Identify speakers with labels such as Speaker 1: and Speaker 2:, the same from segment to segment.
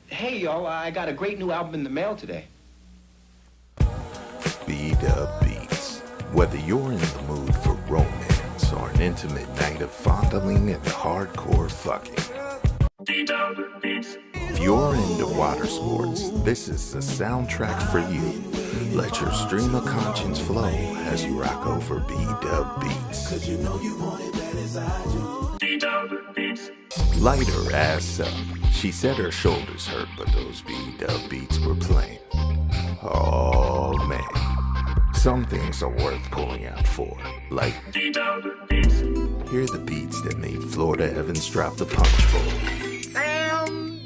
Speaker 1: Hey, y'all, I got a great new album in the mail today.
Speaker 2: B-Dub Beats. Whether you're in the mood for romance or an intimate night of fondling and hardcore fucking. B-Dub Beats. If you're into water sports, this is the soundtrack for you. Let your stream of conscience flow as you rock over B-Dub Beats. Cause you know you want it bad as I do. B-Dub Beats. Light her ass up. She said her shoulders hurt, but those B-Dub beats were playing. Oh man, some things are worth pulling out for, like B-Dub beats. Here are the beats that made Florida Evans drop the punch bowl.
Speaker 3: Damn.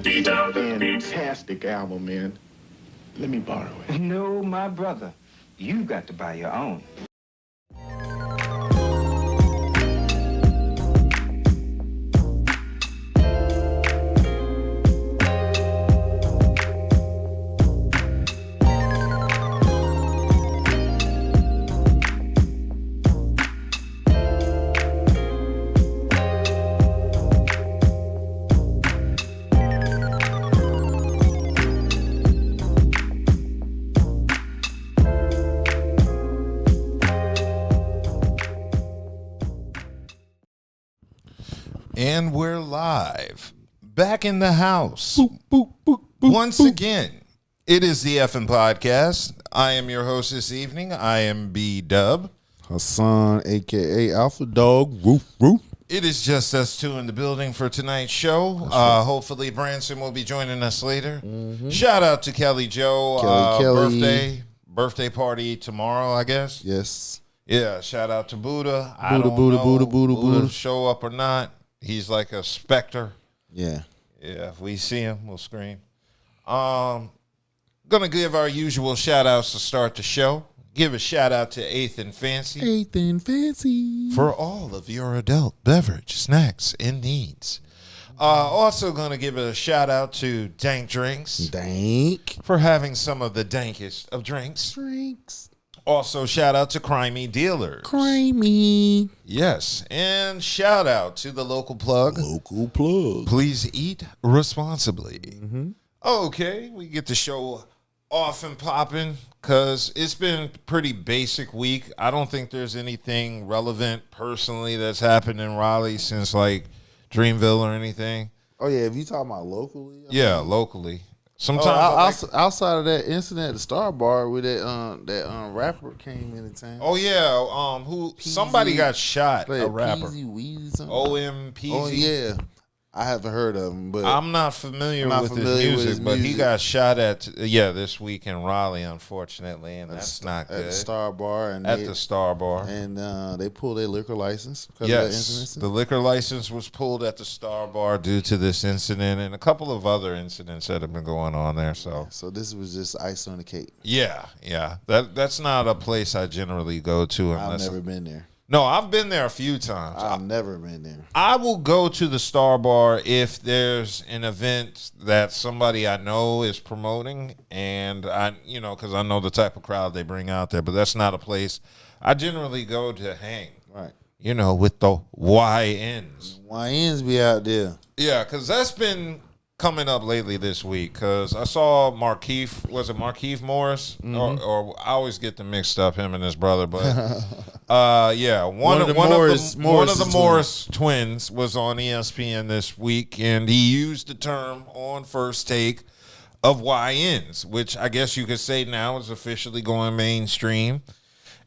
Speaker 2: B-Dub beats.
Speaker 1: Fantastic album, man. Let me borrow it.
Speaker 4: No, my brother. You got to buy your own.
Speaker 5: And we're live, back in the house. Once again, it is the Effin' Podcast. I am your host this evening. I am B-Dub.
Speaker 6: Hassan, a.k.a. Alpha Dog, Roof.
Speaker 5: It is just us two in the building for tonight's show. Hopefully Branson will be joining us later. Shout out to Kelly Joe.
Speaker 6: Kelly.
Speaker 5: Birthday party tomorrow, I guess.
Speaker 6: Yes.
Speaker 5: Yeah, shout out to Buddha. I don't know Buddha show up or not. He's like a specter.
Speaker 6: Yeah.
Speaker 5: Yeah, if we see him, we'll scream. Gonna give our usual shout outs to start the show. Give a shout out to Eighth and Fancy for all of your adult beverage, snacks, and needs. Also gonna give a shout out to Dank Drinks for having some of the dankest of drinks. Also, shout out to Crimey Dealers.
Speaker 6: Crimey.
Speaker 5: Yes. And shout out to the local plug. Please eat responsibly. Okay, we get the show off and popping because it's been a pretty basic week. I don't think there's anything relevant personally that's happened in Raleigh since like Dreamville or anything.
Speaker 6: Oh, yeah, if you talking about locally?
Speaker 5: Yeah, locally. Sometimes
Speaker 6: outside of that incident at the Star Bar where that rapper came into town.
Speaker 5: Oh yeah, somebody got shot. A rapper.
Speaker 6: OMPZ.
Speaker 5: Oh
Speaker 6: yeah, I haven't heard of him, but
Speaker 5: I'm not familiar with his music, but he got shot at this week in Raleigh, unfortunately, and that's not good.
Speaker 6: At the Star Bar, and they pulled their liquor license because of that incident.
Speaker 5: The liquor license was pulled at the Star Bar due to this incident and a couple of other incidents that have been going on there. So
Speaker 6: this was just ice on the cake.
Speaker 5: Yeah. That's not a place I generally go to unless
Speaker 6: I've never been there.
Speaker 5: No, I've been there a few times.
Speaker 6: I've never been there.
Speaker 5: I will go to the Star Bar if there's an event that somebody I know is promoting, and because I know the type of crowd they bring out there. But that's not a place I generally go to hang.
Speaker 6: Right.
Speaker 5: With the YNs.
Speaker 6: YNs be out there.
Speaker 5: Yeah, because that's been coming up lately this week because I saw Markeith. Was it Markeith Morris? Or I always get them mixed up, him and his brother. But one of the Morris twins was on ESPN this week, and he used the term on First Take of YNs, which I guess you could say now is officially going mainstream.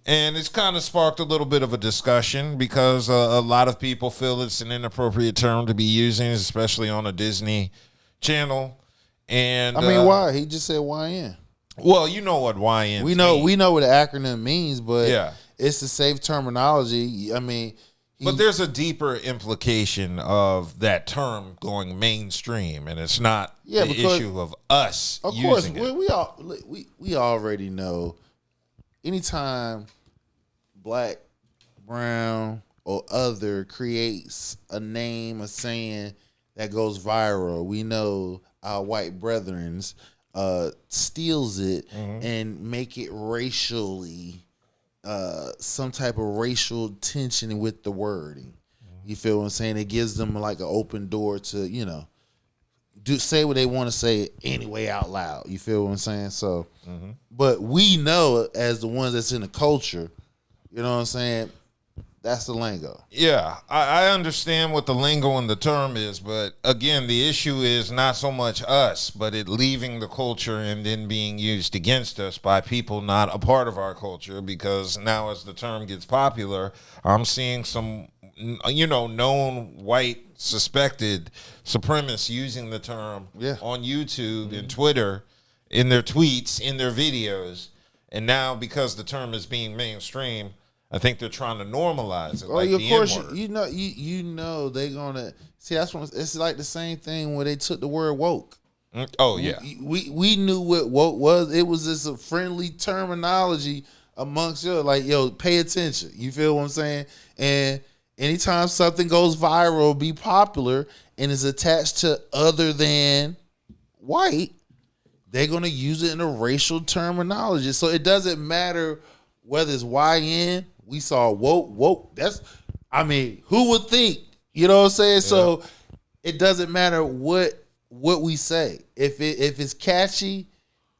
Speaker 5: And it's kind of sparked a little bit of a discussion because a lot of people feel it's an inappropriate term to be using, especially on a Disney channel. And
Speaker 6: I mean, why? He just said YN.
Speaker 5: Well, you know what YN
Speaker 6: we know what the acronym means, but
Speaker 5: yeah,
Speaker 6: it's the safe terminology. I mean,
Speaker 5: But there's a deeper implication of that term going mainstream, and it's not the issue of us using it.
Speaker 6: Of course, we already know anytime black, brown, or other creates a name, a saying that goes viral, we know our white brethrens steals it and make it racially some type of racial tension with the wording. You feel what I'm saying? It gives them like an open door to, say what they want to say anyway out loud. You feel what I'm saying? So, but we know as the ones that's in the culture, you know what I'm saying? That's the lingo.
Speaker 5: Yeah, I understand what the lingo and the term is, but again, the issue is not so much us, but it leaving the culture and then being used against us by people not a part of our culture, because now as the term gets popular, I'm seeing some, known white suspected supremacists using the term on YouTube and Twitter, in their tweets, in their videos, and now because the term is being mainstream, I think they're trying to normalize it. Like
Speaker 6: of
Speaker 5: the
Speaker 6: course,
Speaker 5: N-word.
Speaker 6: you know they're gonna see. That's when it's like the same thing when they took the word woke.
Speaker 5: Oh yeah,
Speaker 6: we knew what woke was. It was just a friendly terminology amongst pay attention. You feel what I'm saying? And anytime something goes viral, be popular, and is attached to other than white, they're gonna use it in a racial terminology. So it doesn't matter whether it's YN. We saw woke. Who would think? You know what I'm saying? Yeah. So it doesn't matter what we say. If it's catchy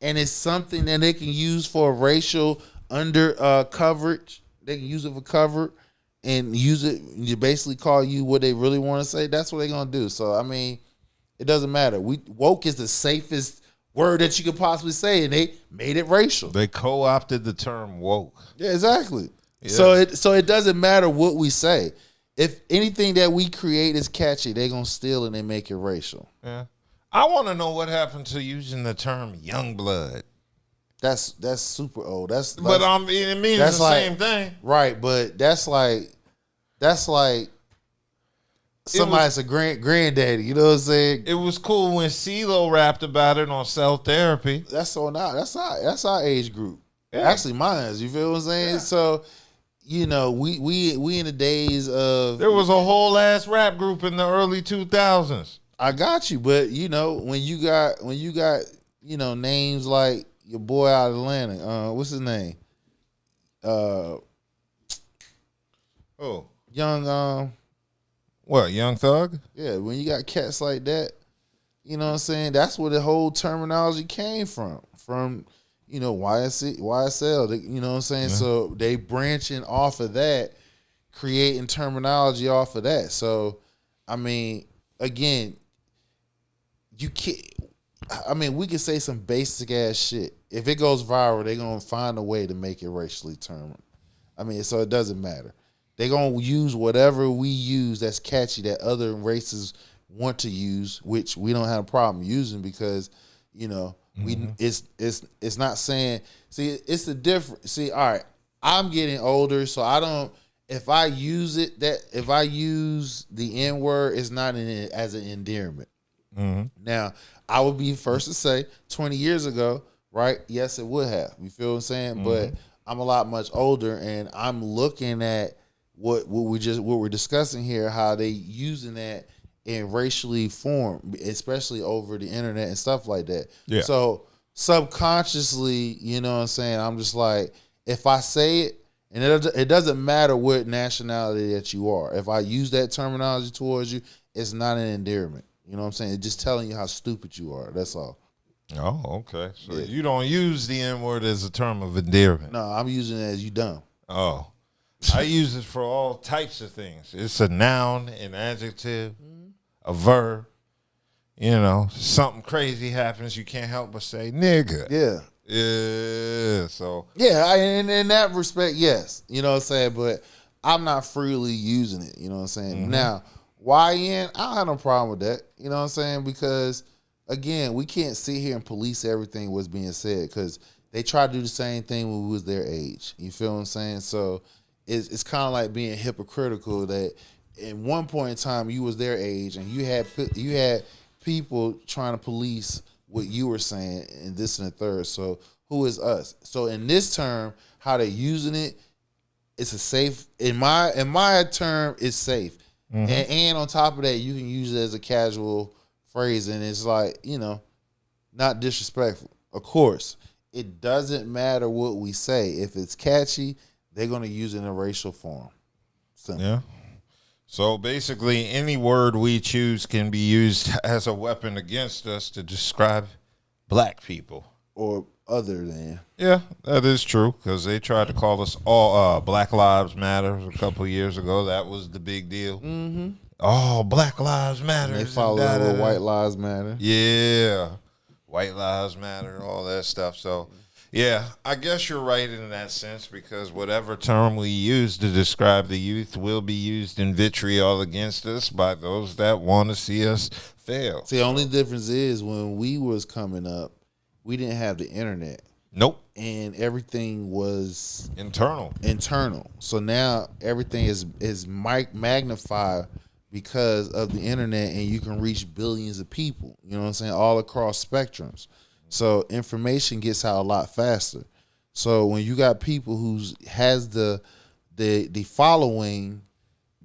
Speaker 6: and it's something that they can use for racial coverage, they can use it for cover and use it. You basically call you what they really want to say. That's what they're gonna do. So it doesn't matter. Woke is the safest word that you could possibly say, and they made it racial.
Speaker 5: They co-opted the term woke.
Speaker 6: Yeah, exactly. Yeah. So it doesn't matter what we say. If anything that we create is catchy, they're gonna steal it and make it racial.
Speaker 5: Yeah. I want to know what happened to using the term young blood.
Speaker 6: That's super old. It
Speaker 5: means the same thing.
Speaker 6: Right, but that's like somebody's a granddaddy, you know what I'm saying?
Speaker 5: It was cool when CeeLo rapped about it on Cell Therapy.
Speaker 6: That's our age group. Yeah. Actually mine, you feel what I'm saying? Yeah. So, we in the days of,
Speaker 5: there was a whole ass rap group in the early 2000s.
Speaker 6: I got you, but when you got names like your boy out of Atlanta, what's his name? Young
Speaker 5: What, Young Thug?
Speaker 6: Yeah, when you got cats like that, you know what I'm saying? That's where the whole terminology came from. YSL, you know what I'm saying? Yeah. So they branching off of that, creating terminology off of that. So, again, you can't, we can say some basic ass shit. If it goes viral, they're going to find a way to make it racially termed. So it doesn't matter. They're going to use whatever we use that's catchy that other races want to use, which we don't have a problem using because, it's not saying, see, it's the difference. See, all right, I'm getting older, so if I use the N-word, it's not as an endearment. Mm-hmm. Now, I would be first to say 20 years ago, right? Yes, it would have. You feel what I'm saying? Mm-hmm. But I'm a lot much older, and I'm looking at what we're discussing here, how they using that in racially form, especially over the internet and stuff like that. Yeah. So subconsciously, you know what I'm saying, I'm just like, if I say it, and it doesn't matter what nationality that you are, if I use that terminology towards you, it's not an endearment. You know what I'm saying? It's just telling you how stupid you are. That's all.
Speaker 5: Oh, okay. So you don't use the N-word as a term of endearment.
Speaker 6: No, I'm using it as you dumb.
Speaker 5: Oh. I use it for all types of things. It's a noun, an adjective, a verb. Something crazy happens, you can't help but say nigga.
Speaker 6: Yeah.
Speaker 5: Yeah. So.
Speaker 6: Yeah, in that respect, yes. You know what I'm saying? But I'm not freely using it. You know what I'm saying? Mm-hmm. Now, YN, I don't have no problem with that. You know what I'm saying? Because, again, we can't sit here and police everything what's being said because they try to do the same thing when we was their age. You feel what I'm saying? So, it's kind of like being hypocritical that at one point in time you was their age and you had people trying to police what you were saying and this and the third. So who is us? So in this term, how they're using it, it's a safe. In my term, it's safe. Mm-hmm. And on top of that, you can use it as a casual phrase, and it's like, you know, not disrespectful. Of course, it doesn't matter what we say. If it's catchy, they're going to use it in a racial form. Simple.
Speaker 5: Yeah. So basically, any word we choose can be used as a weapon against us to describe black people.
Speaker 6: Or other than.
Speaker 5: Yeah, that is true, because they tried to call us all Black Lives Matter a couple of years ago. That was the big deal. Mm-hmm. Oh, Black Lives Matter.
Speaker 6: And they follow that with White Lives Matter.
Speaker 5: Yeah. White Lives Matter, all that stuff. So, yeah, I guess you're right in that sense, because whatever term we use to describe the youth will be used in vitriol against us by those that want to see us fail.
Speaker 6: See, the only difference is when we was coming up, we didn't have the internet.
Speaker 5: Nope.
Speaker 6: And everything was
Speaker 5: internal.
Speaker 6: So now everything is magnified because of the internet, and you can reach billions of people, you know what I'm saying, all across spectrums. So information gets out a lot faster. So when you got people who has the following,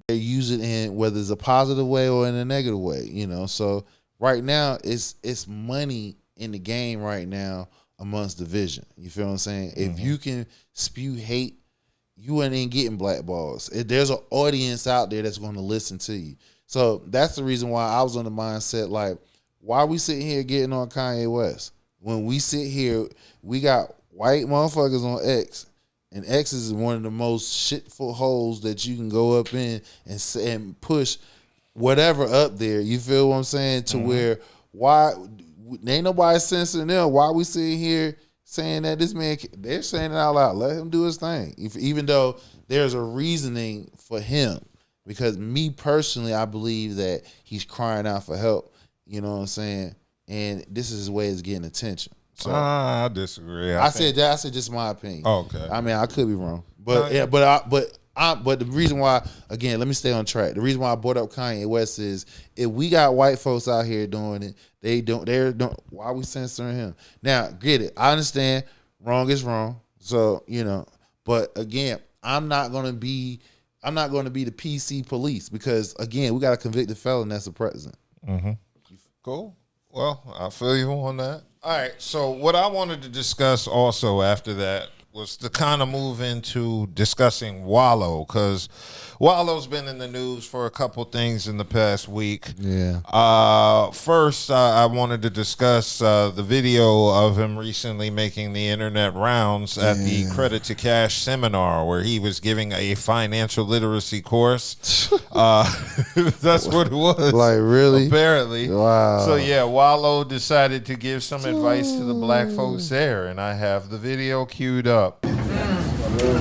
Speaker 6: they use it in whether it's a positive way or in a negative way, you know. So right now it's money in the game right now amongst division. You feel what I'm saying? Mm-hmm. If you can spew hate, you ain't getting blackballs. There's an audience out there that's going to listen to you. So that's the reason why I was on the mindset, like, why are we sitting here getting on Kanye West? When we sit here, we got white motherfuckers on X, and X is one of the most shitful holes that you can go up in and push whatever up there. You feel what I'm saying? To where, why ain't nobody censoring them? Why we sitting here saying that this man, they're saying it out loud, let him do his thing, even though there's a reasoning for him. Because me personally, I believe that he's crying out for help, you know what I'm saying, and this is his way of getting attention. So
Speaker 5: I disagree.
Speaker 6: I said just my opinion.
Speaker 5: Oh, okay.
Speaker 6: I mean, I could be wrong, but yeah, but the reason why, again, let me stay on track. The reason why I brought up Kanye West is if we got white folks out here doing it, why are we censoring him? Now, get it. I understand wrong is wrong. So, you know, but again, I'm not gonna be the PC police, because again, we got a convicted felon that's the president.
Speaker 5: Mm-hmm. Cool. Well, I feel you on that. All right. So what I wanted to discuss also after that was to kind of move into discussing Wallo, because Wallo's been in the news for a couple things in the past week.
Speaker 6: Yeah.
Speaker 5: First, I wanted to discuss the video of him recently making the internet rounds at the Credit to Cash seminar, where he was giving a financial literacy course. That's what it was.
Speaker 6: Like, really?
Speaker 5: Apparently.
Speaker 6: Wow.
Speaker 5: So, yeah, Wallo decided to give some advice to the black folks there, and I have the video queued up.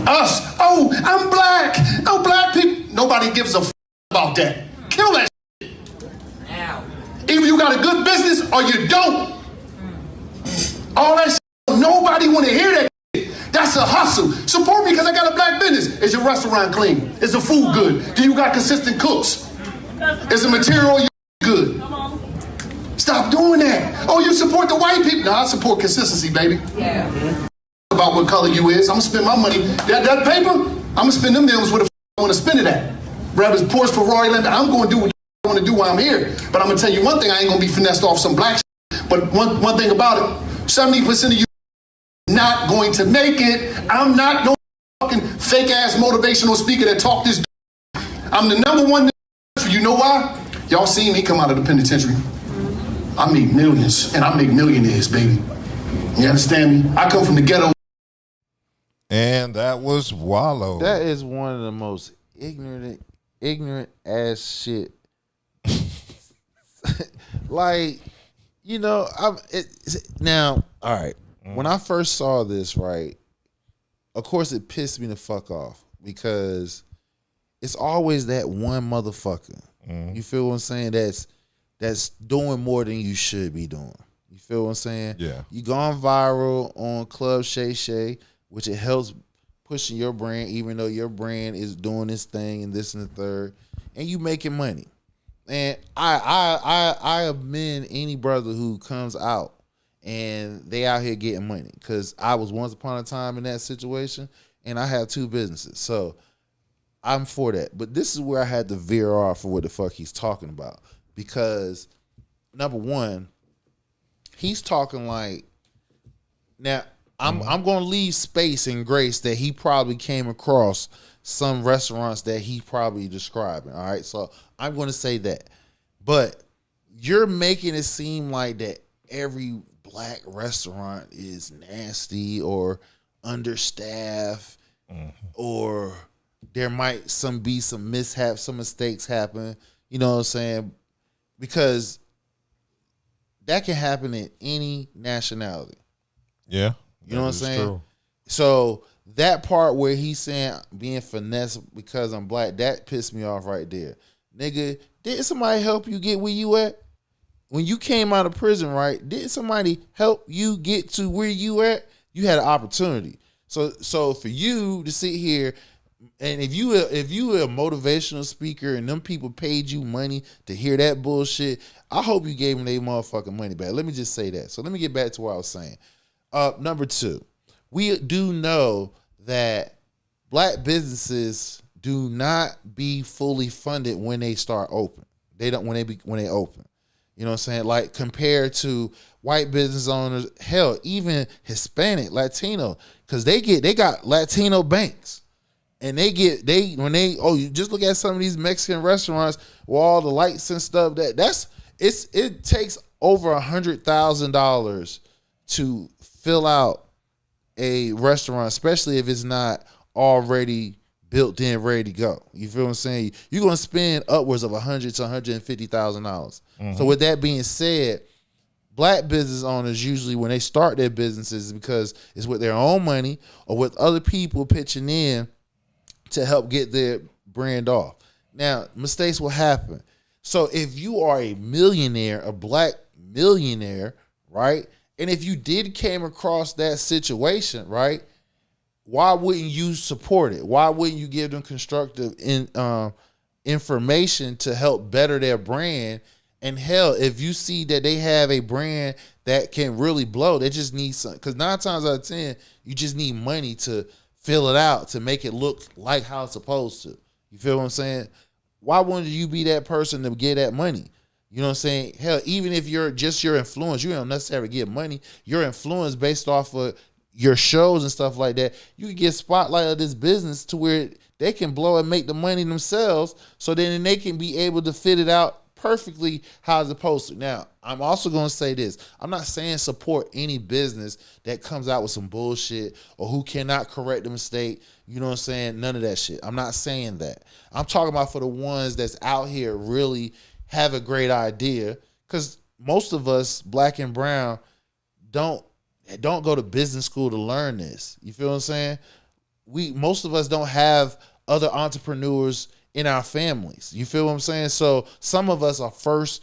Speaker 3: Us. Oh, I'm black. Oh, black people. Nobody gives a about that. Kill that shit. Either you got a good business or you don't. All that shit, nobody want to hear that shit. That's a hustle. Support me because I got a black business. Is your restaurant clean? Is the food good? Do you got consistent cooks? Is the material good? Stop doing that. Oh, you support the white people? No, I support consistency, baby. Yeah. About what color you is. I'm gonna spend my money. That paper, I'm gonna spend them deals where the I want to spend it at. Whether it's Porsche, Ferrari, Lamborghini, I'm gonna do what I want to do while I'm here. But I'm gonna tell you one thing, I ain't gonna be finessed off some black shit. But one thing about it, 70% of you not going to make it. I'm not no fucking fake ass motivational speaker that talk this. I'm the number one. You know why? Y'all seen me come out of the penitentiary. I make millions, and I make millionaires, baby. You understand me? I come from the ghetto.
Speaker 5: And that was Wallo.
Speaker 6: That is one of the most ignorant ass shit. Like, you know, now, all right. When I first saw this, right, of course it pissed me the fuck off, because it's always that one motherfucker. You feel what I'm saying? That's doing more than you should be doing. You feel what I'm saying?
Speaker 5: Yeah.
Speaker 6: You gone viral on Club Shay Shay, which it helps pushing your brand, even though your brand is doing this thing and this and the third, and you making money. And I amend any brother who comes out and they out here getting money, because I was once upon a time in that situation, and I have 2 businesses, so I'm for that. But this is where I had to veer off of what the fuck he's talking about, because number one, he's talking like, now I'm going to leave space and grace that he probably came across some restaurants that he probably describing. All right, so I'm going to say that, but you're making it seem like that every black restaurant is nasty or understaffed, or there might be some mishaps, some mistakes happen. You know what I'm saying? Because that can happen in any nationality.
Speaker 5: Yeah.
Speaker 6: You know what I'm saying?
Speaker 5: True.
Speaker 6: So that part where he's saying being finessed because I'm black, that pissed me off right there. Nigga, did somebody help you get where you at? When you came out of prison, right? Did somebody help you get to where you at? You had an opportunity. So for you to sit here, and if you a motivational speaker and them people paid you money to hear that bullshit, I hope you gave them their motherfucking money back. Let me just say that. So let me get back to what I was saying. Number 2, we do know that black businesses do not be fully funded when they start open. They don't when they open. You know what I'm saying? Like compared to white business owners, hell, even Hispanic, Latino, because they got Latino banks. And you just look at some of these Mexican restaurants with all the lights and stuff, it takes over $100,000 to fill out a restaurant, especially if it's not already built in, ready to go. You feel what I'm saying? You're gonna spend upwards of $100,000 to $150,000. So with that being said, black business owners usually when they start their businesses, because it's with their own money or with other people pitching in to help get their brand off. Now, mistakes will happen. So if you are a millionaire, a black millionaire, right? And if you came across that situation, right? Why wouldn't you support it? Why wouldn't you give them constructive information to help better their brand? And hell, if you see that they have a brand that can really blow, they just need some, because 9 times out of 10, you just need money to fill it out, to make it look like how it's supposed to. You feel what I'm saying? Why wouldn't you be that person to get that money? You know what I'm saying? Hell, even if you're just your influence, you don't necessarily get money. Your influence based off of your shows and stuff like that, you can get spotlight of this business to where they can blow and make the money themselves, so then they can be able to fit it out perfectly how it's supposed to. Now, I'm also going to say this. I'm not saying support any business that comes out with some bullshit or who cannot correct a mistake. You know what I'm saying? None of that shit. I'm not saying that. I'm talking about for the ones that's out here really have a great idea, because most of us, black and brown, don't go to business school to learn this. You feel what I'm saying? Most of us don't have other entrepreneurs in our families. You feel what I'm saying? So some of us are first,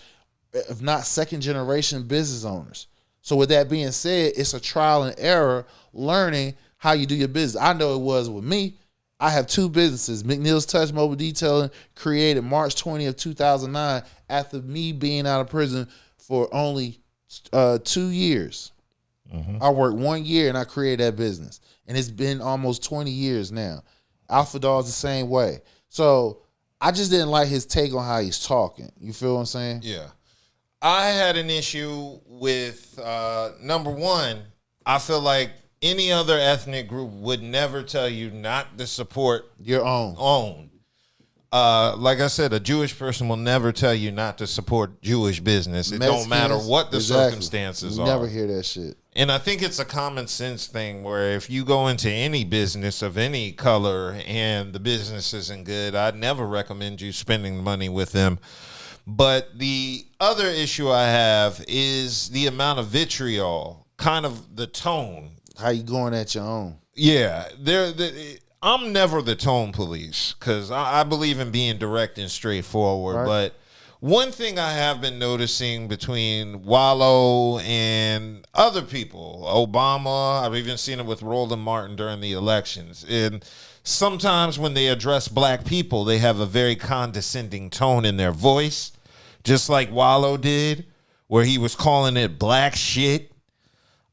Speaker 6: if not second generation business owners. So with that being said, it's a trial and error learning how you do your business. I know it was with me. I have 2 businesses. McNeil's Touch Mobile Detailing, created March 20th, 2009, after me being out of prison for only 2 years. I worked 1 year and I created that business. And it's been almost 20 years now. Alpha Dog's the same way. So I just didn't like his take on how he's talking. You feel what I'm saying?
Speaker 5: Yeah. I had an issue with, number one, I feel like any other ethnic group would never tell you not to support
Speaker 6: your own.
Speaker 5: Like I said, a Jewish person will never tell you not to support Jewish business. It don't matter what the circumstances are.
Speaker 6: You never hear that shit.
Speaker 5: And I think it's a common sense thing where if you go into any business of any color and the business isn't good, I'd never recommend you spending money with them. But the other issue I have is the amount of vitriol, kind of the tone.
Speaker 6: How you going at your own?
Speaker 5: Yeah, I'm never the tone police, because I believe in being direct and straightforward. Right. But one thing I have been noticing between Wallo and other people, Obama, I've even seen it with Roland Martin during the elections. And sometimes when they address black people, they have a very condescending tone in their voice, just like Wallo did, where he was calling it black shit.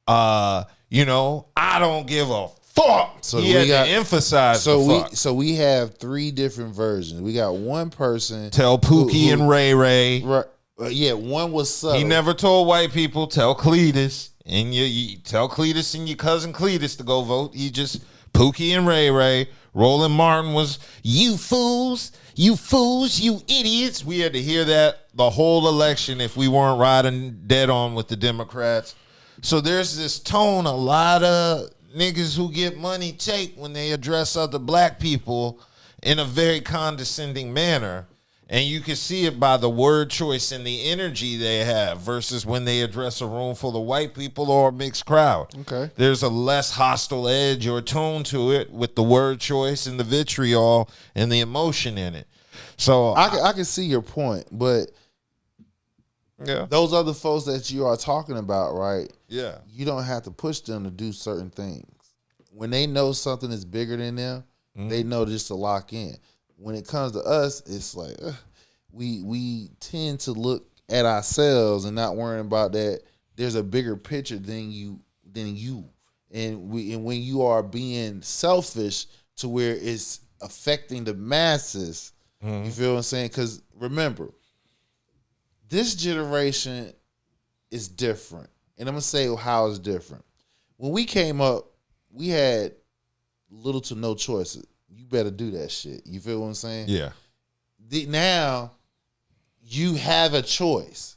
Speaker 5: You know, I don't give a fuck. So he had to emphasize the fuck.
Speaker 6: So we have 3 different versions. We got one person.
Speaker 5: Tell Pookie and Ray Ray.
Speaker 6: Right. Yeah, one was subtle.
Speaker 5: He never told white people, tell Cletus. And you tell Cletus and your cousin Cletus to go vote. He just, Pookie and Ray Ray. Roland Martin was, you fools, you idiots. We had to hear that the whole election if we weren't riding dead on with the Democrats. So there's this tone a lot of niggas who get money take when they address other black people in a very condescending manner. And you can see it by the word choice and the energy they have versus when they address a room full of white people or a mixed crowd.
Speaker 6: Okay.
Speaker 5: There's a less hostile edge or tone to it with the word choice and the vitriol and the emotion in it. So
Speaker 6: I can see your point, but
Speaker 5: yeah,
Speaker 6: those other folks that you are talking about, right?
Speaker 5: Yeah.
Speaker 6: You don't have to push them to do certain things. When they know something is bigger than them, they know just to lock in. When it comes to us, it's like we tend to look at ourselves and not worrying about that there's a bigger picture than you. And when you are being selfish to where it's affecting the masses, you feel what I'm saying? Because remember, this generation is different. And I'm going to say how it's different. When we came up, we had little to no choices. You better do that shit. You feel what I'm saying?
Speaker 5: Yeah.
Speaker 6: Now, you have a choice.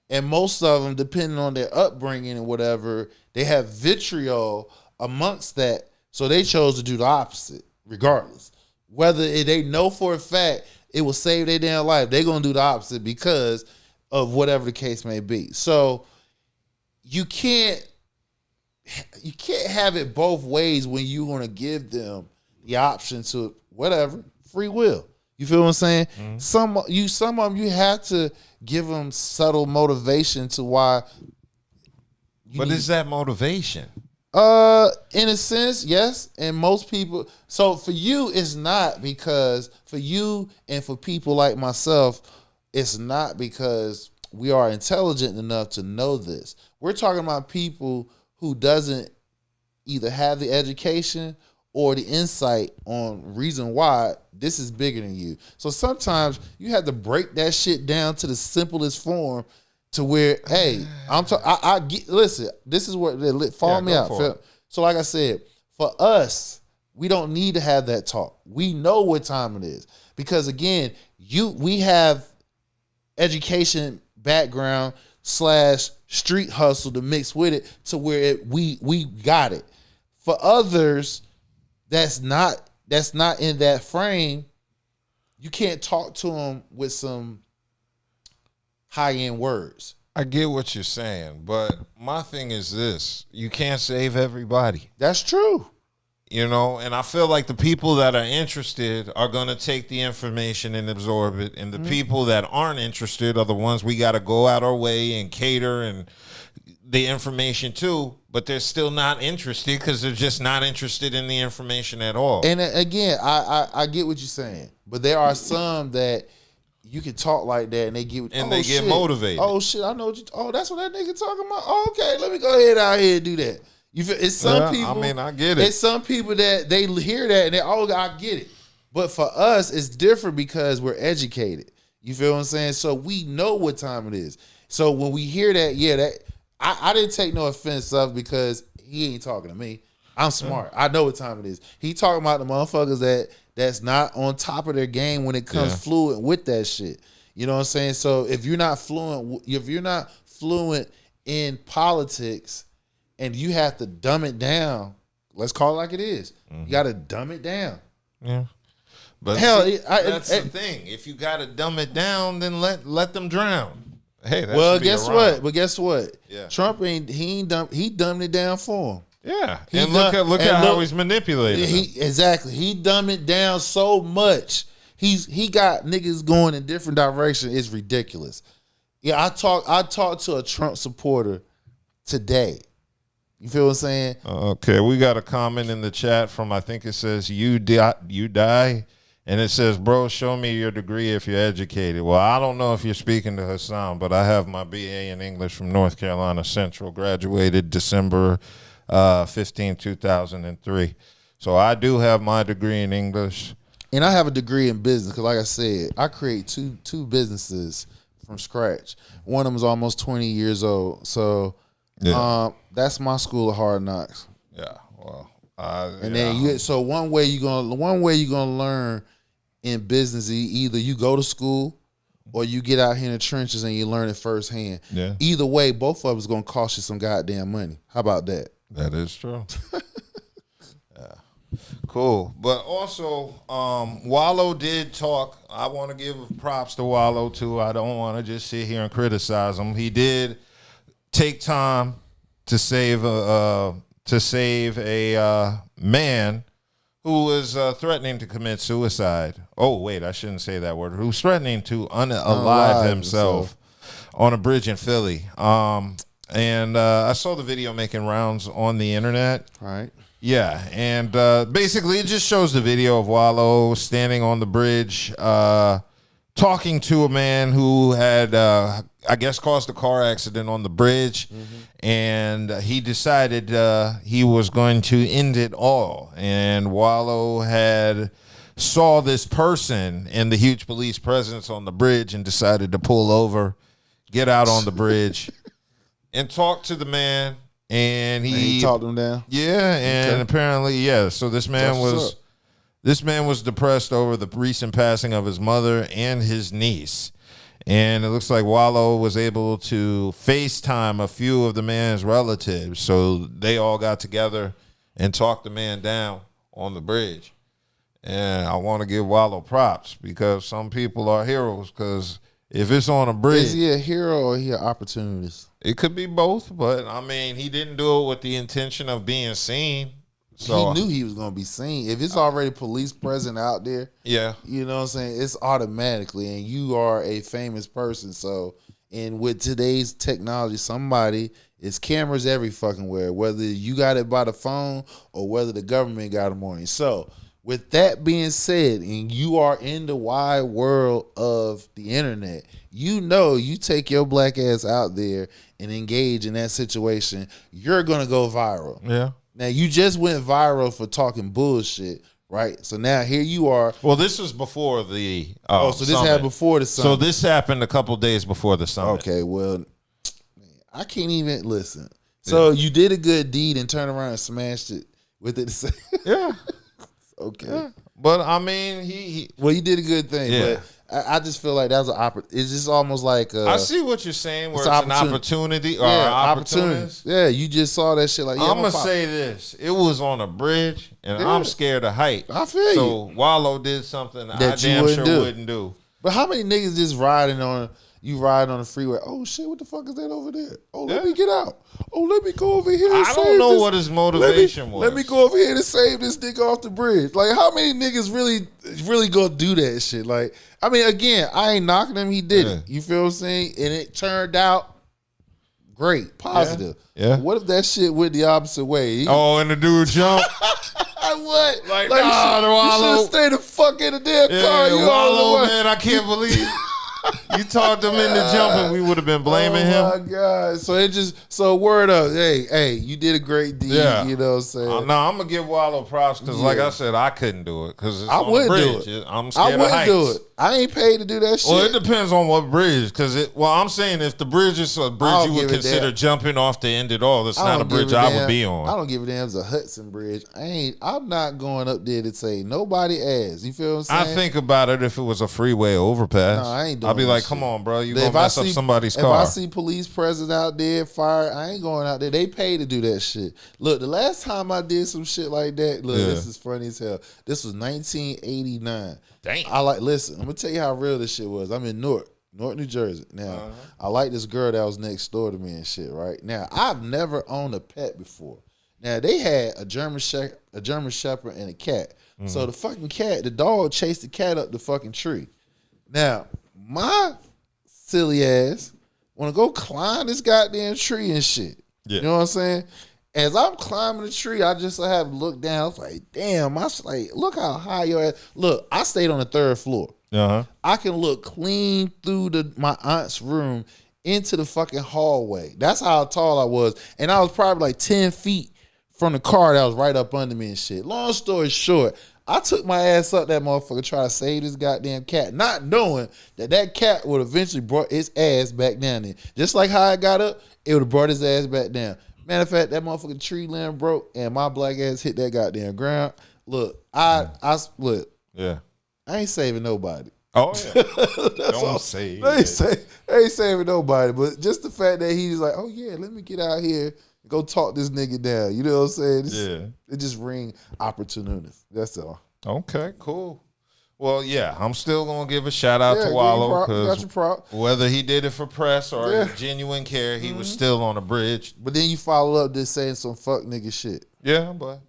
Speaker 6: And most of them, depending on their upbringing and whatever, they have vitriol amongst that. So they chose to do the opposite, regardless. Whether they know for a fact it will save their damn life, they're going to do the opposite because of whatever the case may be. So you can't have it both ways when you want to give them the option to whatever, free will. You feel what I'm saying? Some of them you have to give them subtle motivation to why.
Speaker 5: But is that motivation?
Speaker 6: In a sense, yes. And most people. So for you, it's not, because for you and for people like myself, it's not because we are intelligent enough to know this. We're talking about people who doesn't either have the education or the insight on reason why this is bigger than you. So sometimes you have to break that shit down to the simplest form to where, hey, I get, listen, this is what, follow me out. So like I said, for us, we don't need to have that talk. We know what time it is. Because again, we have education background / street hustle to mix with it to where we got it. For others, that's not in that frame. You can't talk to them with some high-end words.
Speaker 5: I get what you're saying, but my thing is this: you can't save everybody.
Speaker 6: That's true.
Speaker 5: You know, and I feel like the people that are interested are going to take the information and absorb it. And the people that aren't interested are the ones we got to go out our way and cater and the information to, but they're still not interested because they're just not interested in the information at all.
Speaker 6: And again, I get what you're saying, but there are some that you can talk like that and they get
Speaker 5: motivated.
Speaker 6: Oh shit, I know what that's what that nigga talking about. Oh, okay, let me go ahead out here and do that. You feel, it's some people.
Speaker 5: I mean, I get it.
Speaker 6: It's some people that they hear that and they, I get it. But for us, it's different because we're educated. You feel what I'm saying? So we know what time it is. So when we hear that, I didn't take no offense of, because he ain't talking to me. I'm smart. I know what time it is. He talking about the motherfuckers that's not on top of their game when it comes fluent with that shit. You know what I'm saying? So if you're not fluent in politics, and you have to dumb it down, let's call it like it is. You got to dumb it down.
Speaker 5: Yeah. But
Speaker 6: hell,
Speaker 5: that's the thing. If you got to dumb it down, then let them drown. Hey, that
Speaker 6: well, guess what? But guess what?
Speaker 5: Yeah.
Speaker 6: Trump he dumbed it down for him.
Speaker 5: Yeah. Look at how he's manipulated.
Speaker 6: Exactly. He dumbed it down so much He got niggas going in different directions. It's ridiculous. Yeah, I talked to a Trump supporter today. You feel what I'm saying?
Speaker 5: Okay, we got a comment in the chat from, I think it says you die, and it says, bro, show me your degree if you're educated. Well, I don't know if you're speaking to Hassan, but I have my BA in English from North Carolina Central, graduated December 15, 2003. So I do have my degree in English.
Speaker 6: And I have a degree in business because, like I said, I create two businesses from scratch. One of them is almost 20 years old. So that's my school of hard knocks.
Speaker 5: Yeah, well,
Speaker 6: and then so one way you're gonna learn in business, either you go to school or you get out here in the trenches and you learn it firsthand.
Speaker 5: Yeah.
Speaker 6: Either way, both of them is gonna cost you some goddamn money. How about that?
Speaker 5: That is true. Yeah. Cool. But also, Wallo did talk. I want to give props to Wallo too. I don't want to just sit here and criticize him. He did take time to save a man who was threatening to commit suicide. Oh wait, I shouldn't say that word. Who's threatening to unalive himself on a bridge in Philly. And I saw the video making rounds on the internet.
Speaker 6: Right.
Speaker 5: Yeah, and basically it just shows the video of Wallo standing on the bridge, talking to a man who had, I guess, caused a car accident on the bridge, and he decided he was going to end it all. And Wallo had saw this person and the huge police presence on the bridge and decided to pull over, get out on the bridge, and talk to the man. And he
Speaker 6: talked him down.
Speaker 5: Yeah, and apparently, yeah. So this man was depressed over the recent passing of his mother and his niece. And it looks like Wallo was able to FaceTime a few of the man's relatives. So they all got together and talked the man down on the bridge. And I want to give Wallo props because some people are heroes because if it's on a bridge.
Speaker 6: Is he a hero or he an opportunist?
Speaker 5: It could be both, but I mean, he didn't do it with the intention of being seen. So
Speaker 6: he knew he was going to be seen. If it's already police present out there,
Speaker 5: yeah,
Speaker 6: you know what I'm saying? It's automatically, and you are a famous person. So, and with today's technology, it's cameras every fucking where, whether you got it by the phone or whether the government got them on you. So, with that being said, and you are in the wide world of the internet, you take your black ass out there and engage in that situation, you're going to go viral.
Speaker 5: Yeah.
Speaker 6: Now, you just went viral for talking bullshit, right? So now here you are.
Speaker 5: Well, this was before the
Speaker 6: so this happened before the summit.
Speaker 5: So this happened a couple days before the summit.
Speaker 6: Okay, well, I can't even listen. So you did a good deed and turned around and smashed it with it.
Speaker 5: Yeah.
Speaker 6: Okay.
Speaker 5: Yeah. But, I mean, he
Speaker 6: well, you did a good thing, but I just feel like that was an opportunity. It's just almost like
Speaker 5: I see what you're saying, where it's an opportunity or an opportunity.
Speaker 6: Yeah, you just saw that shit. Like,
Speaker 5: I'm gonna say this: it was on a bridge, and I'm scared of height.
Speaker 6: I feel
Speaker 5: so Wallo did something that I damn sure wouldn't do.
Speaker 6: But how many niggas just riding on the freeway? Oh shit, what the fuck is that over there? Oh, let me get out. Oh, let me go over here.
Speaker 5: I don't know what his motivation was.
Speaker 6: Let me go over here to save this nigga off the bridge. Like, how many niggas really gonna do that shit? Like, I mean, again, I ain't knocking him. He did it. You feel what I'm saying? And it turned out great, positive.
Speaker 5: Yeah.
Speaker 6: What if that shit went the opposite way?
Speaker 5: And the dude jumped.
Speaker 6: What?
Speaker 5: Like
Speaker 6: nah, you should have stayed the fuck in the damn car. You
Speaker 5: Wallo, man, I can't believe you talked him into jumping. We would have been blaming him.
Speaker 6: Oh my God! So word up. Hey, you did a great deed.
Speaker 5: Yeah.
Speaker 6: You know what I'm saying?
Speaker 5: No, I'm gonna give Wallo props because, like I said, I couldn't do it because it's
Speaker 6: I
Speaker 5: on
Speaker 6: wouldn't
Speaker 5: the bridge.
Speaker 6: do it.
Speaker 5: I'm scared of heights.
Speaker 6: I wouldn't do it. I ain't paid to do that shit.
Speaker 5: Well, it depends on what bridge. I'm saying if the bridge is a bridge you would consider jumping off to end it all, that's not a bridge I would be on.
Speaker 6: I don't give a damn. It's a Hudson Bridge. I'm not going up there to say nobody ass. You feel what I'm saying?
Speaker 5: I think about it if it was a freeway overpass.
Speaker 6: No, I ain't doing
Speaker 5: I'll be like,
Speaker 6: shit.
Speaker 5: come on, bro, you gonna mess up somebody's car.
Speaker 6: If I see police present out there, fire, I ain't going out there. They pay to do that shit. Look, the last time I did some shit like that, this is funny as hell. This was 1989.
Speaker 5: Damn.
Speaker 6: Listen, I'm gonna tell you how real this shit was. I'm in Newark, New Jersey. Now, I like this girl that was next door to me and shit, right? Now, I've never owned a pet before. Now they had a German Shepherd and a cat. So the fucking cat, the dog chased the cat up the fucking tree. Now, my silly ass want to go climb this goddamn tree and shit. Yeah. You know what I'm saying? As I'm climbing the tree, I just have to look down. I was like, damn, I was like, look how high your ass. Look, I stayed on the 3rd floor. I can look clean through my aunt's room into the fucking hallway. That's how tall I was. And I was probably like 10 feet from the car that was right up under me and shit. Long story short, I took my ass up that motherfucker try to save this goddamn cat, not knowing that cat would eventually brought its ass back down there. Just like how I got up, it would have brought his ass back down. Matter of fact, that motherfucking tree limb broke and my black ass hit that goddamn ground. Look, I ain't saving nobody.
Speaker 5: Oh yeah, don't say.
Speaker 6: I ain't saving nobody. But just the fact that he's like, oh yeah, let me get out here and go talk this nigga down. You know what I'm saying? It just ring opportunist. That's all.
Speaker 5: Okay, cool. Well, yeah, I'm still gonna give a shout out to Wallo because whether he did it for press or genuine care, he was still on the bridge.
Speaker 6: But then you follow up just saying some fuck nigga shit.
Speaker 5: Yeah, but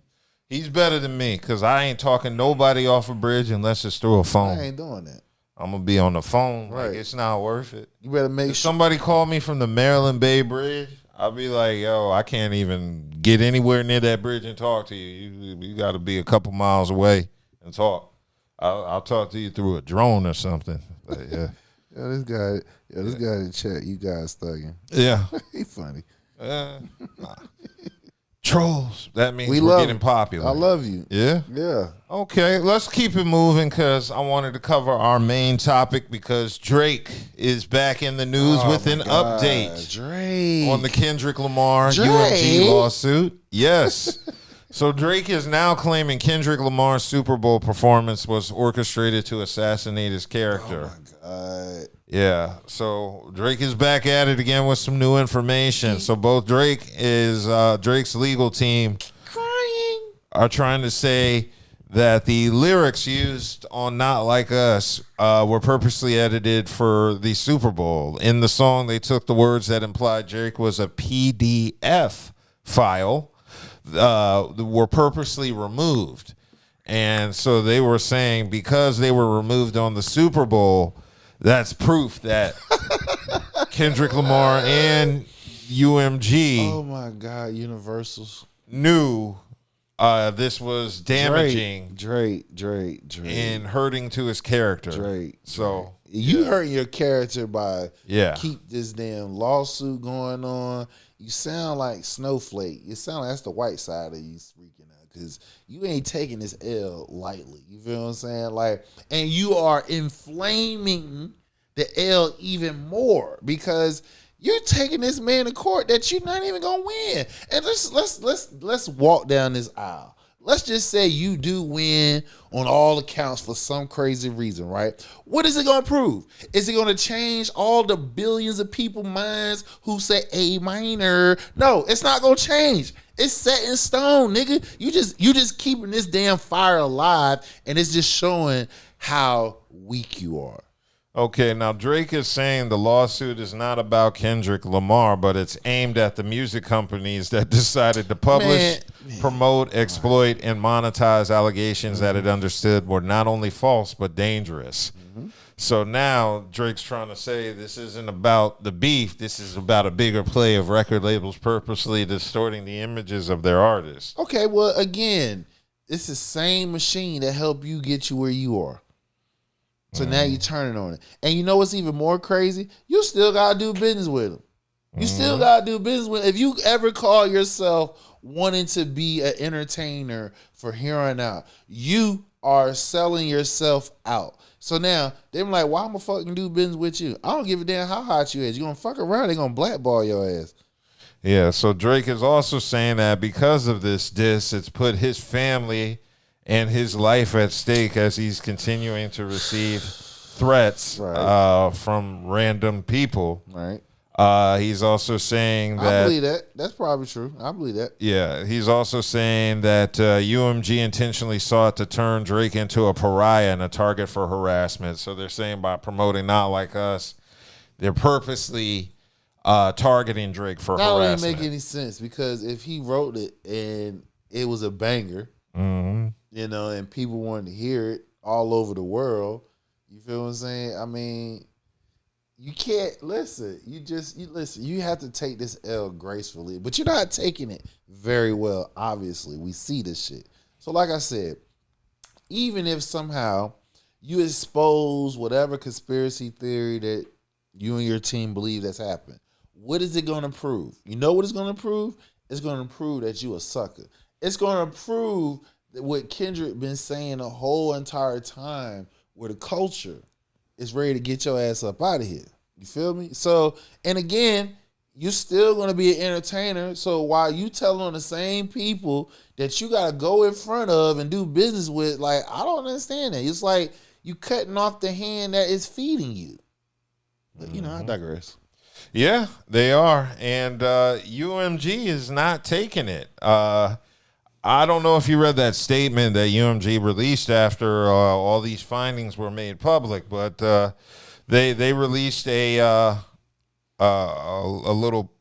Speaker 5: he's better than me because I ain't talking nobody off a bridge unless it's through a phone.
Speaker 6: I ain't doing that.
Speaker 5: I'm gonna be on the phone. Right. Like it's not worth it.
Speaker 6: You better make
Speaker 5: sure. Somebody call me from the Maryland Bay Bridge, I'll be like, yo, I can't even get anywhere near that bridge and talk to you. You got to be a couple miles away and talk. I'll talk to you through a drone or something. But yeah.
Speaker 6: This guy in chat, you guys thugging.
Speaker 5: Yeah.
Speaker 6: He funny.
Speaker 5: Trolls. That means we're getting popular.
Speaker 6: I love you.
Speaker 5: Yeah?
Speaker 6: Yeah.
Speaker 5: Okay, let's keep it moving because I wanted to cover our main topic because Drake is back in the news with an update.
Speaker 6: Drake.
Speaker 5: On the Kendrick Lamar UMG lawsuit. Yes. So Drake is now claiming Kendrick Lamar's Super Bowl performance was orchestrated to assassinate his character.
Speaker 6: Oh, my God.
Speaker 5: Yeah, so Drake is back at it again with some new information. So both Drake's legal team are trying to say that the lyrics used on Not Like Us were purposely edited for the Super Bowl. In the song, they took the words that implied Drake was a PDF file were purposely removed. And so they were saying because they were removed on the Super Bowl, that's proof that Kendrick Lamar and UMG
Speaker 6: oh my God, Universals
Speaker 5: knew this was damaging
Speaker 6: Drake
Speaker 5: and hurting to his character.
Speaker 6: Drake.
Speaker 5: So
Speaker 6: you hurting your character by keep this damn lawsuit going on. You sound like Snowflake. You sound like that's the white side of you speaking out because you ain't taking this L lightly. You feel what I'm saying? like, and you are inflaming the L even more because you're taking this man to court that you're not even gonna win. And let's walk down this aisle. Let's just say you do win on all accounts for some crazy reason, right? What is it going to prove? Is it going to change all the billions of people minds who say A minor? No, it's not going to change. It's set in stone, nigga. You just keeping this damn fire alive, and it's just showing how weak you are.
Speaker 5: Okay, now Drake is saying the lawsuit is not about Kendrick Lamar, but it's aimed at the music companies that decided to publish, promote, exploit, and monetize allegations that it understood were not only false, but dangerous. So now Drake's trying to say this isn't about the beef. This is about a bigger play of record labels purposely distorting the images of their artists.
Speaker 6: Okay, well, again, it's the same machine that helped you get you where you are. So now you're turning on it. And you know what's even more crazy? You still got to do business with them. You still got to do business with them. If you ever call yourself wanting to be an entertainer for here on out, you are selling yourself out. So now, they're like, why am I fucking do business with you? I don't give a damn how hot you is. You're going to fuck around, they're going to blackball your ass.
Speaker 5: Yeah, so Drake is also saying that because of this diss, it's put his family and his life at stake as he's continuing to receive threats from random people.
Speaker 6: Right.
Speaker 5: He's also saying that...
Speaker 6: I believe that. That's probably true. I believe that.
Speaker 5: Yeah. He's also saying that UMG intentionally sought to turn Drake into a pariah and a target for harassment. So they're saying by promoting Not Like Us, they're purposely targeting Drake for
Speaker 6: that don't even
Speaker 5: harassment.
Speaker 6: make any sense because if he wrote it and it was a banger, you know, and people wanted to hear it all over the world, you feel what I'm saying? I mean, you can't listen. You listen. You have to take this L gracefully, but you're not taking it very well. Obviously, we see this shit. So, like I said, even if somehow you expose whatever conspiracy theory that you and your team believe that's happened, what is it going to prove? You know what it's going to prove? It's going to prove that you a sucker. It's going to prove that what Kendrick been saying the whole entire time, where the culture is ready to get your ass up out of here. You feel me? So, and again, you're still going to be an entertainer. So while you telling on the same people that you got to go in front of and do business with, like, I don't understand that. It's like you cutting off the hand that is feeding you. But, you know, I digress.
Speaker 5: Yeah, they are. And UMG is not taking it. I don't know if you read that statement that UMG released after all these findings were made public, but they released a little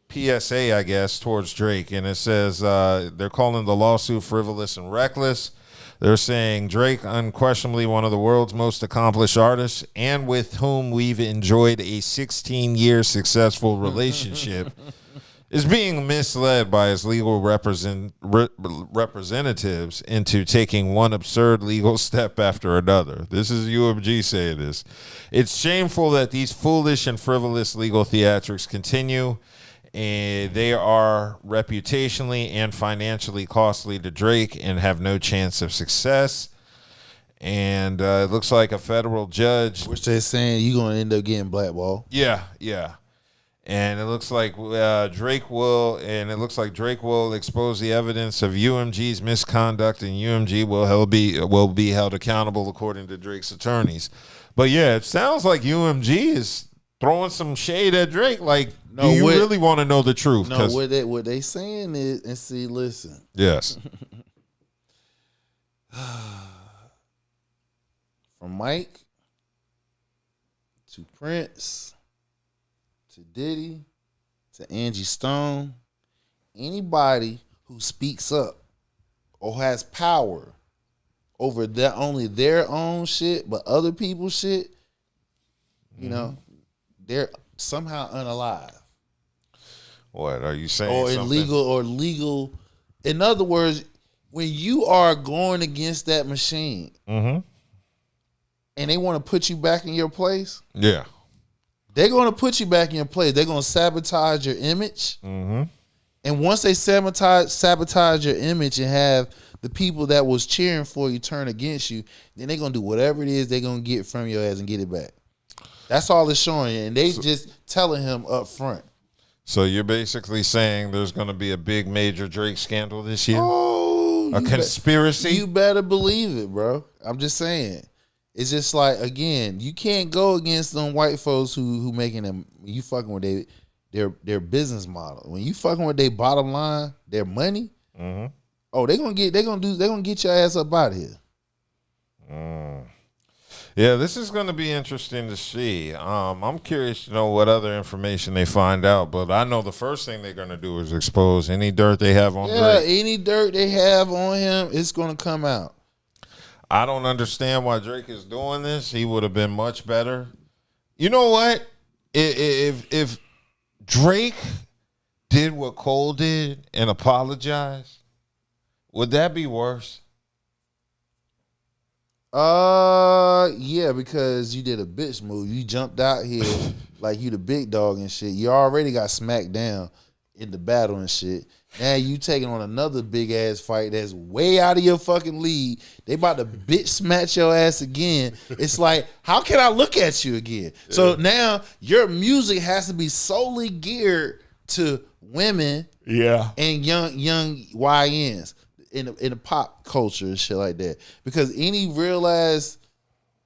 Speaker 5: PSA, I guess, towards Drake, and it says they're calling the lawsuit frivolous and reckless. They're saying Drake, unquestionably one of the world's most accomplished artists and with whom we've enjoyed a 16-year successful relationship, is being misled by his legal representatives into taking one absurd legal step after another. This is UMG saying this. It's shameful that these foolish and frivolous legal theatrics continue, and they are reputationally and financially costly to Drake and have no chance of success. And it looks like a federal judge,
Speaker 6: which they're saying you're going to end up getting blackballed.
Speaker 5: Yeah. And it looks like Drake will expose the evidence of UMG's misconduct, and UMG will be held accountable according to Drake's attorneys. But yeah, it sounds like UMG is throwing some shade at Drake. Like, do you really want to know the truth?
Speaker 6: No, what they saying is, and see, listen.
Speaker 5: Yes.
Speaker 6: From Mike to Prince to Diddy to Angie Stone, anybody who speaks up or has power over only their own shit but other people's shit, you know, they're somehow unalive.
Speaker 5: What are you saying?
Speaker 6: Or illegal. In other words, when you are going against that machine and they want to put you back in your place,
Speaker 5: yeah,
Speaker 6: they're going to put you back in your place. They're going to sabotage your image. And once they sabotage your image and have the people that was cheering for you turn against you, then they're going to do whatever it is they're going to get from your ass and get it back. That's all it's showing you. And they just telling him up front.
Speaker 5: So you're basically saying there's going to be a big major Drake scandal this year?
Speaker 6: Oh,
Speaker 5: a conspiracy?
Speaker 6: You better believe it, bro. I'm just saying. It's just like, again, you can't go against them white folks who making them, you fucking with their business model. When you fucking with their bottom line, their money, oh, they're gonna get your ass up out of here.
Speaker 5: Yeah, this is going to be interesting to see. I'm curious to know what other information they find out, but I know the first thing they're going to do is expose any dirt they have on Drake.
Speaker 6: Yeah, any dirt they have on him, it's going to come out.
Speaker 5: I don't understand why Drake is doing this. He would have been much better. You know what? If Drake did what Cole did and apologized, would that be worse?
Speaker 6: Yeah, because you did a bitch move. You jumped out here like you the big dog and shit. You already got smacked down in the battle and shit. Now you taking on another big ass fight that's way out of your fucking league. They about to bitch smash your ass again. It's like, how can I look at you again? Yeah. So now your music has to be solely geared to women, and young YNs in the pop culture and shit like that. Because any real ass,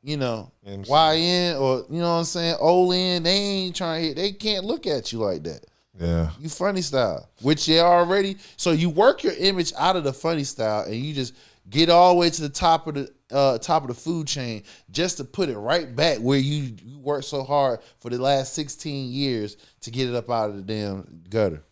Speaker 6: you know, MC. YN or, you know what I'm saying, old N, they ain't trying to hit. They can't look at you like that.
Speaker 5: Yeah.
Speaker 6: You funny style, which they already. So you work your image out of the funny style, and you just get all the way to the top of the food chain just to put it right back where you worked so hard for the last 16 years to get it up out of the damn gutter.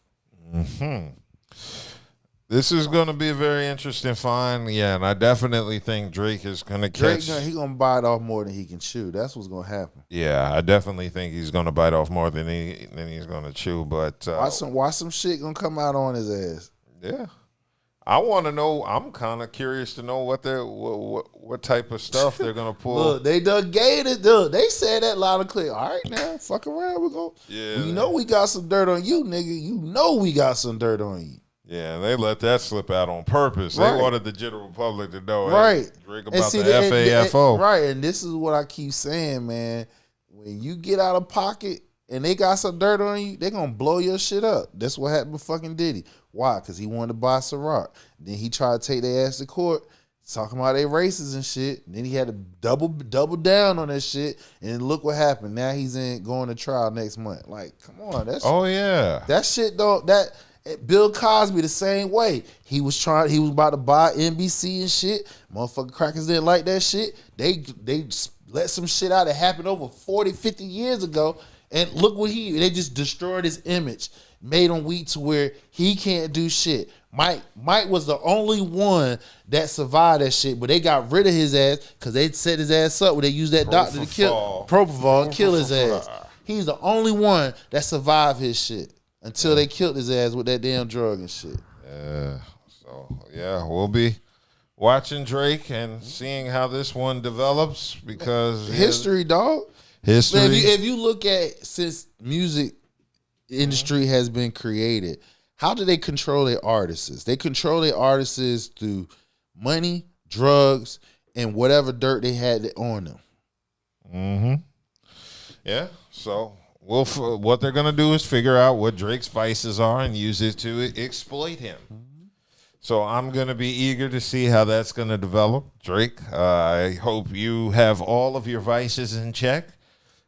Speaker 5: This is going to be a very interesting find. Yeah, and I definitely think Drake is going to catch.
Speaker 6: He's going to bite off more than he can chew. That's what's going to happen.
Speaker 5: Yeah, I definitely think he's going to bite off more than he's going to chew. But
Speaker 6: watch some shit going to come out on his ass.
Speaker 5: Yeah. I want to know. I'm kind of curious to know what type of stuff they're going to pull.
Speaker 6: Look, they done gave it. Look, they said that loud and clear. All right, now, fuck around. We're going. Yeah. You know we got some dirt on you, nigga. You know we got some dirt on you.
Speaker 5: Yeah, and they let that slip out on purpose. Right. They wanted the general public to know.
Speaker 6: Right.
Speaker 5: Hey, Drake about the FAFO.
Speaker 6: Right, and this is what I keep saying, man. When you get out of pocket and they got some dirt on you, they going to blow your shit up. That's what happened with fucking Diddy. Why? Because he wanted to buy Ciroc. Then he tried to take their ass to court, talking about their races and shit. And then he had to double down on that shit. And look what happened. Now he's going to trial next month. Like, come on. That shit don't... Bill Cosby the same way. He was about to buy NBC and shit. Motherfucking crackers didn't like that shit. They let some shit out that happened over 40, 50 years ago. And look what they just destroyed his image. Made him weak to where he can't do shit. Mike was the only one that survived that shit, but they got rid of his ass because they set his ass up where they used that doctor to kill Propofol and kill his ass. He's the only one that survived his shit. Until they killed his ass with that damn drug and shit. Yeah.
Speaker 5: So, yeah, we'll be watching Drake and seeing how this one develops because...
Speaker 6: History, dog.
Speaker 5: History.
Speaker 6: Man, if you look at since music industry has been created, how do they control their artists? They control their artists through money, drugs, and whatever dirt they had on them.
Speaker 5: Mm-hmm. Yeah, so... what they're going to do is figure out what Drake's vices are and use it to exploit him. So I'm going to be eager to see how that's going to develop. Drake, I hope you have all of your vices in check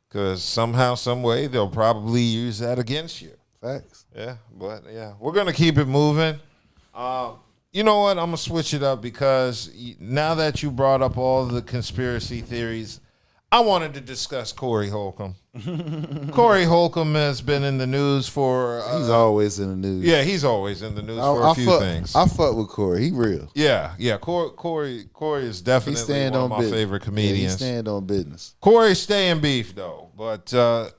Speaker 5: because somehow, some way, they'll probably use that against you.
Speaker 6: Facts.
Speaker 5: Yeah, but yeah, we're going to keep it moving. You know what? I'm going to switch it up because now that you brought up all the conspiracy theories, I wanted to discuss Corey Holcomb. Corey Holcomb has been in the news for...
Speaker 6: he's always in the news.
Speaker 5: Yeah, he's always in the news for a few things.
Speaker 6: I fuck with Corey. He real.
Speaker 5: Yeah. Corey is definitely one of my favorite comedians.
Speaker 6: Yeah, he stand on business.
Speaker 5: Corey's staying beef, though. But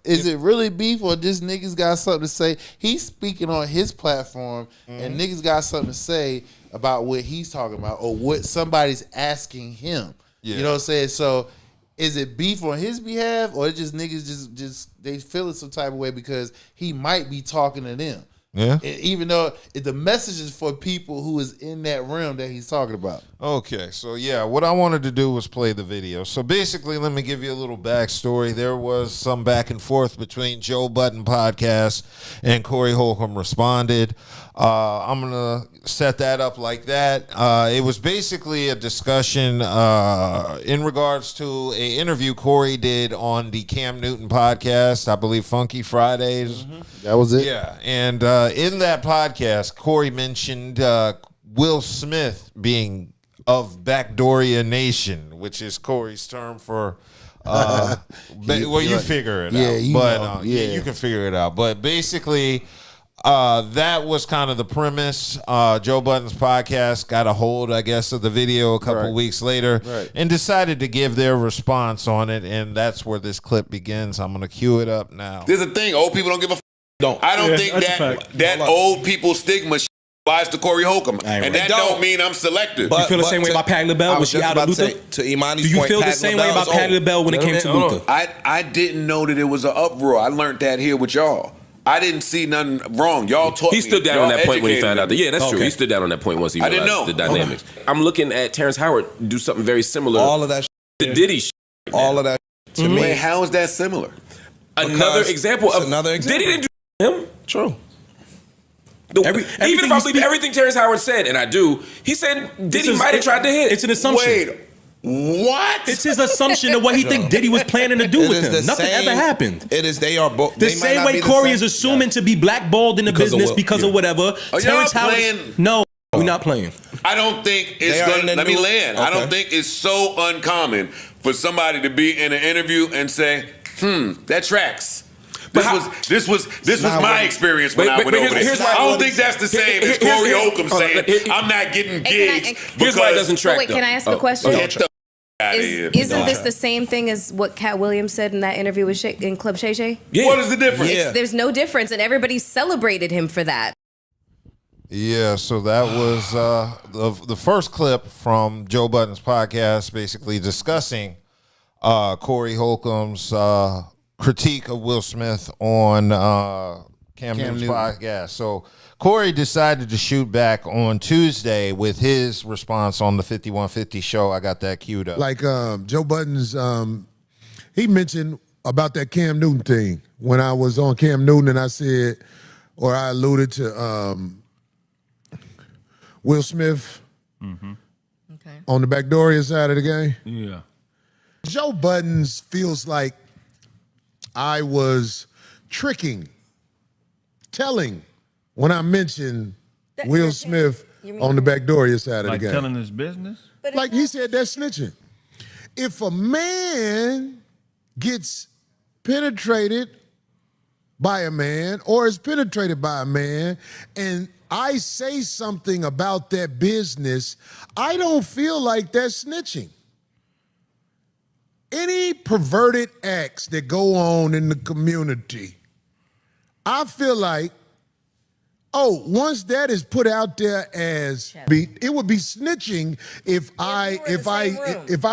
Speaker 6: is it really beef or just niggas got something to say? He's speaking on his platform and niggas got something to say about what he's talking about or what somebody's asking him. Yeah. You know what I'm saying? So... is it beef on his behalf, or it just niggas just they feel it some type of way because he might be talking to them?
Speaker 5: Yeah.
Speaker 6: And even though the message is for people who is in that realm that he's talking about.
Speaker 5: Okay, so yeah, what I wanted to do was play the video. So basically, let me give you a little backstory. There was some back and forth between Joe Budden podcast and Corey Holcomb responded. I'm going to set that up like that. It was basically a discussion in regards to an interview Corey did on the Cam Newton podcast, I believe Funky Fridays.
Speaker 6: Mm-hmm. That was it?
Speaker 5: Yeah, and in that podcast, Corey mentioned Will Smith being of Backdooria Nation, which is Corey's term for... you figure it out. But you can figure it out. But basically... that was kind of the premise. Joe Budden's podcast got a hold, I guess, of the video a couple weeks later and decided to give their response on it, and that's where this clip begins. I'm going to cue it up now.
Speaker 7: There's a thing. Old people don't give a I don't think that old people stigma applies to Corey Holcomb. And that don't mean I'm selective.
Speaker 8: But, you feel the same way about Patti LaBelle when she out of Luther?
Speaker 7: To Imani's
Speaker 8: Do you feel the same way about Patti LaBelle when it came to Luther?
Speaker 7: I didn't know that it was an uproar. I learned that here with y'all. I didn't see nothing wrong. Y'all taught me.
Speaker 9: He stood down on that point when he found out that. Yeah, that's true. He stood down on that point once he realized the dynamics. I'm looking at Terrence Howard do something very similar.
Speaker 7: All of that
Speaker 9: the Diddy shit.
Speaker 7: All of that to me. Wait, how is that similar?
Speaker 9: Another example of Diddy didn't do him.
Speaker 7: True.
Speaker 9: Even if I believe everything Terrence Howard said, and I do, he said Diddy might have tried to hit.
Speaker 8: It's an assumption.
Speaker 7: Wait. What?
Speaker 8: It's his assumption of what he think Diddy was planning to do with him. Nothing ever happened.
Speaker 7: It is. They are both.
Speaker 8: The same way Corey is assuming to be blackballed in the business because of whatever. Terrence Howard.
Speaker 7: No.
Speaker 9: We're not playing.
Speaker 7: I don't think it's going to, let me land. Okay. I don't think it's so uncommon for somebody to be in an interview and say, that tracks. This was my experience when I went over there. I don't think that's the same as Corey Holcomb saying, I'm not getting gigs.
Speaker 9: Here's why it doesn't track.
Speaker 10: Wait, can I ask a question? Isn't this
Speaker 7: the
Speaker 10: the same thing as what Cat Williams said in that interview with in Club Shay Shay?
Speaker 7: Yeah. What is the difference?
Speaker 10: There's no difference, and everybody celebrated him for that.
Speaker 5: Yeah, so that was the first clip from Joe Budden's podcast, basically discussing Corey Holcomb's critique of Will Smith on Cam Newton's podcast. So Corey decided to shoot back on Tuesday with his response on the 5150 show. I got that queued up.
Speaker 11: Like Joe Budden's, he mentioned about that Cam Newton thing when I was on Cam Newton, and I said, or I alluded to Will Smith on the Backdoria side of the game.
Speaker 12: Yeah.
Speaker 11: Joe Budden's feels like I was telling when I mentioned Will Smith on the Backdoria side of the game.
Speaker 12: Like telling his business?
Speaker 11: Like he said, that's snitching. If a man gets penetrated by a man or is penetrated by a man and I say something about that business, I don't feel like that's snitching. Any perverted acts that go on in the community, I feel like, once that is put out there as it would be snitching if I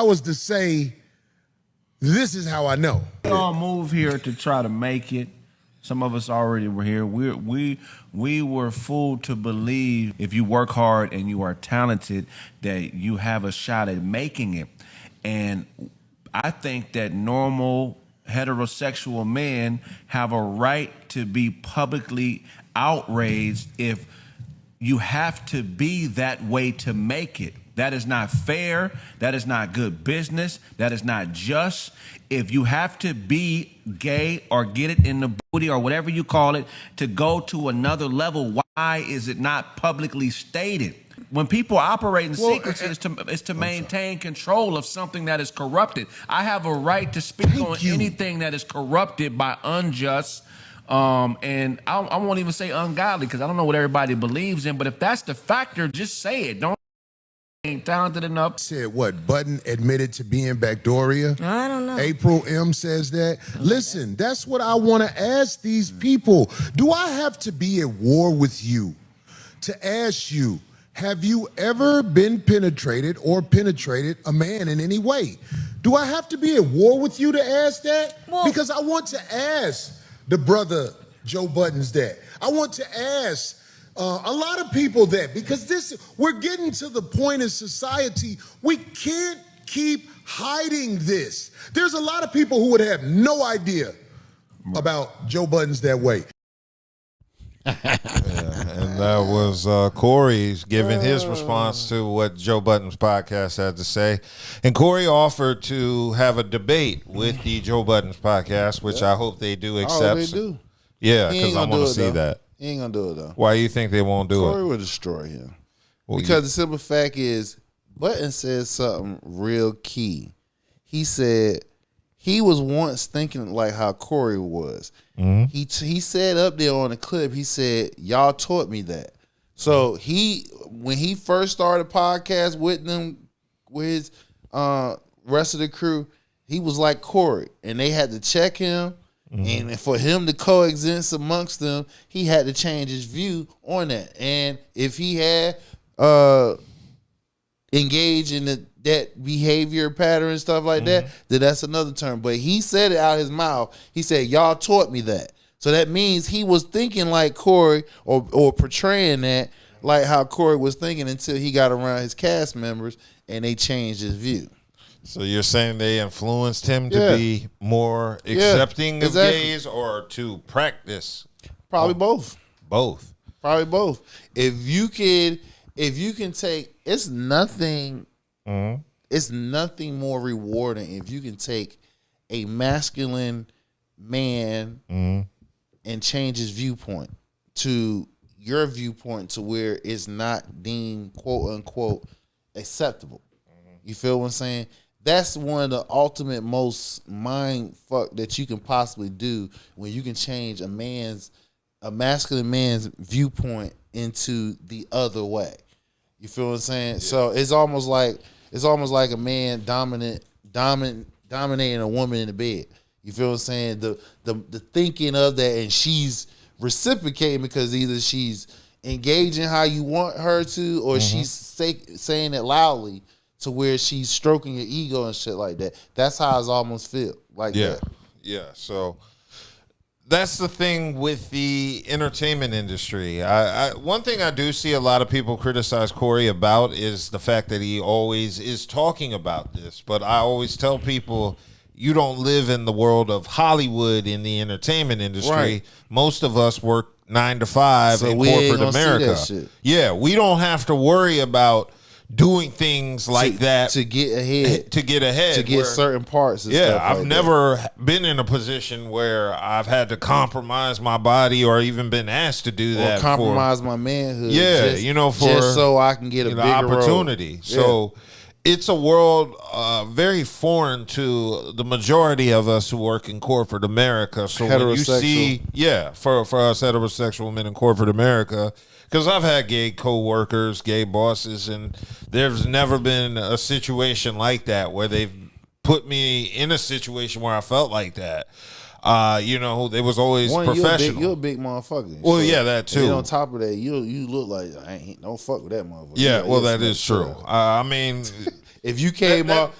Speaker 11: was to say, this is how I know.
Speaker 12: We all move here to try to make it. Some of us already were here. We were fooled to believe if you work hard and you are talented that you have a shot at making it. And I think that normal heterosexual men have a right to be publicly outraged if you have to be that way to make it. That is not fair. That is not good business. That is not just. If you have to be gay or get it in the booty or whatever you call it to go to another level, why is it not publicly stated? When people operate in secrets, it's to maintain control of something that is corrupted. I have a right to speak on anything that is corrupted by unjust, and I won't even say ungodly because I don't know what everybody believes in. But if that's the factor, just say it. Don't ain't talented enough.
Speaker 11: Said what? Budden admitted to being Backdoria?
Speaker 10: I don't know.
Speaker 11: April M says that. Listen, that's what I want to ask these people. Do I have to be at war with you to ask you, have you ever been penetrated or penetrated a man in any way? Do I have to be at war with you to ask that? Because I want to ask the brother Joe Budden's that. I want to ask a lot of people that, because we're getting to the point in society, we can't keep hiding this. There's a lot of people who would have no idea about Joe Budden's that way.
Speaker 5: And that was Corey's giving his response to what Joe Budden's podcast had to say. And Corey offered to have a debate with the Joe Budden's podcast, which I hope they do accept.
Speaker 6: Oh, they do.
Speaker 5: Yeah, because I want to see that.
Speaker 6: He ain't gonna do it though.
Speaker 5: Why do you think they won't do it?
Speaker 6: Corey will destroy him. Because the simple fact is, Budden said something real key. He said he was once thinking like how Corey was. Mm-hmm. He said up there on the clip, he said, y'all taught me that. So when he first started a podcast with them, with his rest of the crew, he was like Corey. And they had to check him. Mm-hmm. And for him to coexist amongst them, he had to change his view on that. And if he had engaged in that behavior pattern and stuff like that, then that's another term. But he said it out his mouth. He said, y'all taught me that. So that means he was thinking like Corey or portraying that like how Corey was thinking until he got around his cast members and they changed his view.
Speaker 5: So you're saying they influenced him to be more accepting of gays or to practice?
Speaker 6: Probably both.
Speaker 5: Both.
Speaker 6: Probably both. If you can take, it's nothing more rewarding if you can take a masculine man and change his viewpoint to your viewpoint to where it's not deemed quote unquote acceptable. You feel what I'm saying? That's one of the ultimate most mind fuck that you can possibly do when you can change a masculine man's viewpoint into the other way. You feel what I'm saying? Yeah. So it's almost like a man dominating a woman in the bed. You feel what I'm saying? The thinking of that, and she's reciprocating because either she's engaging how you want her to, or she's saying it loudly to where she's stroking your ego and shit like that. That's how it's almost feel like that.
Speaker 5: Yeah. So that's the thing with the entertainment industry. One thing I do see a lot of people criticize Corey about is the fact that he always is talking about this. But I always tell people, you don't live in the world of Hollywood in the entertainment industry. Right. Most of us work 9 to 5 in corporate America. Yeah, we don't have to worry about doing things like that
Speaker 6: to get ahead,
Speaker 5: to get
Speaker 6: certain parts.
Speaker 5: I've never been in a position where I've had to compromise my body or even been asked to do that,
Speaker 6: or compromise my manhood.
Speaker 5: Yeah, just
Speaker 6: so I can get a bigger
Speaker 5: opportunity.
Speaker 6: Role.
Speaker 5: So it's a world very foreign to the majority of us who work in corporate America. So when you see, for us heterosexual men in corporate America. Because I've had gay co-workers, gay bosses, and there's never been a situation like that where they've put me in a situation where I felt like that. It was always professional.
Speaker 6: You're a big motherfucker.
Speaker 5: Well, yeah, that too.
Speaker 6: And on top of that, you look like I ain't no fuck with that motherfucker.
Speaker 5: Yeah, well, that is true. I mean,
Speaker 6: if you came off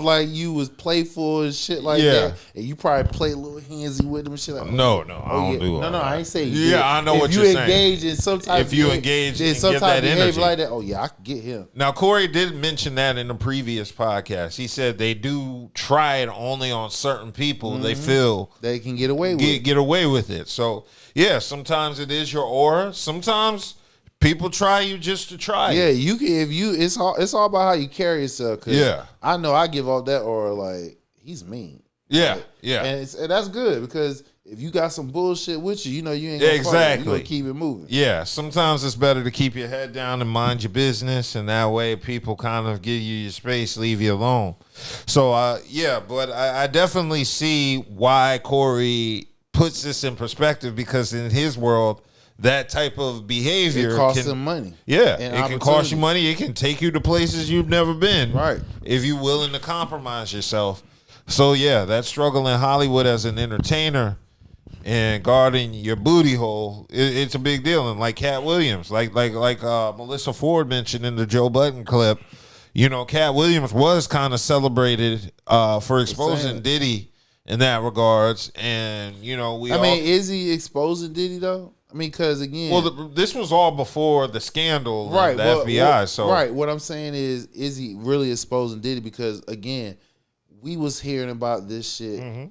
Speaker 6: like you was playful and shit like that, and you probably play a little handsy with them and shit like that.
Speaker 5: No, I don't do all that.
Speaker 6: I ain't saying you.
Speaker 5: Yeah, I know what you're saying.
Speaker 6: Engage in some type
Speaker 5: if you engage in some type of
Speaker 6: behavior like that, I can get him.
Speaker 5: Now, Corey did mention that in the previous podcast. He said they do try it only on certain people they feel
Speaker 6: they can get away with
Speaker 5: get away with it. So yeah, sometimes it is your aura. Sometimes people try you just to try.
Speaker 6: Yeah, you can. It's all about how you carry yourself. I know I give off that aura like he's mean.
Speaker 5: Yeah,
Speaker 6: like,
Speaker 5: yeah,
Speaker 6: and that's good because if you got some bullshit with you, you ain't
Speaker 5: gonna
Speaker 6: you gonna keep it moving.
Speaker 5: Yeah, sometimes it's better to keep your head down and mind your business, and that way people kind of give you your space, leave you alone. So but I definitely see why Corey puts this in perspective because in his world, that type of behavior
Speaker 6: costs him money.
Speaker 5: Yeah, it can cost you money. It can take you to places you've never been.
Speaker 6: Right.
Speaker 5: If you're willing to compromise yourself. So yeah, that struggle in Hollywood as an entertainer and guarding your booty hole, it's a big deal. And like Cat Williams, like Melissa Ford mentioned in the Joe Budden clip, Cat Williams was kind of celebrated for exposing Diddy in that regards. And
Speaker 6: is he exposing Diddy though? I mean, because again,
Speaker 5: this was all before the scandal, right? The FBI. So
Speaker 6: right, what I'm saying is he really exposing Diddy? Because again, we was hearing about this shit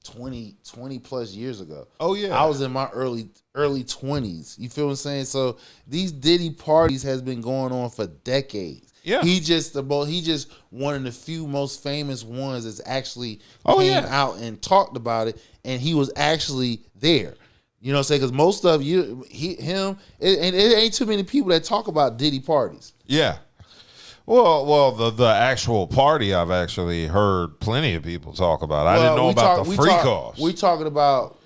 Speaker 6: 20 plus years ago.
Speaker 5: Oh yeah,
Speaker 6: I was in my early 20s. You feel what I'm saying? So these Diddy parties has been going on for decades.
Speaker 5: Yeah,
Speaker 6: he just one of the few most famous ones that's actually came out and talked about it, and he was actually there. You know what I'm saying? Because most of it ain't too many people that talk about Diddy parties.
Speaker 5: Yeah. Well, the actual party I've actually heard plenty of people talk about. I didn't know about the freak-offs.
Speaker 6: We're talking about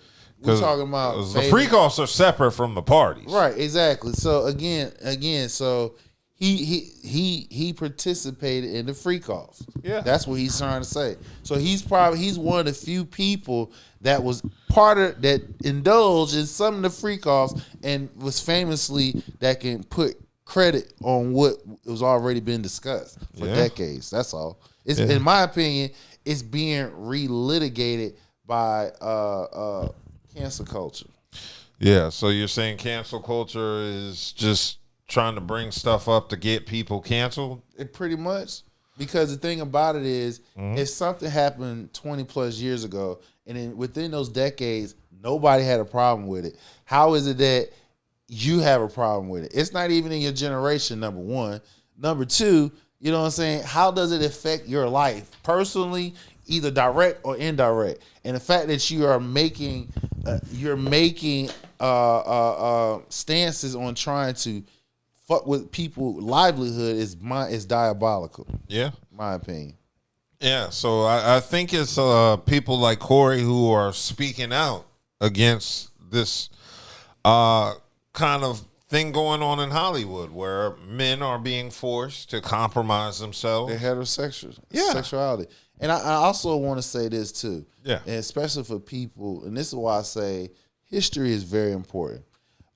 Speaker 5: the freak-offs are separate from the parties.
Speaker 6: Right, exactly. So again, so he participated in the freak-offs.
Speaker 5: Yeah.
Speaker 6: That's what he's trying to say. So he's one of the few people that was part of that indulged in some of the freak-offs and was famously that can put credit on what was already been discussed for decades. That's all. It's in my opinion, it's being relitigated by cancel culture.
Speaker 5: Yeah, so you're saying cancel culture is just trying to bring stuff up to get people canceled?
Speaker 6: It pretty much. Because the thing about it is, if something happened 20 plus years ago, and then within those decades, nobody had a problem with it, how is it that you have a problem with it? It's not even in your generation, number one. Number two, you know what I'm saying? How does it affect your life personally, either direct or indirect? And the fact that you are making stances on trying to fuck with people livelihood is diabolical.
Speaker 5: Yeah,
Speaker 6: my opinion.
Speaker 5: Yeah, so I think it's people like Corey who are speaking out against this kind of thing going on in Hollywood where men are being forced to compromise themselves.
Speaker 6: They're heterosexual, sexuality. And I also want to say this too, and especially for people, and this is why I say history is very important.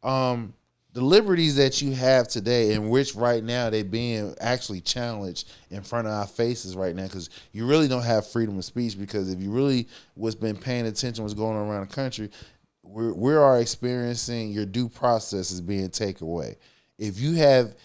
Speaker 6: The liberties that you have today, in which right now they're being actually challenged in front of our faces right now, because you really don't have freedom of speech. Because if you really was been paying attention what's going on around the country, we are experiencing your due process is being taken away. If you have,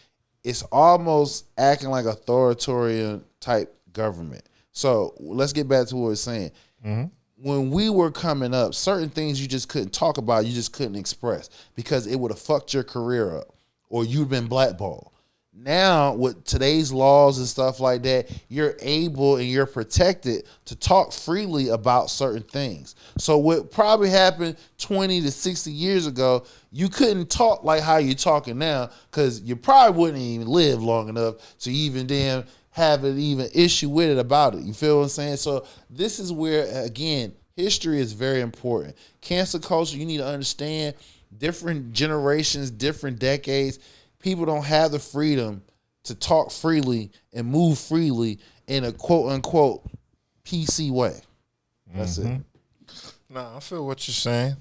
Speaker 6: it's almost acting like authoritarian type government. So let's get back to what we're saying. Mm-hmm. When we were coming up, certain things you just couldn't talk about, you just couldn't express because it would have fucked your career up or you'd been blackballed. Now, with today's laws and stuff like that, you're able and you're protected to talk freely about certain things. So what probably happened 20 to 60 years ago, you couldn't talk like how you're talking now because you probably wouldn't even live long enough to even damn have an even issue with it about it. You feel what I'm saying? So this is where, again, history is very important. Cancel culture, you need to understand different generations, different decades. People don't have the freedom to talk freely and move freely in a quote-unquote PC way. That's it.
Speaker 5: Nah, I feel what you're saying.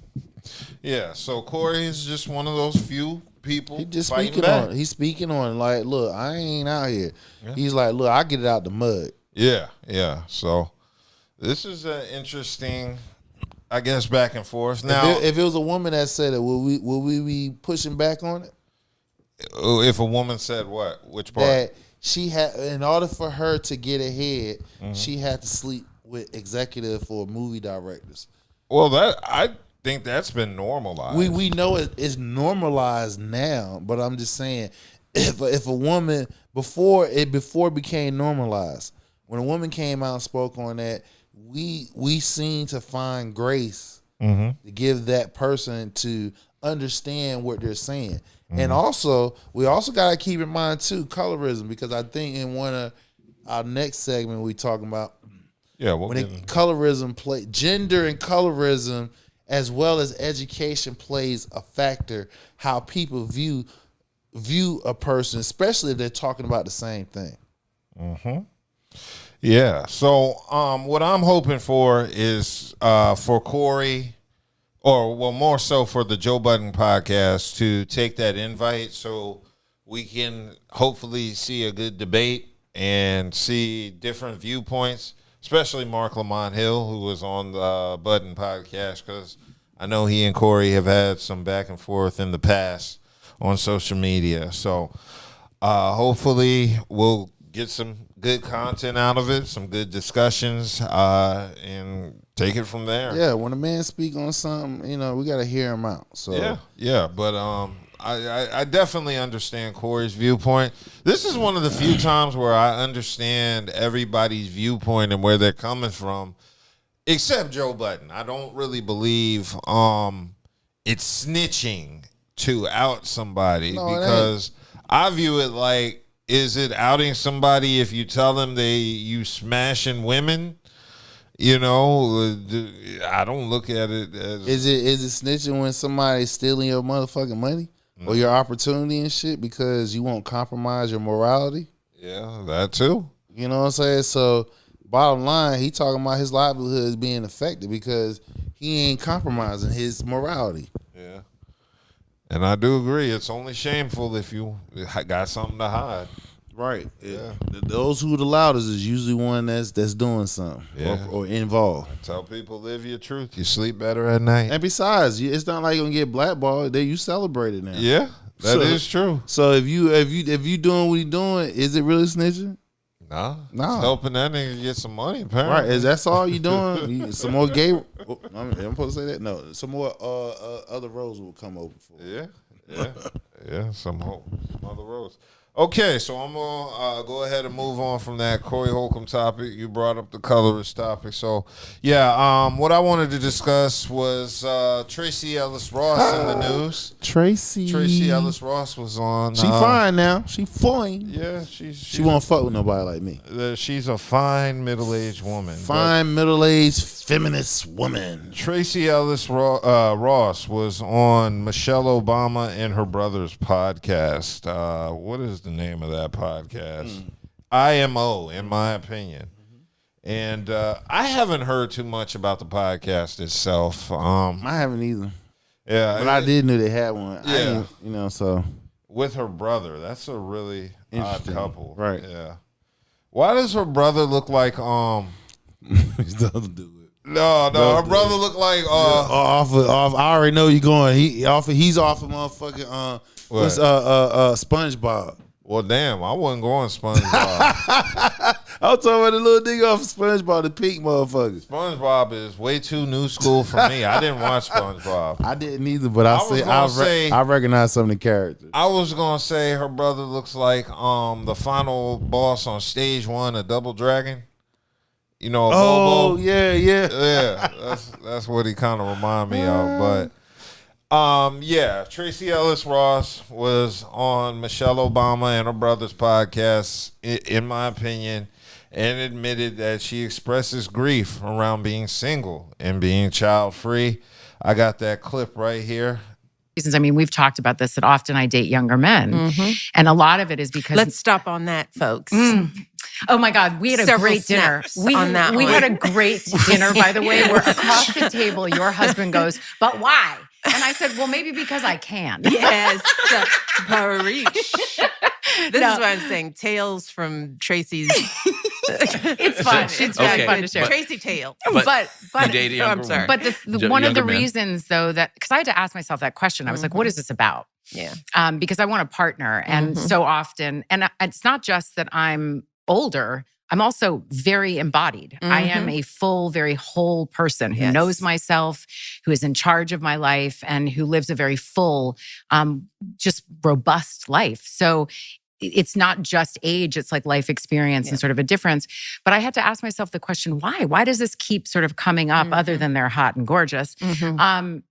Speaker 5: Yeah, so Corey is just one of those few people.
Speaker 6: He just speaking on. He's speaking on like, look, I ain't out here. Yeah. He's like, look, I get it out the mud.
Speaker 5: Yeah. So this is an interesting, I guess, back and forth. Now,
Speaker 6: if it was a woman that said it, will we be pushing back on it?
Speaker 5: If a woman said what? Which part?
Speaker 6: That she had, in order for her to get ahead, she had to sleep with executive or movie directors.
Speaker 5: Well, that I think that's been normalized.
Speaker 6: We know it's normalized now, but I'm just saying, if a woman before it became normalized, when a woman came out and spoke on that, we seem to find grace to give that person to understand what they're saying. And also, we also got to keep in mind too colorism, because I think in one of our next segment we talking about colorism play gender and colorism as well as education plays a factor how people view a person, especially if they're talking about the same thing.
Speaker 5: Yeah. So what I'm hoping for is for Corey, or well, more so for the Joe Budden podcast, to take that invite so we can hopefully see a good debate and see different viewpoints, especially Mark Lamont Hill, who was on the Budden podcast, because I know he and Corey have had some back and forth in the past on social media. So hopefully we'll get some good content out of it, some good discussions, and take it from there.
Speaker 6: Yeah, when a man speak on something, we got to hear him out. So
Speaker 5: yeah, but I definitely understand Corey's viewpoint. This is one of the few times where I understand everybody's viewpoint and where they're coming from, except Joe Budden. I don't really believe it's snitching to out somebody, because I view it like, is it outing somebody if you tell them you smashing women? I don't look at it as...
Speaker 6: Is it snitching when somebody's stealing your motherfucking money or your opportunity and shit because you won't compromise your morality?
Speaker 5: Yeah, that too.
Speaker 6: You know what I'm saying? So, bottom line, he talking about his livelihood is being affected because he ain't compromising his morality.
Speaker 5: Yeah. And I do agree. It's only shameful if you got something to hide.
Speaker 6: Right. Yeah. Those who are the loudest is usually one that's doing something or involved.
Speaker 5: I tell people, live your truth. You sleep better at night.
Speaker 6: And besides, it's not like you're gonna get blackballed. You celebrate it now.
Speaker 5: Yeah, that is true.
Speaker 6: So if you doing what you doing, is it really snitching?
Speaker 5: No. It's helping that nigga get some money, apparently.
Speaker 6: Right. Is that's all you doing? Some more gay? I'm supposed to say that? No. Some more other roads will come open for.
Speaker 5: Yeah. Some other roads. Okay, so I'm gonna go ahead and move on from that Corey Holcomb topic. You brought up the colorist topic, so yeah. What I wanted to discuss was Tracee Ellis Ross in the news.
Speaker 6: Tracee
Speaker 5: Ellis Ross was on.
Speaker 6: She fine now. She fine.
Speaker 5: Yeah, she
Speaker 6: won't fuck with nobody like me.
Speaker 5: She's a fine middle-aged woman.
Speaker 6: Fine middle-aged feminist woman.
Speaker 5: Tracee Ellis Ross was on Michelle Obama and her brother's podcast. What is the name of that podcast? IMO, in my opinion. And I haven't heard too much about the podcast itself.
Speaker 6: I haven't either.
Speaker 5: Yeah,
Speaker 6: but I did know they had one.
Speaker 5: Yeah,
Speaker 6: so
Speaker 5: with her brother, that's a really odd couple,
Speaker 6: right?
Speaker 5: Yeah. Why does her brother look like
Speaker 6: He doesn't do it.
Speaker 5: No, her brother look like
Speaker 6: off. I already know you're going. He's off of motherfucking what's SpongeBob.
Speaker 5: Well, damn, I wasn't going SpongeBob.
Speaker 6: I was talking about the little nigga off of SpongeBob, the pink motherfucker.
Speaker 5: SpongeBob is way too new school for me. I didn't watch SpongeBob.
Speaker 6: I didn't either, but I recognize some of the characters.
Speaker 5: I was gonna say her brother looks like the final boss on stage 1 of Double Dragon. You know,
Speaker 6: Bobo.
Speaker 5: Yeah. That's what he kind of remind me of, but. Tracee Ellis Ross was on Michelle Obama and her brother's podcast, in my opinion, and admitted that she expresses grief around being single and being child-free. I got that clip right here.
Speaker 13: I mean, we've talked about this, that often I date younger men. And a lot of it is because...
Speaker 14: Let's stop on that, folks.
Speaker 13: Oh my God, we had a great dinner. We had a great dinner, by the way, where across the table, your husband goes, "But why?" And I said, "Well, maybe because I can."
Speaker 14: Yes, Parish. This is what I'm saying. Tales from Tracee's.
Speaker 13: It's fun. It's really fun to share.
Speaker 14: Tracee tales.
Speaker 13: But
Speaker 14: I'm sorry.
Speaker 13: But one of the reasons, though, that because I had to ask myself that question, I was like, "What is this about?"
Speaker 14: Yeah.
Speaker 13: Because I want a partner, and so often, and it's not just that I'm older. I'm also very embodied. I am a full, very whole person who knows myself, who is in charge of my life, and who lives a very full, just robust life. So it's not just age, it's like life experience and sort of a difference. But I had to ask myself the question, why? Why does this keep sort of coming up other than they're hot and gorgeous?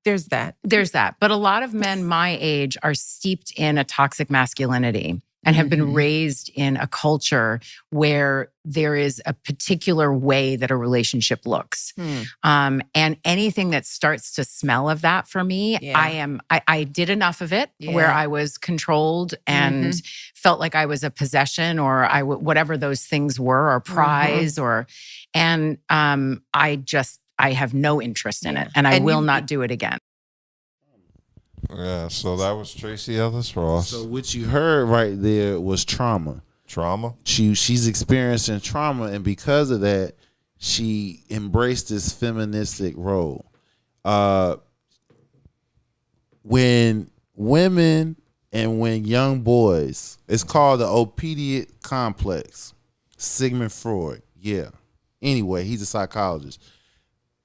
Speaker 14: There's that.
Speaker 13: There's that. But a lot of men my age are steeped in a toxic masculinity and have been raised in a culture where there is a particular way that a relationship looks. And anything that starts to smell of that for me, I did enough of it where I was controlled and felt like I was a possession or whatever those things were, or prize, and I have no interest in it, and I will not do it again.
Speaker 5: Yeah, so that was Tracee Ellis Ross.
Speaker 6: So what you heard right there was trauma.
Speaker 5: Trauma?
Speaker 6: She's experiencing trauma, and because of that, she embraced this feministic role. When women and when young boys, it's called the opiate complex. Sigmund Freud. Yeah. Anyway, he's a psychologist.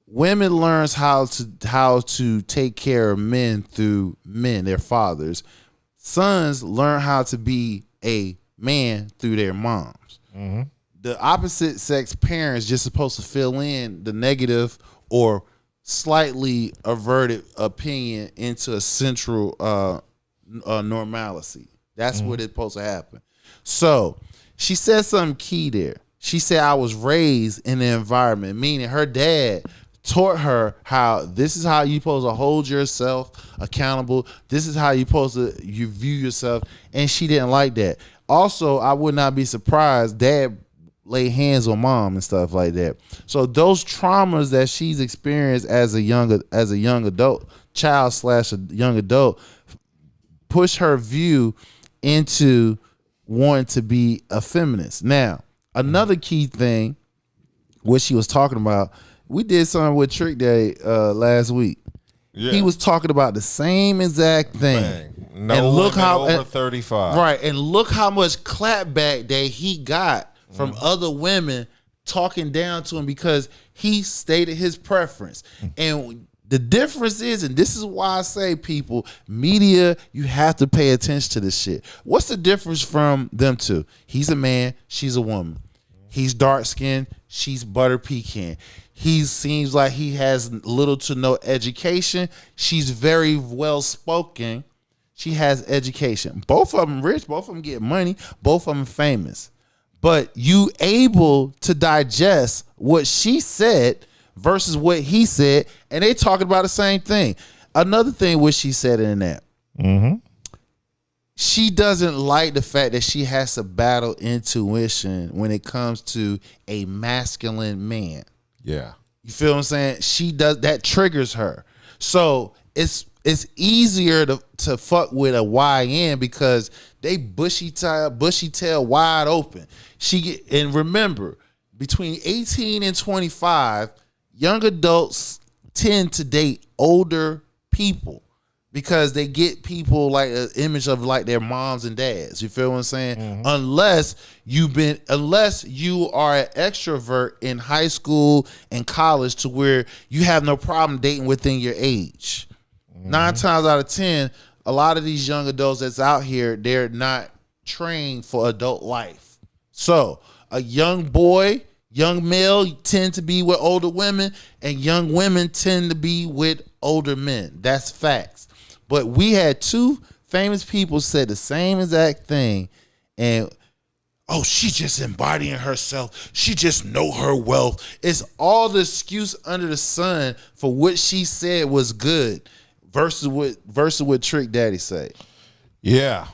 Speaker 6: Women learns how to take care of men through men, their fathers. Sons learn how to be a man through their moms. The opposite sex parents just supposed to fill in the negative or slightly averted opinion into a central normalcy. That's what it's supposed to happen. So she said something key there. She said, I was raised in the environment, meaning her dad taught her how this is how you supposed to hold yourself accountable. This is how you view yourself. And she didn't like that. Also, I would not be surprised dad laid hands on mom and stuff like that. So those traumas that she's experienced as a young adult, child / a young adult, push her view into wanting to be a feminist. Now, another key thing, what she was talking about, we did something with Trick Day last week. Yeah. He was talking about the same exact thing.
Speaker 5: Bang. No, and look how over 35.
Speaker 6: Right, and look how much clapback that he got from other women talking down to him because he stated his preference. And The difference is, and this is why I say, people, media, you have to pay attention to this shit. What's the difference from them two? He's a man, she's a woman. He's dark skinned, she's butter pecan. He seems like he has little to no education. She's very well spoken. She has education. Both of them rich, both of them get money, both of them famous. But you able to digest what she said versus what he said, and they talking about the same thing. Another thing what she said in that, she doesn't like the fact that she has to battle intuition when it comes to a masculine man.
Speaker 5: Yeah.
Speaker 6: You feel what I'm saying? She does, that triggers her. So it's easier to fuck with a YN because they bushy tail wide open. And remember, between 18 and 25, young adults tend to date older people because they get people like an image of like their moms and dads. You feel what I'm saying? Unless you are an extrovert in high school and college to where you have no problem dating within your age. 9 times out of 10, a lot of these young adults that's out here, they're not trained for adult life. So a young boy, young male tend to be with older women, and young women tend to be with older men. That's facts. But we had two famous people say the same exact thing, and she just embodying herself. She just know her wealth. It's all the excuse under the sun for what she said was good versus what Trick Daddy said.
Speaker 5: Yeah.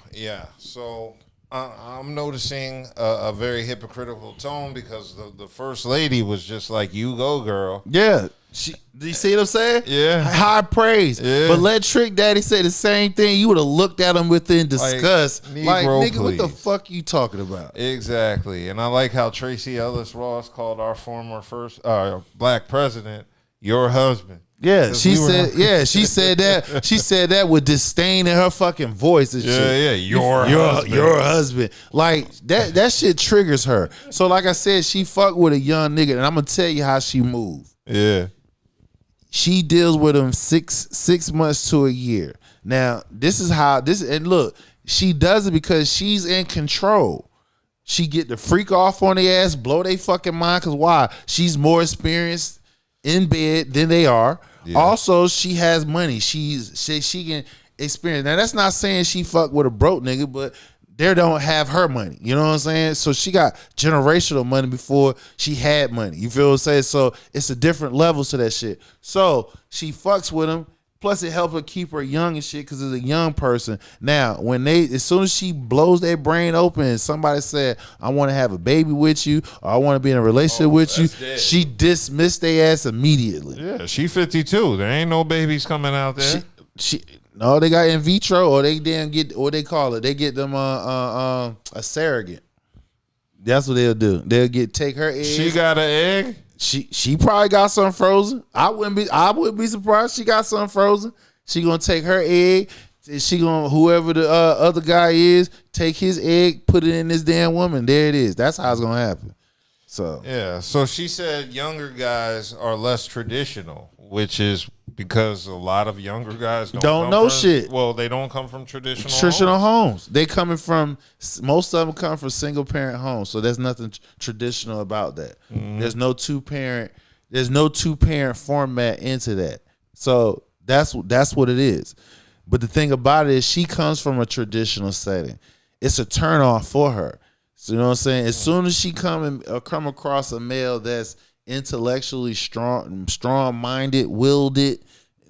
Speaker 5: So I'm noticing a very hypocritical tone because the first lady was just like, "You go, girl."
Speaker 6: Yeah. Do you see what I'm saying?
Speaker 5: Yeah.
Speaker 6: High praise.
Speaker 5: Yeah.
Speaker 6: But let Trick Daddy say the same thing. You would have looked at him within disgust. Like, nigga, what the fuck you talking about?
Speaker 5: Exactly. And I like how Tracee Ellis Ross called our former first black president your husband.
Speaker 6: Yeah, she said that. She said that with disdain in her fucking voice and shit.
Speaker 5: Yeah,
Speaker 6: your husband. Like that shit triggers her. So like I said, she fuck with a young nigga, and I'm gonna tell you how she move.
Speaker 5: Yeah.
Speaker 6: She deals with him six months to a year. Now, and look, she does it because she's in control. She get the freak off on their ass, blow their fucking mind, cause why? She's more experienced in bed than they are. Yeah. Also, she has money. She can experience. Now, that's not saying she fuck with a broke nigga, but they don't have her money. You know what I'm saying? So she got generational money before she had money. You feel what I'm saying? So it's a different levels to that shit. So she fucks with him. Plus, it helps her keep her young and shit because it's a young person. Now, as soon as she blows their brain open and somebody said, "I want to have a baby with you," or "I want to be in a relationship with you," she dismissed their ass immediately.
Speaker 5: Yeah, she 52. There ain't no babies coming out there.
Speaker 6: No, they got in vitro, or they get what they call it. They get them a surrogate. That's what they'll do. They'll take her egg.
Speaker 5: She got an egg.
Speaker 6: She probably got some frozen. I wouldn't be surprised she got some frozen. She gonna take her egg. She gonna, whoever the other guy is, take his egg, put it in this damn woman. There it is. That's how it's gonna happen. So
Speaker 5: yeah. So she said younger guys are less traditional, which is because a lot of younger guys don't know shit. Well, they don't come from traditional
Speaker 6: homes. They most of them come from single parent homes. So there's nothing traditional about that. Mm-hmm. There's no two parent format into that. So that's what it is. But the thing about it is she comes from a traditional setting. It's a turn off for her. So you know what I'm saying? As soon as she come across a male that's intellectually strong-minded, willed it,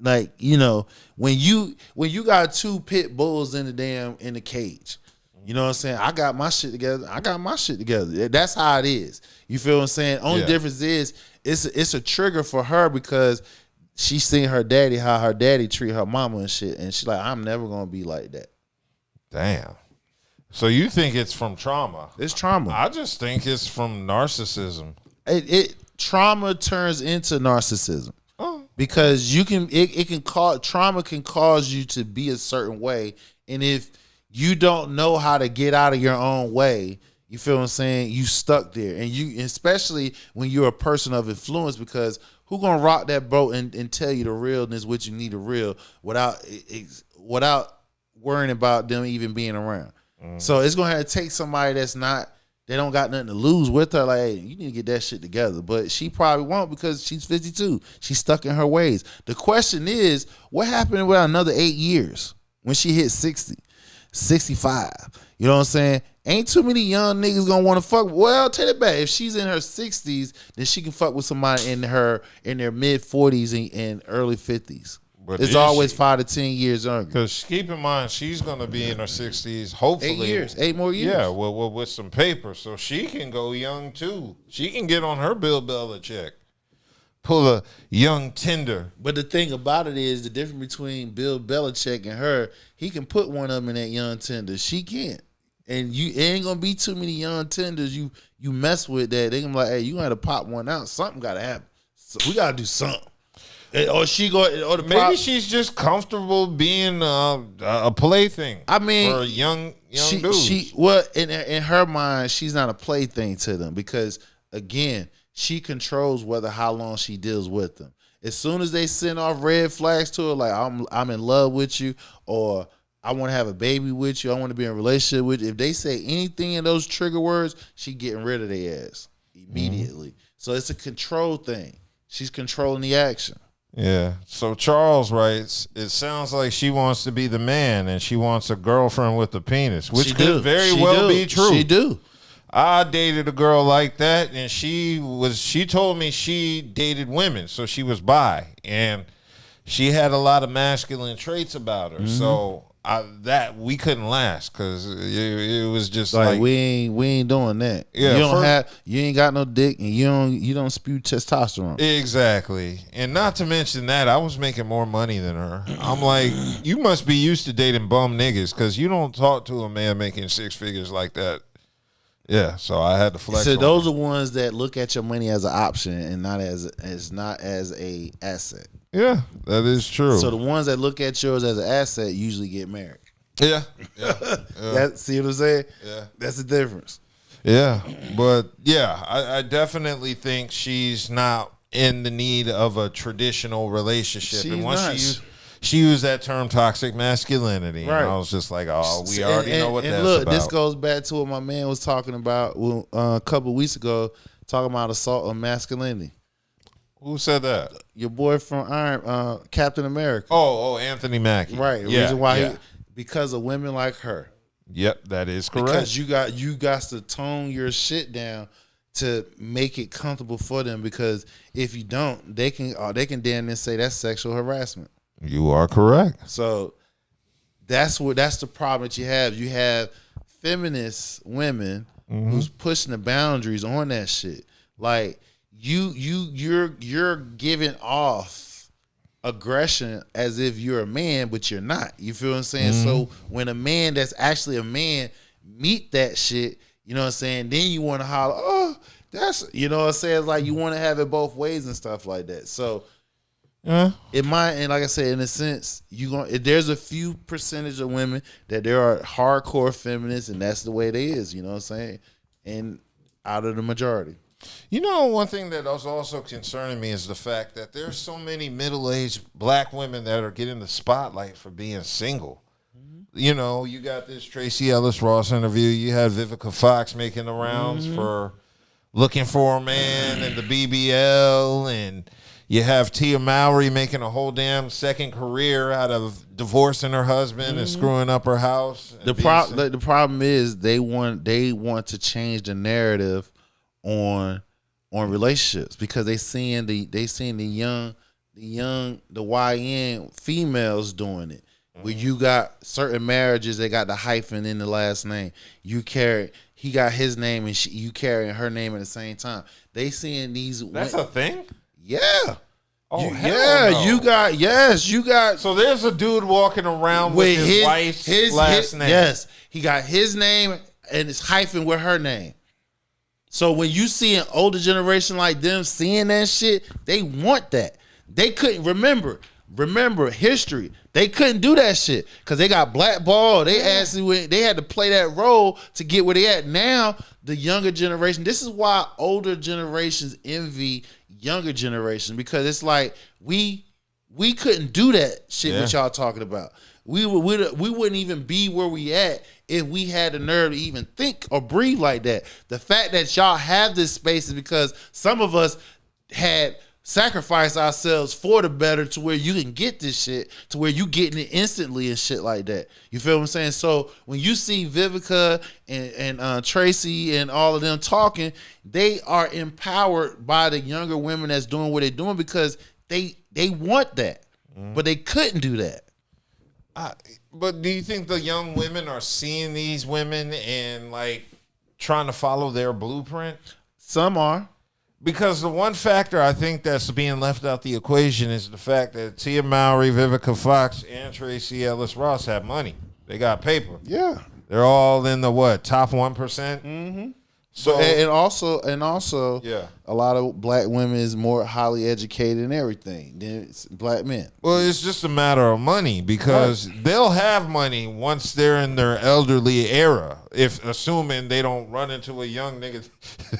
Speaker 6: like, you know, when you got two pit bulls in the cage, you know what I'm saying? I got my shit together. That's how it is. You feel what I'm saying? Only difference is it's a trigger for her because she's seen how her daddy treat her mama and shit, and she's like, I'm never gonna be like that.
Speaker 5: Damn. So you think it's from trauma?
Speaker 6: It's trauma.
Speaker 5: I just think it's from narcissism.
Speaker 6: Trauma turns into narcissism.
Speaker 5: Oh.
Speaker 6: Because trauma can cause you to be a certain way, and if you don't know how to get out of your own way, you feel what I'm saying, you stuck there. And especially when you're a person of influence, because Who gonna rock that boat and tell you the realness what you need to real without worrying about them even being around? So it's gonna have to take somebody they don't got nothing to lose with her. Like, hey, you need to get that shit together. But she probably won't because she's 52. She's stuck in her ways. The question is, what happened with another 8 years when she hit 60, 65? You know what I'm saying? Ain't too many young niggas gonna want to fuck. Well, take it back. If she's in her 60s, then she can fuck with somebody in their mid 40s and early 50s. But it's always 5 to 10 years younger.
Speaker 5: Because keep in mind, she's going to be in her 60s, hopefully.
Speaker 6: 8 years. 8 more years.
Speaker 5: Yeah, well, with some paper. So she can go young, too. She can get on her Bill Belichick. Pull a young tender.
Speaker 6: But the thing about it is, the difference between Bill Belichick and her, he can put one of them in that young tender. She can't. And it ain't going to be too many young tenders you mess with that. They going to be like, hey, you got to pop one out. Something got to happen. So we got to do something. Or
Speaker 5: maybe she's just comfortable being a plaything.
Speaker 6: I mean,
Speaker 5: for a young dude.
Speaker 6: In her mind, she's not a plaything to them because again, she controls how long she deals with them. As soon as they send off red flags to her, like I'm in love with you, or I want to have a baby with you, I want to be in a relationship with you. If they say anything in those trigger words, she getting rid of their ass immediately. So it's a control thing. She's controlling the action.
Speaker 5: Yeah. So Charles writes, it sounds like she wants to be the man and she wants a girlfriend with a penis, which could very well be true.
Speaker 6: She do.
Speaker 5: I dated a girl like that, and she told me she dated women, so she was bi, and she had a lot of masculine traits about her. Mm-hmm. So we couldn't last because it was just like
Speaker 6: we ain't doing that. Yeah, you ain't got no dick, and you don't spew testosterone.
Speaker 5: Exactly, and not to mention that I was making more money than her. I'm like, you must be used to dating bum niggas because you don't talk to a man making 6 figures like that. Yeah, so I had to flex.
Speaker 6: So those are ones that look at your money as an option and not as a asset.
Speaker 5: Yeah, that is true.
Speaker 6: So the ones that look at yours as an asset usually get married.
Speaker 5: Yeah.
Speaker 6: See what I'm saying?
Speaker 5: Yeah,
Speaker 6: that's the difference.
Speaker 5: Yeah, but yeah, I definitely think she's not in the need of a traditional relationship. And once she used that term toxic masculinity. Right. And I was just like, oh, we already know what that's about.
Speaker 6: This goes back to what my man was talking about a couple of weeks ago, talking about assault on masculinity.
Speaker 5: Who said that?
Speaker 6: Your boy from Captain America.
Speaker 5: Oh, Anthony Mackie.
Speaker 6: Right. The reason why because of women like her.
Speaker 5: Yep, that is correct.
Speaker 6: Because you got to tone your shit down to make it comfortable for them. Because if you don't, they can damn near say that's sexual harassment.
Speaker 5: You are correct.
Speaker 6: So that's the problem that you have. You have feminist women who's pushing the boundaries on that shit. Like you're giving off aggression as if you're a man, but you're not. You feel what I'm saying? So when a man that's actually a man meet that shit, you know what I'm saying? Then you want to holler, oh, that's, you know what I'm saying? It's like you want to have it both ways and stuff like that. So it might, and like I said, in a sense, there's a few percentage of women that there are hardcore feminists, and that's the way it is. You know what I'm saying? And out of the majority,
Speaker 5: you know, one thing that was also concerning me is the fact that there's so many middle-aged black women that are getting the spotlight for being single. You know, you got this Tracee Ellis Ross interview. You had Vivica Fox making the rounds for looking for a man in the BBL, and you have Tia Mowry making a whole damn second career out of divorcing her husband and screwing up her house.
Speaker 6: The problem is they want to change the narrative on relationships because they seeing the YN females doing it. Where you got certain marriages, they got the hyphen in the last name. He got his name and you carrying her name at the same time. They seeing these.
Speaker 5: That's a thing?
Speaker 6: Yeah.
Speaker 5: Oh, hell no.
Speaker 6: You got.
Speaker 5: So there's a dude walking around with his wife's last name.
Speaker 6: Yes. He got his name and it's hyphen with her name. So when you see an older generation like them seeing that shit, they want that. They couldn't remember history. They couldn't do that shit because they got blackballed. They had to play that role to get where they at. Now the younger generation. This is why older generations envy younger generation, because it's like we couldn't do that shit that y'all talking about. We wouldn't even be where we at if we had the nerve to even think or breathe like that. The fact that y'all have this space is because some of us had sacrificed ourselves for the better, to where you can get this shit, to where you getting it instantly and shit like that. You feel what I'm saying? So when you see Vivica and Tracee and all of them talking, they are empowered by the younger women that's doing what they're doing, because they want that, but they couldn't do that.
Speaker 5: But do you think the young women are seeing these women and like trying to follow their blueprint?
Speaker 6: Some are.
Speaker 5: Because the one factor I think that's being left out the equation is the fact that Tia Mowry, Vivica Fox, and Tracee Ellis Ross have money. They got paper.
Speaker 6: Yeah.
Speaker 5: They're all in the top 1%?
Speaker 6: Mm-hmm.
Speaker 5: So
Speaker 6: and also, a lot of black women is more highly educated and everything than black men.
Speaker 5: Well, it's just a matter of money, because they'll have money once they're in their elderly era, if assuming they don't run into a young nigga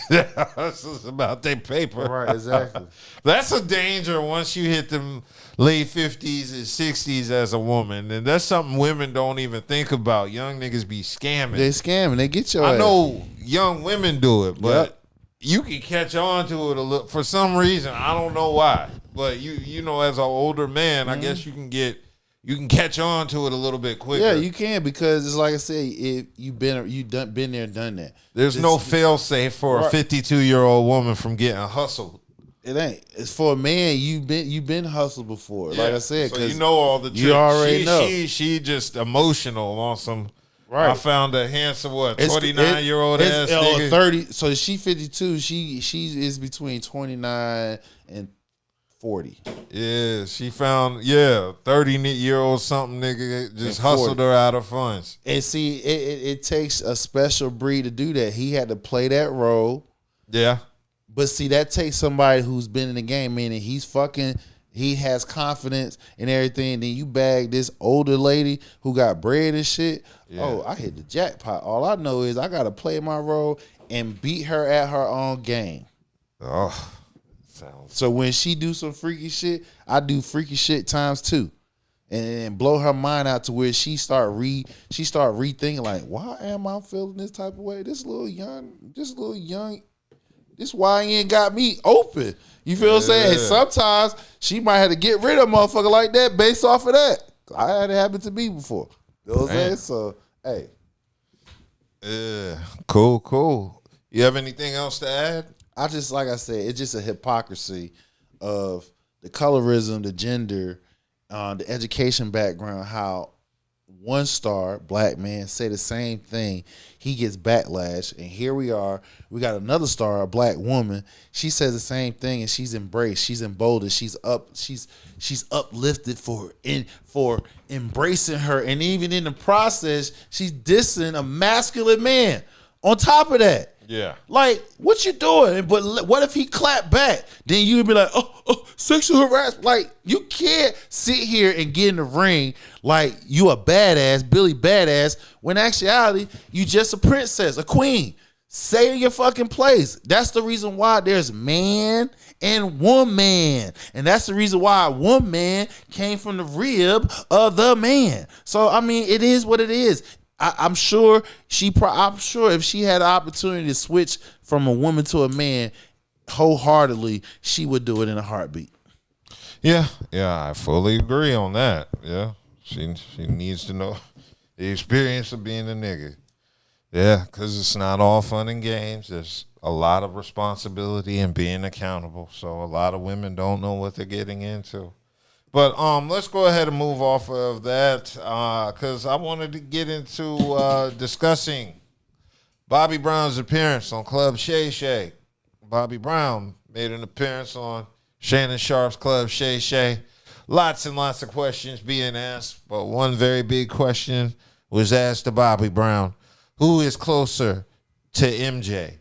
Speaker 5: that's about their paper.
Speaker 6: Right, exactly.
Speaker 5: That's a danger once you hit them late 50s and 60s as a woman, and that's something women don't even think about. Young niggas be scamming.
Speaker 6: They scamming. They get your ass.
Speaker 5: I know young women do it, but you can catch on to it a little for some reason. I don't know why, but you know, as an older man, I guess you can catch on to it a little bit quicker.
Speaker 6: Yeah, you can, because it's like I said, if you've been there and done that.
Speaker 5: There's no fail safe for a 52-year-old woman from getting hustled.
Speaker 6: It ain't. It's for a man. You've been hustled before.
Speaker 5: Yeah.
Speaker 6: Like I said,
Speaker 5: so you know all the tricks.
Speaker 6: You already know.
Speaker 5: She just emotional on some.
Speaker 6: Right.
Speaker 5: I found a handsome 29-year-old ass nigga.
Speaker 6: 30. So she 52. She is between 29 and 40.
Speaker 5: Yeah, she found 30-year-old something nigga just hustled her out of funds.
Speaker 6: And see, it takes a special breed to do that. He had to play that role.
Speaker 5: Yeah.
Speaker 6: But see, that takes somebody who's been in the game, meaning he has confidence and everything. Then you bag this older lady who got bread and shit. Yeah. Oh, I hit the jackpot. All I know is I got to play my role and beat her at her own game.
Speaker 5: Oh,
Speaker 6: so when she do some freaky shit, I do freaky shit times 2. And blow her mind out to where she start rethinking, like, why am I feeling this type of way? This little young. This YN got me open. You feel what I'm saying? And sometimes she might have to get rid of a motherfucker like that based off of that. I had it happen to me before. You know what I'm saying? So, hey.
Speaker 5: Cool. You have anything else to add?
Speaker 6: I just, like I said, it's just a hypocrisy of the colorism, the gender, the education background, how one star black man say the same thing, he gets backlash, and here we got another star, a black woman, she says the same thing, and she's embraced, she's emboldened, she's uplifted for embracing her, and even in the process she's dissing a masculine man on top of that.
Speaker 5: Yeah.
Speaker 6: Like, what you doing? But what if he clapped back? Then you'd be like, oh, sexual harassment. Like, you can't sit here and get in the ring like you a badass, Billy Badass, when in actuality, you just a princess, a queen. Stay in your fucking place. That's the reason why there's man and woman. And that's the reason why woman came from the rib of the man. So, I mean, it is what it is. I'm sure if she had the opportunity to switch from a woman to a man wholeheartedly, she would do it in a heartbeat.
Speaker 5: Yeah, I fully agree on that. Yeah, she needs to know the experience of being a nigga. Yeah, because it's not all fun and games. There's a lot of responsibility and being accountable. So a lot of women don't know what they're getting into. But let's go ahead and move off of that because I wanted to get into discussing Bobby Brown's appearance on Club Shay Shay. Bobby Brown made an appearance on Shannon Sharp's Club Shay Shay. Lots and lots of questions being asked, but one very big question was asked to Bobby Brown. Who is closer to MJ?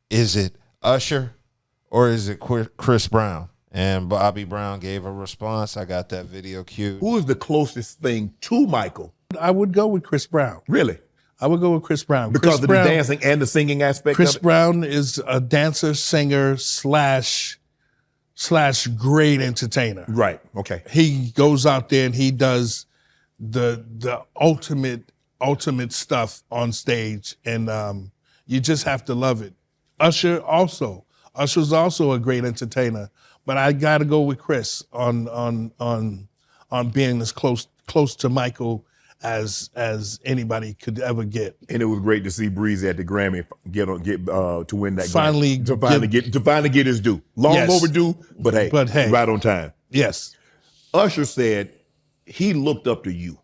Speaker 5: Is it Usher or is it Chris Brown? And Bobby Brown gave a response. I got that video queued.
Speaker 15: Who is the closest thing to Michael?
Speaker 16: I would go with Chris Brown.
Speaker 15: Really?
Speaker 16: I would go with Chris Brown.
Speaker 15: Because of the dancing and the singing aspect
Speaker 16: Chris
Speaker 15: of it?
Speaker 16: Brown is a dancer, singer, / / great entertainer.
Speaker 15: Right. Okay.
Speaker 16: He goes out there and he does the ultimate stuff on stage, and you just have to love it. Usher's also a great entertainer, but I got to go with Chris on being as close to Michael as anybody could ever get.
Speaker 15: And it was great to see Breezy at the Grammy get to win that
Speaker 16: Finally
Speaker 15: Grammy. To finally get his due. Long overdue, but hey, right on time.
Speaker 16: Yes.
Speaker 15: Usher said he looked up to you.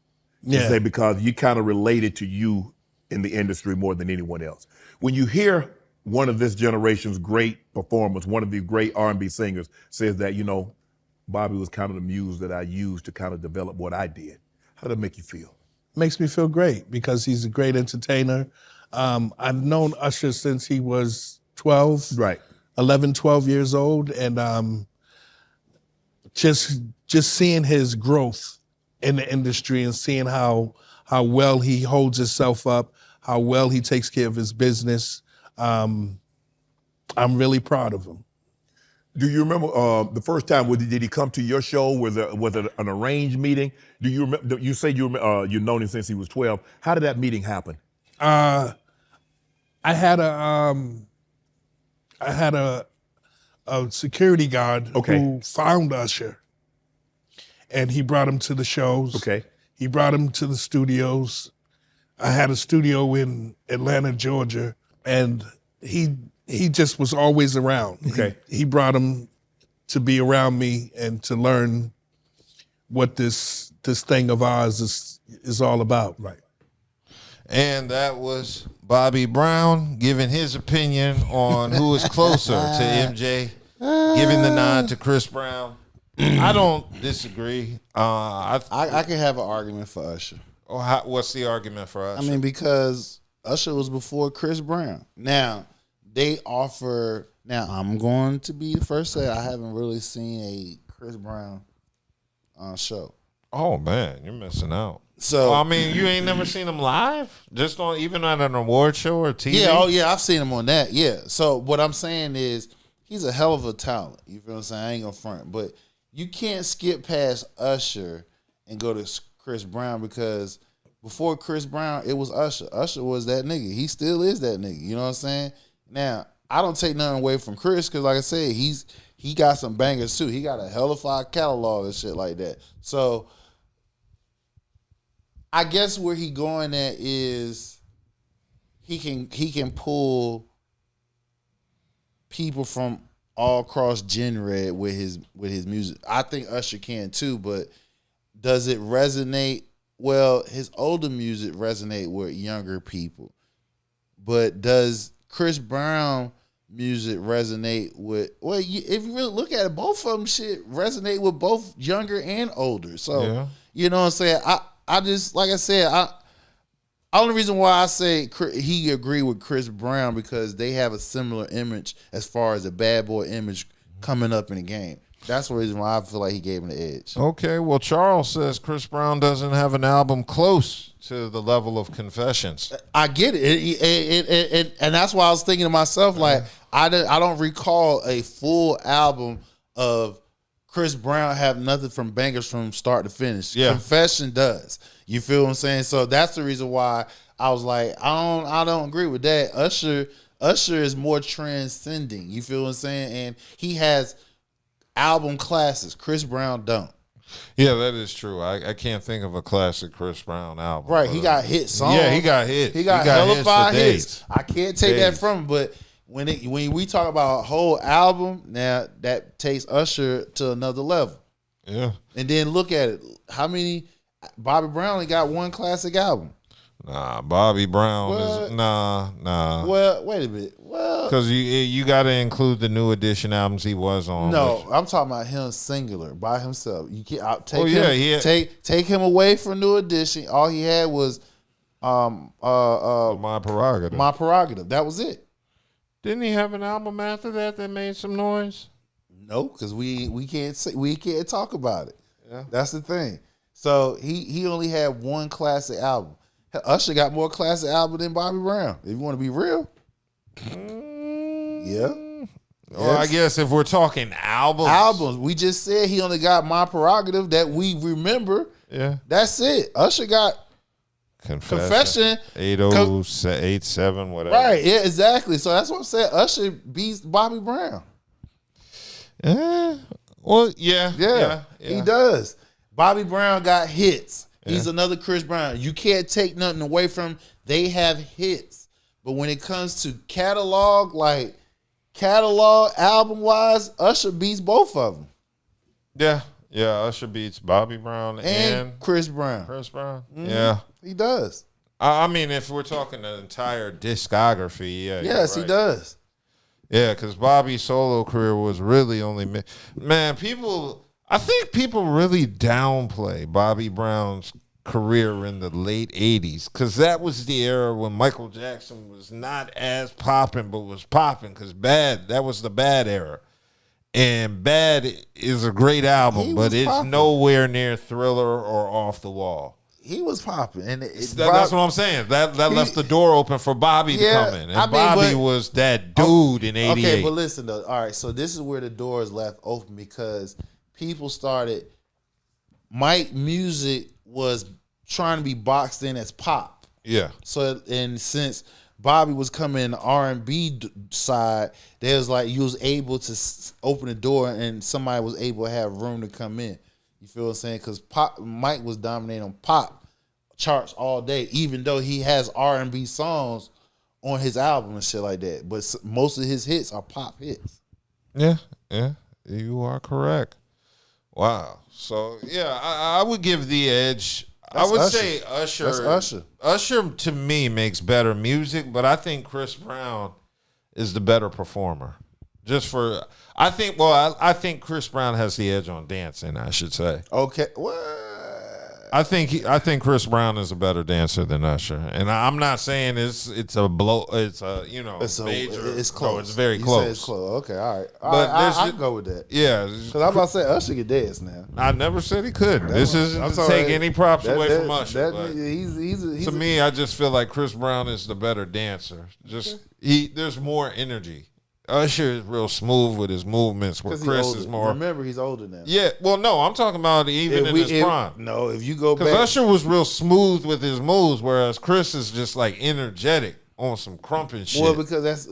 Speaker 16: Yeah.
Speaker 15: Say because you kind of related to you in the industry more than anyone else. When you hear one of this generation's great performers, one of the great R&B singers says that, Bobby was kind of the muse that I used to kind of develop what I did. How did that make you feel?
Speaker 16: Makes me feel great because he's a great entertainer. I've known Usher since he was 12, 11, 12 years old. And just seeing his growth in the industry and seeing how well he holds himself up, how well he takes care of his business. I'm really proud of him.
Speaker 15: Do you remember the first time? Did he come to your show? Was it an arranged meeting? Do you remember? You say you've known him since he was 12. How did that meeting happen?
Speaker 16: I had a security guard who found Usher, and he brought him to the shows. Okay. He brought him to the studios. I had a studio in Atlanta, Georgia, and he just was always around. Okay. He brought him to be around me and to learn what this thing of ours is all about.
Speaker 15: Right.
Speaker 5: And that was Bobby Brown giving his opinion on who is closer to MJ, giving the nod to Chris Brown. I don't disagree. I
Speaker 6: can have an argument for Usher.
Speaker 5: What's the argument for Usher?
Speaker 6: I mean, because Usher was before Chris Brown. Now, they offer. Now, I'm going to be the first to say I haven't really seen a Chris Brown show.
Speaker 5: Oh man, you're missing out.
Speaker 6: So
Speaker 5: I mean, you ain't never seen him live, just on even at an award show or TV.
Speaker 6: Yeah, I've seen him on that. Yeah. So what I'm saying is, he's a hell of a talent. You feel what I'm saying? I ain't gonna front, but you can't skip past Usher and go to Chris Brown because before Chris Brown, it was Usher. Usher was that nigga. He still is that nigga. You know what I'm saying? Now, I don't take nothing away from Chris because, like I said, he got some bangers too. He got a hell of a catalog and shit like that. So, I guess where he going at is he can pull people from all across genre with his music. I think Usher can too, but does it resonate? Well, his older music resonate with younger people, but does Chris Brown music resonate with? Well, if you really look at it, both of them shit resonate with both younger and older. So you know what I'm saying. I just like I said, only reason why I say he agree with Chris Brown because they have a similar image as far as a bad boy image coming up in the game. That's the reason why I feel like he gave him the edge.
Speaker 5: Okay, well, Charles says Chris Brown doesn't have an album close to the level of Confessions.
Speaker 6: I get it, and that's why I was thinking to myself, like, I don't recall a full album of Chris Brown have nothing from bangers from start to finish. Yeah. Confession does. You feel what I'm saying? So that's the reason why I was like, I don't agree with that. Usher is more transcending. You feel what I'm saying? And he has album classics. Chris Brown don't.
Speaker 5: Yeah, that is true. I can't think of a classic Chris Brown album.
Speaker 6: Right, he got hit songs.
Speaker 5: Yeah, he got hits.
Speaker 6: He got hella fire hits. I can't take that from him, but when we talk about a whole album, now that takes Usher to another level.
Speaker 5: Yeah.
Speaker 6: And then look at it. How many? Bobby Brown only got one classic album.
Speaker 5: Nah, Bobby Brown is nah.
Speaker 6: Well, wait a minute. Well,
Speaker 5: because you got to include the New Edition albums he was on.
Speaker 6: No, I'm talking about him singular by himself. You can't take him away from New Edition. All he had was
Speaker 5: My Prerogative.
Speaker 6: My Prerogative. That was it.
Speaker 5: Didn't he have an album after that made some noise?
Speaker 6: No, because we can't talk about it. Yeah. That's the thing. So he only had one classic album. Usher got more classic album than Bobby Brown. If you want to be real.
Speaker 5: Well, I guess if we're talking albums.
Speaker 6: We just said he only got My Prerogative that we remember.
Speaker 5: Yeah.
Speaker 6: That's it. Usher got Confession.
Speaker 5: 8087, whatever.
Speaker 6: Right, yeah, exactly. So that's what I'm saying. Usher beats Bobby Brown.
Speaker 5: Well, yeah.
Speaker 6: He does. Bobby Brown got hits. He's another Chris Brown. You can't take nothing away from him. They have hits. But when it comes to catalog album-wise, Usher beats both of them.
Speaker 5: Yeah, Usher beats Bobby Brown and
Speaker 6: Chris Brown.
Speaker 5: Mm-hmm. Yeah.
Speaker 6: He does.
Speaker 5: I mean, if we're talking the entire discography,
Speaker 6: Yes, he does.
Speaker 5: Yeah, because Bobby's solo career was really only... I think people really downplay Bobby Brown's career in the late 80s because that was the era when Michael Jackson was not as popping, but was popping because that was the Bad era. And Bad is a great album, but it's nowhere near Thriller or Off the Wall.
Speaker 6: He was popping. And
Speaker 5: that's what I'm saying. That left the door open for Bobby to come in. And Bobby was that dude in 88.
Speaker 6: Okay, but listen, though. All right, so this is where the door is left open because people started... Mike music was trying to be boxed in as pop.
Speaker 5: Yeah.
Speaker 6: So, and since Bobby was coming in the R&B side, there was like you was able to open the door and somebody was able to have room to come in. You feel what I'm saying? Because Mike was dominating on pop charts all day, even though he has R&B songs on his album and shit like that. But most of his hits are pop hits.
Speaker 5: Yeah, you are correct. Wow. So, yeah, I would give the edge. I would say Usher.
Speaker 6: That's Usher.
Speaker 5: Usher, to me, makes better music, but I think Chris Brown is the better performer. I think Chris Brown has the edge on dancing, I should say.
Speaker 6: Okay. What?
Speaker 5: I think Chris Brown is a better dancer than Usher, and I'm not saying it's a blow. It's a major.
Speaker 6: It's close.
Speaker 5: No, it's very
Speaker 6: You
Speaker 5: close.
Speaker 6: say it's close. Okay, all right.
Speaker 5: But
Speaker 6: I can go with that.
Speaker 5: Yeah,
Speaker 6: because I'm about to say Usher can dance now.
Speaker 5: I never said he couldn't. This isn't to take any props away from Usher.
Speaker 6: He's
Speaker 5: to me, I just feel like Chris Brown is the better dancer. There's more energy. Usher is real smooth with his movements, where Chris is more.
Speaker 6: Remember, he's older now.
Speaker 5: Yeah, well, no, I'm talking about even in his prime.
Speaker 6: No, if you go back,
Speaker 5: because Usher was real smooth with his moves, whereas Chris is just like energetic on some crumping shit.
Speaker 6: Well, because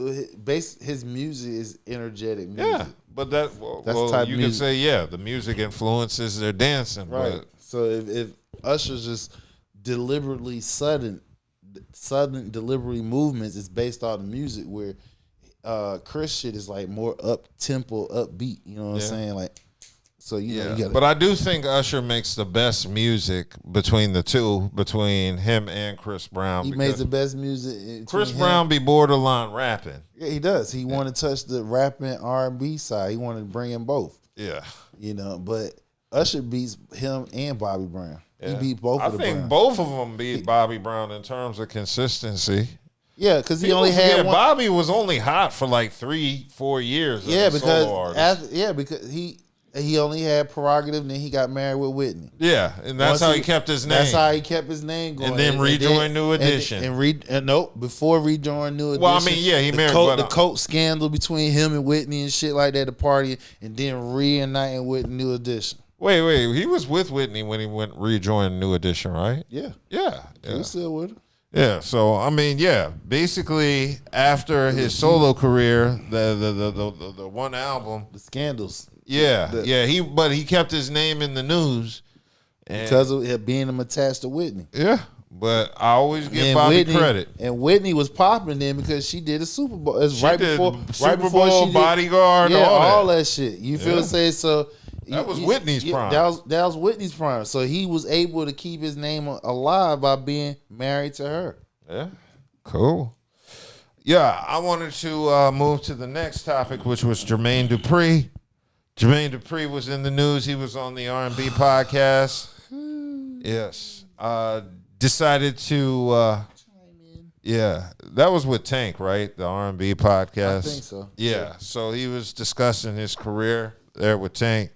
Speaker 6: his music is energetic music.
Speaker 5: Yeah, but that's the type you can say the music influences their dancing,
Speaker 6: right?
Speaker 5: But,
Speaker 6: so if Usher's just deliberately sudden delivery movements is based on the music, where Chris shit is like more up tempo, upbeat. You know what I'm saying? Like, so you gotta,
Speaker 5: but I do think Usher makes the best music between the two, between him and Chris Brown.
Speaker 6: He makes the best music.
Speaker 5: Chris Brown be borderline rapping.
Speaker 6: Yeah, he does. He want to touch the rapping R&B side. He wanted to bring in both.
Speaker 5: Yeah,
Speaker 6: but Usher beats him and Bobby Brown. Yeah. He beat both of them.
Speaker 5: I think both of them beat Bobby Brown in terms of consistency.
Speaker 6: Yeah, because he only had one.
Speaker 5: Bobby was only hot for like 3-4 years. As a solo artist.
Speaker 6: Because he only had Prerogative, and then he got married with Whitney.
Speaker 5: Yeah, and that's how he kept his name.
Speaker 6: That's how he kept his name going.
Speaker 5: And then rejoined New Edition.
Speaker 6: Before rejoined New Edition.
Speaker 5: Well, I mean, he married
Speaker 6: the Coke scandal between him and Whitney and shit like that, the party, and then reuniting with New Edition.
Speaker 5: Wait, he was with Whitney when he rejoined New Edition, right?
Speaker 6: Yeah.
Speaker 5: He
Speaker 6: was still with her.
Speaker 5: Yeah, so I mean, basically after his solo career, the one album,
Speaker 6: the scandals.
Speaker 5: He kept his name in the news
Speaker 6: because of it being him attached to Whitney.
Speaker 5: Yeah, but I always give Bobby credit.
Speaker 6: And Whitney was popping then because she did a Super Bowl. It's right before
Speaker 5: she did Bodyguard,
Speaker 6: all that shit. You feel what I'm saying? So.
Speaker 5: That was Whitney's prime.
Speaker 6: That was Whitney's prime. So he was able to keep his name alive by being married to her.
Speaker 5: Yeah. Cool. Yeah, I wanted to move to the next topic, which was Jermaine Dupri. Jermaine Dupri was in the news. He was on the R&B podcast. Yes. Decided to... that was with Tank, right? The R&B podcast.
Speaker 6: I think so.
Speaker 5: Yeah. So he was discussing his career there with Tank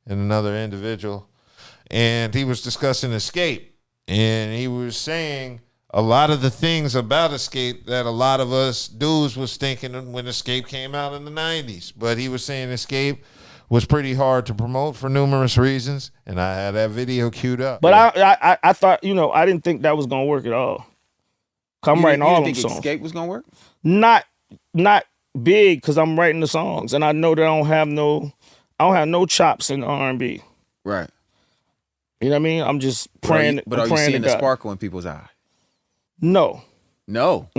Speaker 5: and another individual, and he was discussing Xscape, and he was saying a lot of the things about Xscape that a lot of us dudes was thinking when Xscape came out in the 90s. But he was saying Xscape was pretty hard to promote for numerous reasons, and I had that video queued up.
Speaker 17: But I thought, I didn't think that was gonna work at all. I'm writing all them songs.
Speaker 18: Xscape was gonna work?
Speaker 17: Not big, because I'm writing the songs, and I know that I don't have no chops in R&B.
Speaker 18: Right.
Speaker 17: You know what I mean? I'm just praying.
Speaker 18: But are you seeing the sparkle in people's eye?
Speaker 17: No.
Speaker 18: No.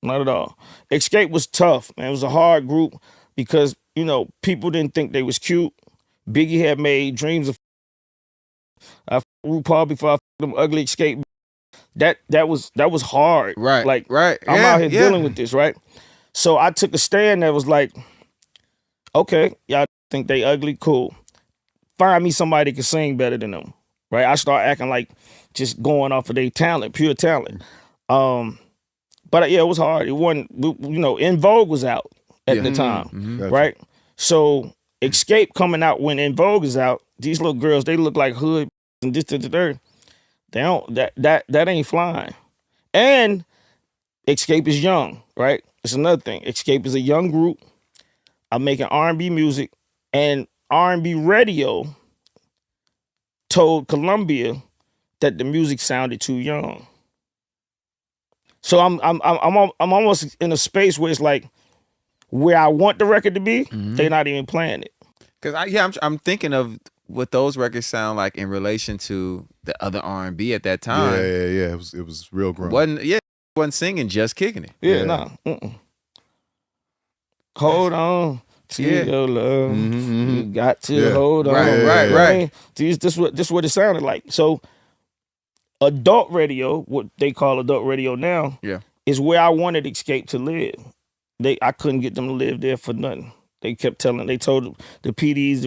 Speaker 17: Not at all. Xscape was tough, man. It was a hard group because, people didn't think they was cute. Biggie had made Dreams of I RuPaul before I them ugly Xscape. That was hard.
Speaker 18: Right.
Speaker 17: Like,
Speaker 18: right.
Speaker 17: I'm out here dealing with this, right? So I took a stand that was like, okay, y'all think they ugly? Cool. Find me somebody that can sing better than them, right? I start acting like just going off of their talent, pure talent. But it was hard. It wasn't, In Vogue was out at the time, right? So Xscape coming out when In Vogue is out, these little girls, they look like hood and this to the third. They don't, that ain't flying. And Xscape is young, right? It's another thing. Xscape is a young group. I'm making R&B music, and R&B radio told Columbia that the music sounded too young. So I'm almost in a space where it's like where I want the record to be, they're not even playing it.
Speaker 18: Because I'm thinking of what those records sound like in relation to the other R&B at that time.
Speaker 19: Yeah. It was real grown.
Speaker 18: Wasn't singing, just kicking it.
Speaker 17: Nah. Hold on to your love. You got to hold on.
Speaker 18: Right.
Speaker 17: This what it sounded like. So adult radio, what they call adult radio now, is where I wanted Xscape to live. I couldn't get them to live there for nothing. They told the PDs,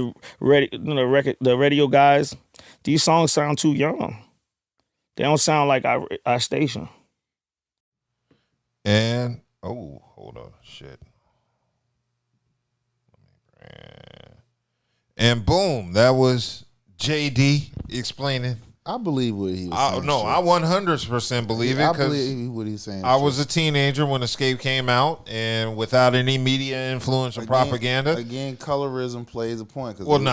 Speaker 17: the radio guys, these songs sound too young. They don't sound like our station.
Speaker 5: And hold on, shit. And boom, that was JD explaining.
Speaker 6: I believe what he was saying.
Speaker 5: No, I 100% believe it.
Speaker 6: I believe what he's saying.
Speaker 5: I was a teenager when Xscape came out, and without any media influence or propaganda.
Speaker 6: Again, colorism plays a point.
Speaker 5: It wasn't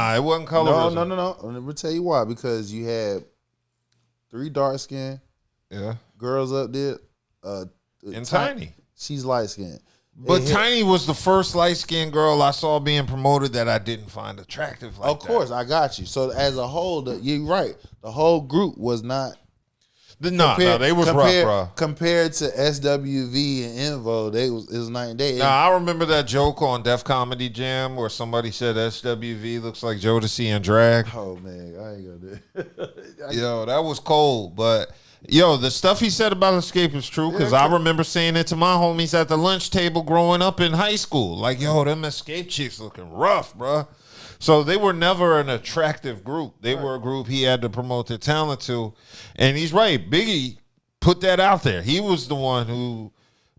Speaker 5: colorism.
Speaker 6: No. Let me tell you why. Because you had 3 dark skinned girls up there.
Speaker 5: And Tiny.
Speaker 6: She's light skinned.
Speaker 5: But Tiny was the first light-skinned girl I saw being promoted that I didn't find attractive like that.
Speaker 6: Of course, I got you. So as a whole, you're right. The whole group was not.
Speaker 5: No, they was rough, bro.
Speaker 6: Compared to SWV and Invo, it was night and day.
Speaker 5: I remember that joke on Def Comedy Jam where somebody said SWV looks like Jodeci in drag.
Speaker 6: Oh, man, I ain't gonna do it.
Speaker 5: Yo, that was cold, but... Yo, the stuff he said about Xscape is true because I remember saying it to my homies at the lunch table growing up in high school. Like, yo, them Xscape chicks looking rough, bro. So they were never an attractive group. They were a group he had to promote their talent to. And he's right. Biggie put that out there. He was the one who...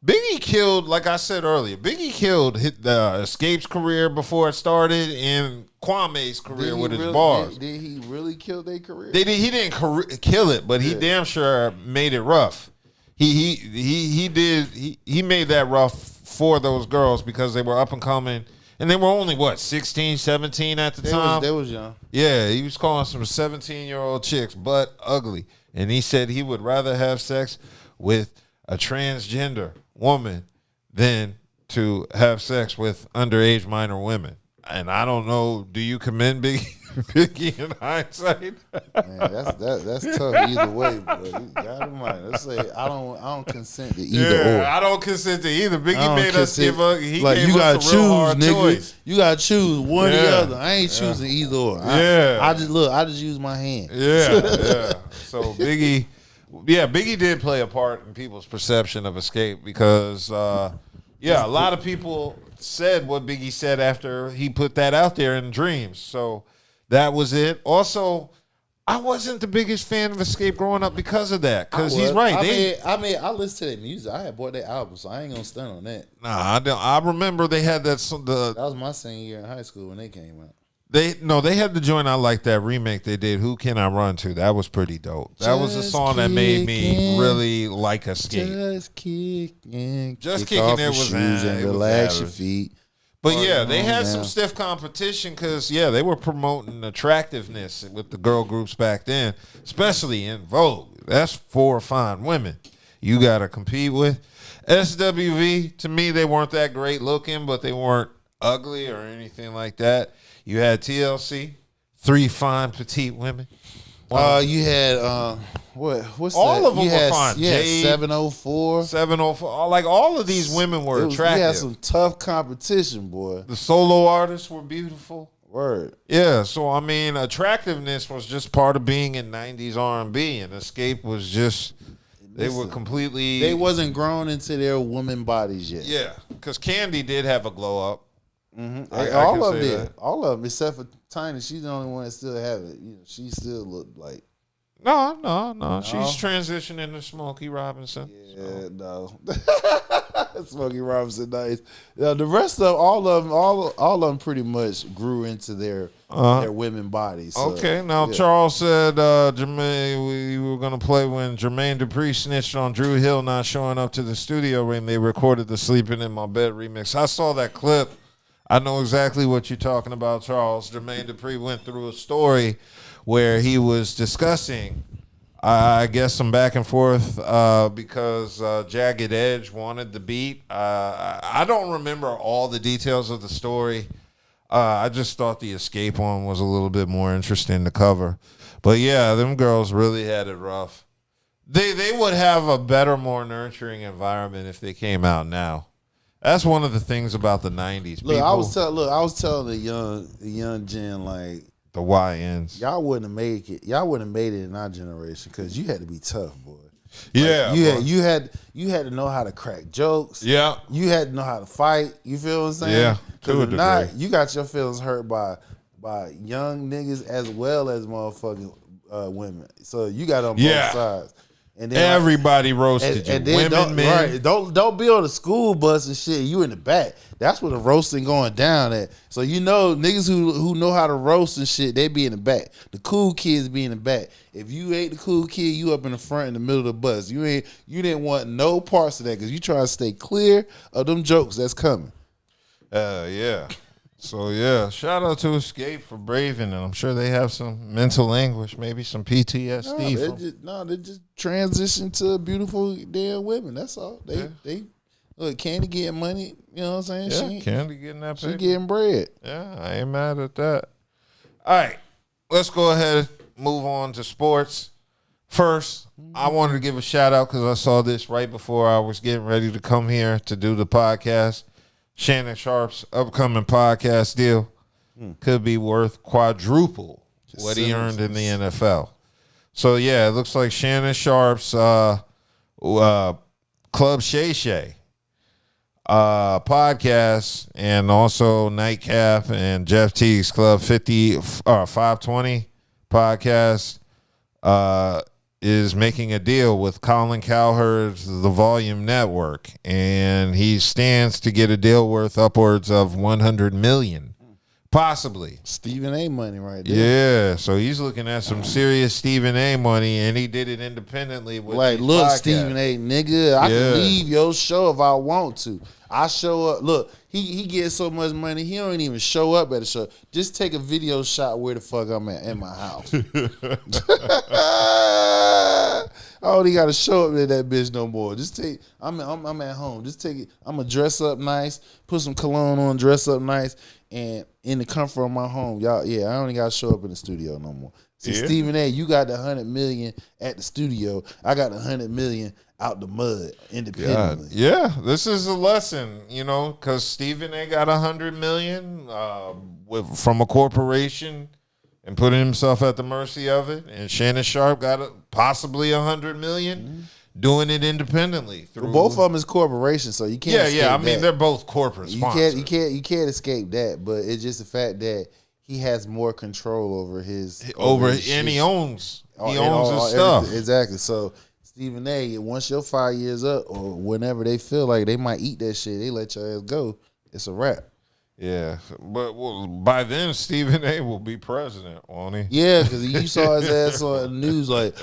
Speaker 5: Biggie killed, like I said earlier, Biggie killed the Xscape's career before it started and Kwame's career with his bars.
Speaker 6: Did he really kill their career?
Speaker 5: He didn't kill it, but he damn sure made it rough. He made that rough for those girls because they were up and coming. And they were only, 16, 17 at the time?
Speaker 6: They was young.
Speaker 5: Yeah, he was calling some 17-year-old chicks butt ugly. And he said he would rather have sex with a transgender woman than to have sex with underage minor women. And I don't know, do you commend Biggie in hindsight?
Speaker 6: Man, that's tough either way, but God Almighty, let's say I don't consent to either or.
Speaker 5: I don't consent to either. Biggie made us give up. He
Speaker 6: like
Speaker 5: gave
Speaker 6: you gotta
Speaker 5: us a real hard
Speaker 6: choose, nigga.
Speaker 5: choice.
Speaker 6: You gotta choose one or the other. I ain't choosing either or. I just use my hand.
Speaker 5: Yeah. So Biggie did play a part in people's perception of Xscape because, a lot of people said what Biggie said after he put that out there in Dreams. So that was it. Also, I wasn't the biggest fan of Xscape growing up because of that. Because he's right.
Speaker 6: I listened to their music. I had bought their album, so I ain't gonna stunt on that.
Speaker 5: Nah, I don't. I remember they had that.
Speaker 6: That was my senior year in high school when they came out.
Speaker 5: They had the joint I like that remake they did. Who Can I Run To? That was pretty dope. That was a song that made me really like Xscape.
Speaker 6: Just kicking.
Speaker 5: Just
Speaker 6: Kick off
Speaker 5: Kicking it
Speaker 6: your
Speaker 5: was
Speaker 6: shoes and
Speaker 5: it was
Speaker 6: relax your
Speaker 5: average.
Speaker 6: feet.
Speaker 5: But yeah,
Speaker 6: Party
Speaker 5: they
Speaker 6: on
Speaker 5: had
Speaker 6: now.
Speaker 5: some stiff competition because they were promoting attractiveness with the girl groups back then, especially in Vogue. That's 4 fine women you got to compete with. SWV, to me, they weren't that great looking, but they weren't ugly or anything like that. You had TLC, 3 fine petite women.
Speaker 6: You had what's
Speaker 5: all
Speaker 6: that?
Speaker 5: of them
Speaker 6: You
Speaker 5: were
Speaker 6: had,
Speaker 5: fine.
Speaker 6: Yeah,
Speaker 5: Jade,
Speaker 6: 704.
Speaker 5: 704. Like all of these women were attractive.
Speaker 6: You had some tough competition, boy.
Speaker 5: The solo artists were beautiful.
Speaker 6: Word.
Speaker 5: Yeah, so I mean, attractiveness was just part of being in 90s R&B, and Xscape was just, they were completely...
Speaker 6: They wasn't grown into their woman bodies yet.
Speaker 5: Yeah, because Candy did have a glow up.
Speaker 6: Mm-hmm.
Speaker 5: I
Speaker 6: All
Speaker 5: can
Speaker 6: of them
Speaker 5: say
Speaker 6: did.
Speaker 5: that.
Speaker 6: All of them, except for Tiny. She's the only one that still have it. You know, she still look like...
Speaker 5: No. She's transitioning to Smokey Robinson.
Speaker 6: Yeah, no. Smokey Robinson, nice. The rest of all of them pretty much grew into their women bodies. So,
Speaker 5: Okay, now
Speaker 6: yeah.
Speaker 5: Charles said Jermaine, we were going to play when Jermaine Dupri snitched on Drew Hill not showing up to the studio when they recorded the Sleeping in My Bed remix. I saw that clip. I know exactly what you're talking about, Charles. Jermaine Dupri went through a story where he was discussing, I guess, some back and forth because Jagged Edge wanted the beat. I don't remember all the details of the story. I just thought the Xscape one was a little bit more interesting to cover. But yeah, them girls really had it rough. They would have a better, more nurturing environment if they came out now. That's one of the things about the 90s.
Speaker 6: Look, I was telling the young gen, like,
Speaker 5: the YNs.
Speaker 6: y'all wouldn't have made it. Y'all wouldn't have made it in our generation because you had to be tough, boy.
Speaker 5: Yeah,
Speaker 6: you had to know how to crack jokes.
Speaker 5: Yeah,
Speaker 6: you had to know how to fight. You feel what I'm saying?
Speaker 5: Yeah, to a
Speaker 6: Because if not,
Speaker 5: degree.
Speaker 6: you got your feelings hurt by young niggas as well as motherfucking women. So you got on both sides. And then
Speaker 5: everybody roasted you.
Speaker 6: And then
Speaker 5: Women, men.
Speaker 6: Right, don't be on the school bus and shit. You in the back. That's where the roasting going down at. So you know niggas who know how to roast and shit, they be in the back. The cool kids be in the back. If you ain't the cool kid, you up in the front in the middle of the bus. You didn't want no parts of that because you trying to stay clear of them jokes that's coming.
Speaker 5: Yeah. So yeah, shout out to Xscape for braving, and I'm sure they have some mental anguish, maybe some PTSD.
Speaker 6: They just transition to beautiful damn women. That's all. They look, Candy getting money. You know what I'm saying?
Speaker 5: Yeah, Candy getting that
Speaker 6: She
Speaker 5: paper.
Speaker 6: getting bread.
Speaker 5: Yeah, I ain't mad at that. All right, let's go ahead and move on to sports. First, I wanted to give a shout out because I saw this right before I was getting ready to come here to do the podcast. Shannon Sharp's upcoming podcast deal could be worth quadruple what he earned in the NFL. So, yeah, it looks like Shannon Sharp's Club Shay Shay podcast and also Nightcap and Jeff Teague's Club 520 podcast is making a deal with Colin Cowherd's The Volume Network, and he stands to get a deal worth upwards of $100 million, possibly.
Speaker 6: Stephen A. money right there.
Speaker 5: Yeah, so he's looking at some serious Stephen A. money, and he did it independently with
Speaker 6: Like,
Speaker 5: these
Speaker 6: look,
Speaker 5: podcasts.
Speaker 6: Stephen A. nigga, I can leave your show if I want to. I show up. Look, he gets so much money, he don't even show up at the show. Just take a video shot where the fuck I'm at in my house. I don't even got to show up to that bitch no more. Just take. I'm at home. Just take it. I'm gonna dress up nice, put some cologne on, dress up nice, and in the comfort of my home, y'all. Yeah, I don't even got to show up in the studio no more. See, Stephen A., you got the $100 million at the studio. I got the $100 million out the mud independently.
Speaker 5: Yeah, this is a lesson, because Stephen A. got $100 million from a corporation and putting himself at the mercy of it, and Shannon Sharp got possibly $100 million doing it independently. Through
Speaker 6: Both of them is corporations, so you can't.
Speaker 5: Yeah. I mean,
Speaker 6: that.
Speaker 5: they're both corporate sponsors.
Speaker 6: You can't escape that. But it's just the fact that he has more control over his
Speaker 5: and he owns his stuff.
Speaker 6: Exactly. So Stephen A., once your 5 years up or whenever they feel like they might eat that shit, they let your ass go. It's a wrap.
Speaker 5: Yeah, but by then Stephen A. will be president, won't he?
Speaker 6: Yeah, because you saw his ass on the news like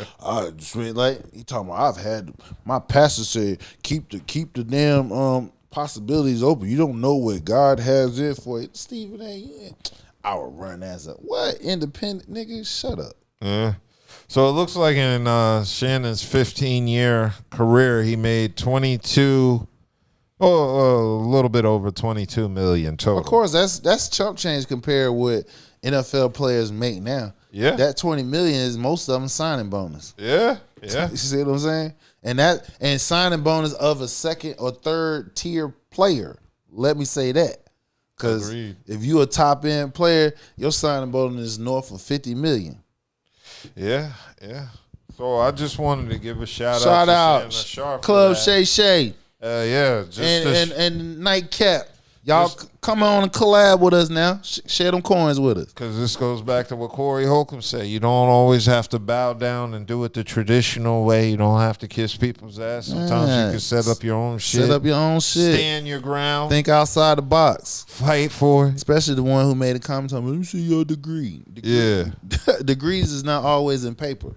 Speaker 6: he talking about I've had my pastor said keep the damn possibilities open. You don't know what God has there for you. Stephen A. I would run as a what independent nigga? Shut up.
Speaker 5: Yeah. So it looks like in Shannon's 15-year career, he made a little bit over $22 million total.
Speaker 6: Of course, that's chump change compared with NFL players make now.
Speaker 5: Yeah,
Speaker 6: that $20 million is most of them signing bonus.
Speaker 5: Yeah.
Speaker 6: You see what I'm saying? And signing bonus of a second or third tier player. Let me say that, because if you a top end player, your signing bonus is north of $50 million.
Speaker 5: Yeah. So I just wanted to give a shout
Speaker 6: out
Speaker 5: to
Speaker 6: Club Shay.
Speaker 5: Yeah,
Speaker 6: and Nightcap. Y'all come on and collab with us now. Share them coins with us.
Speaker 5: Because this goes back to what Corey Holcomb said. You don't always have to bow down and do it the traditional way. You don't have to kiss people's ass. Sometimes you can set up your own shit.
Speaker 6: Set up your own shit.
Speaker 5: Stand your ground.
Speaker 6: Think outside the box.
Speaker 5: Fight for it.
Speaker 6: Especially the one who made a comment on, let me see your degree.
Speaker 5: Yeah.
Speaker 6: Degrees is not always in paper.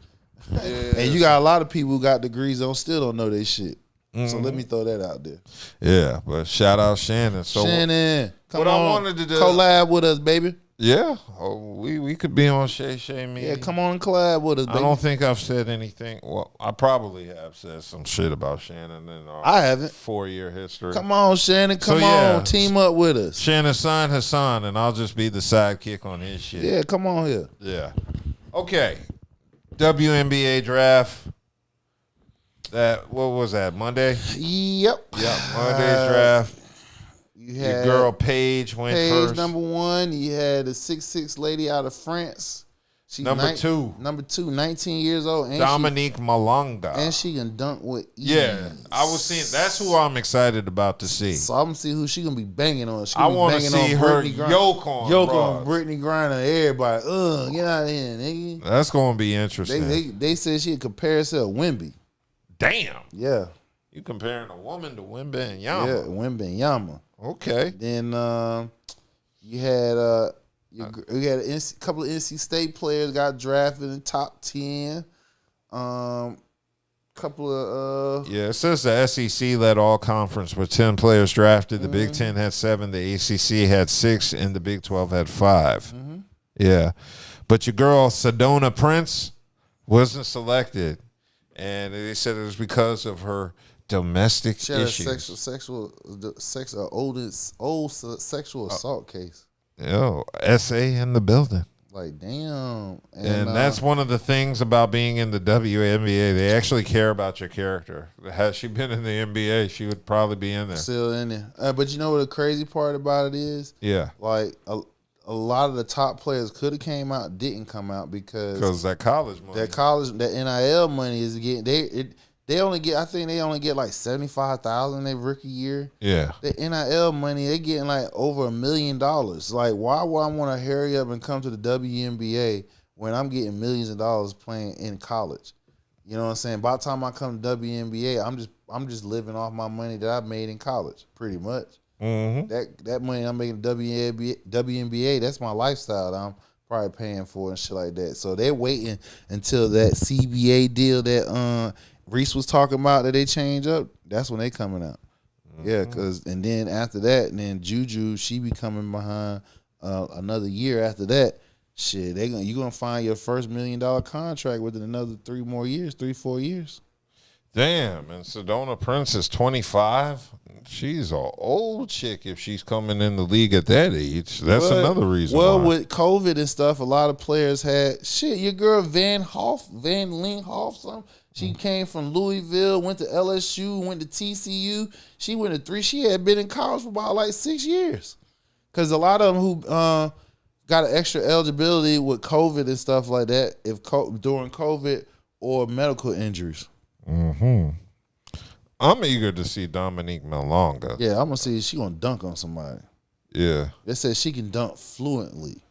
Speaker 5: Yeah.
Speaker 6: And you got a lot of people who got degrees that still don't know their shit. So let me throw that out there.
Speaker 5: Yeah, but shout out Shannon. So
Speaker 6: Shannon, come
Speaker 5: what
Speaker 6: on,
Speaker 5: I wanted to do,
Speaker 6: collab with us, baby.
Speaker 5: Yeah, we could be on Shay media.
Speaker 6: Yeah, come on and collab with us, baby.
Speaker 5: I don't think I've said anything. Well, I probably have said some shit about Shannon in our
Speaker 6: I haven't
Speaker 5: 4-year history.
Speaker 6: Come on, Shannon. Come on, team up with us.
Speaker 5: Shannon sign Hassan, and I'll just be the sidekick on his shit.
Speaker 6: Yeah, come on here.
Speaker 5: Yeah. Okay. WNBA Draft. What was that? Monday?
Speaker 6: Yep.
Speaker 5: Monday's draft.
Speaker 6: You had
Speaker 5: your girl Paige went first.
Speaker 6: Number 1. You had a 6'6" lady out of France. She's
Speaker 5: number 2.
Speaker 6: Number 2, 19 years old. And
Speaker 5: Dominique Malonga.
Speaker 6: And she can dunk with ease.
Speaker 5: Yeah, I was seeing. That's who I'm excited about to see.
Speaker 6: So I'm gonna see who she gonna be banging on.
Speaker 5: I want to see her yoke on
Speaker 6: Brittany Griner. Everybody, get out of here, nigga.
Speaker 5: That's gonna be interesting.
Speaker 6: They said she could compare herself to Wemby.
Speaker 5: Damn.
Speaker 6: Yeah.
Speaker 5: You comparing a woman to Wemby Yama.
Speaker 6: Yeah, Wemby Yama.
Speaker 5: Okay.
Speaker 6: Then you had a couple of NC State players got drafted in the top 10. Couple of
Speaker 5: yeah, it says the SEC led all conference with 10 players drafted. The Big Ten had 7, the ACC had 6, and the Big 12 had 5. Yeah. But your girl Sedona Prince wasn't selected. And they said it was because of her domestic issues.
Speaker 6: She had a old sexual assault case.
Speaker 5: Yo, SA in the building.
Speaker 6: Like, damn.
Speaker 5: And that's one of the things about being in the WNBA. They actually care about your character. Had she been in the NBA, she would probably be in there.
Speaker 6: Still in there. But you know what the crazy part about it is?
Speaker 5: Yeah.
Speaker 6: Like, a lot of the top players could have came out, didn't come out because
Speaker 5: that college money.
Speaker 6: That NIL money is getting they only get like $75,000 their rookie year.
Speaker 5: Yeah.
Speaker 6: The NIL money, they getting like over $1 million. Like, why would I want to hurry up and come to the WNBA when I'm getting millions of dollars playing in college? You know what I'm saying? By the time I come to WNBA, I'm just living off my money that I made in college, pretty much. That money I'm making WNBA, that's my lifestyle that I'm probably paying for and shit like that. So they're waiting until that CBA deal that Reese was talking about that they change up. That's when they coming out. Yeah, and then after that, and then Juju, she be coming behind another year after that. Shit, you gonna find your first $1 million contract within another 3-4 years.
Speaker 5: Damn, and Sedona Prince is 25. She's an old chick if she's coming in the league at that age. That's another reason why.
Speaker 6: With COVID and stuff, a lot of players had shit. Your girl Van Ling Hoff, something. She came from Louisville, went to LSU, went to TCU. She went to 3. She had been in college for about like 6 years. Because a lot of them who got an extra eligibility with COVID and stuff like that, during COVID or medical injuries.
Speaker 5: I'm eager to see Dominique Malonga.
Speaker 6: Yeah, I'm gonna see if she gonna dunk on somebody.
Speaker 5: Yeah.
Speaker 6: They said she can dunk fluently.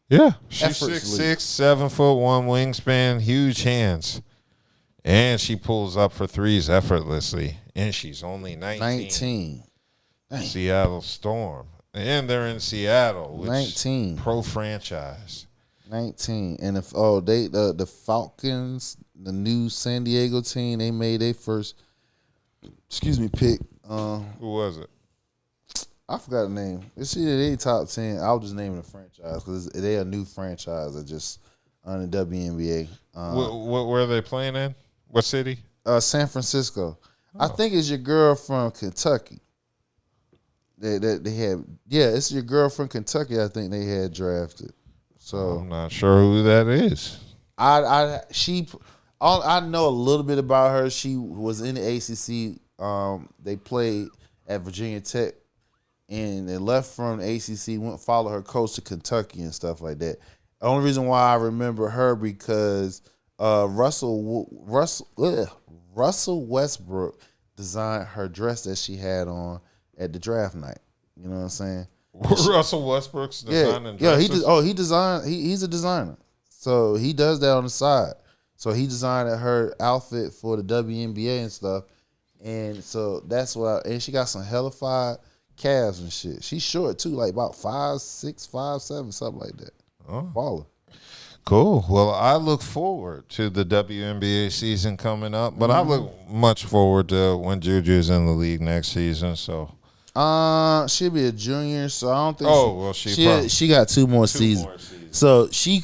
Speaker 5: Yeah. She's 6'6", 7'1" wingspan, huge hands. And she pulls up for threes effortlessly. And she's only 19. Seattle Storm. And they're in Seattle. Which
Speaker 6: 19.
Speaker 5: Pro franchise.
Speaker 6: 19. And if the Falcons, the new San Diego team, they made their first pick.
Speaker 5: Who was it?
Speaker 6: I forgot the name. It's either they top 10. I'll just name it a franchise because they a new franchise that just on the WNBA.
Speaker 5: Where are they playing in? What city?
Speaker 6: San Francisco. I think it's your girl from Kentucky. They had, it's your girl from Kentucky. I think they had drafted. So
Speaker 5: I'm not sure who that is.
Speaker 6: I know a little bit about her. She was in the ACC. They played at Virginia Tech, and they left from the ACC, went follow her coach to Kentucky and stuff like that. The only reason why I remember her because Russell Westbrook designed her dress that she had on at the draft night. You know what I'm saying?
Speaker 5: Russell Westbrook's designing dresses?
Speaker 6: He's a designer. So he does that on the side. So he designed her outfit for the WNBA and stuff. And so that's why, and she got some hellified calves and shit. She's short too, like about 5'6", 5'7", something like that.
Speaker 5: Oh.
Speaker 6: Baller.
Speaker 5: Cool. Well, I look forward to the WNBA season coming up, but I look much forward to when Juju's in the league next season. So,
Speaker 6: she'll be a junior, so I don't think. She got two more seasons. So she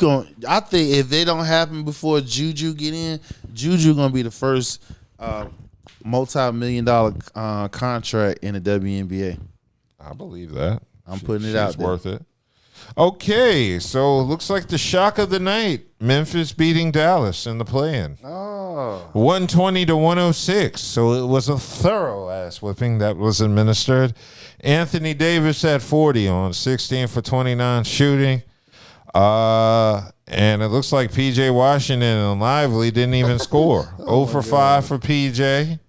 Speaker 6: I think if they don't happen before Juju get in, Juju gonna be the first multi-million-dollar contract in the WNBA.
Speaker 5: I believe that.
Speaker 6: I'm putting it out there.
Speaker 5: Worth it. Okay, so looks like the shock of the night. Memphis beating Dallas in the play-in. 120-106. So it was a thorough ass whipping that was administered. Anthony Davis had 40 on 16 for 29 shooting. And it looks like PJ Washington and Lively didn't even score. 0 for 5 for PJ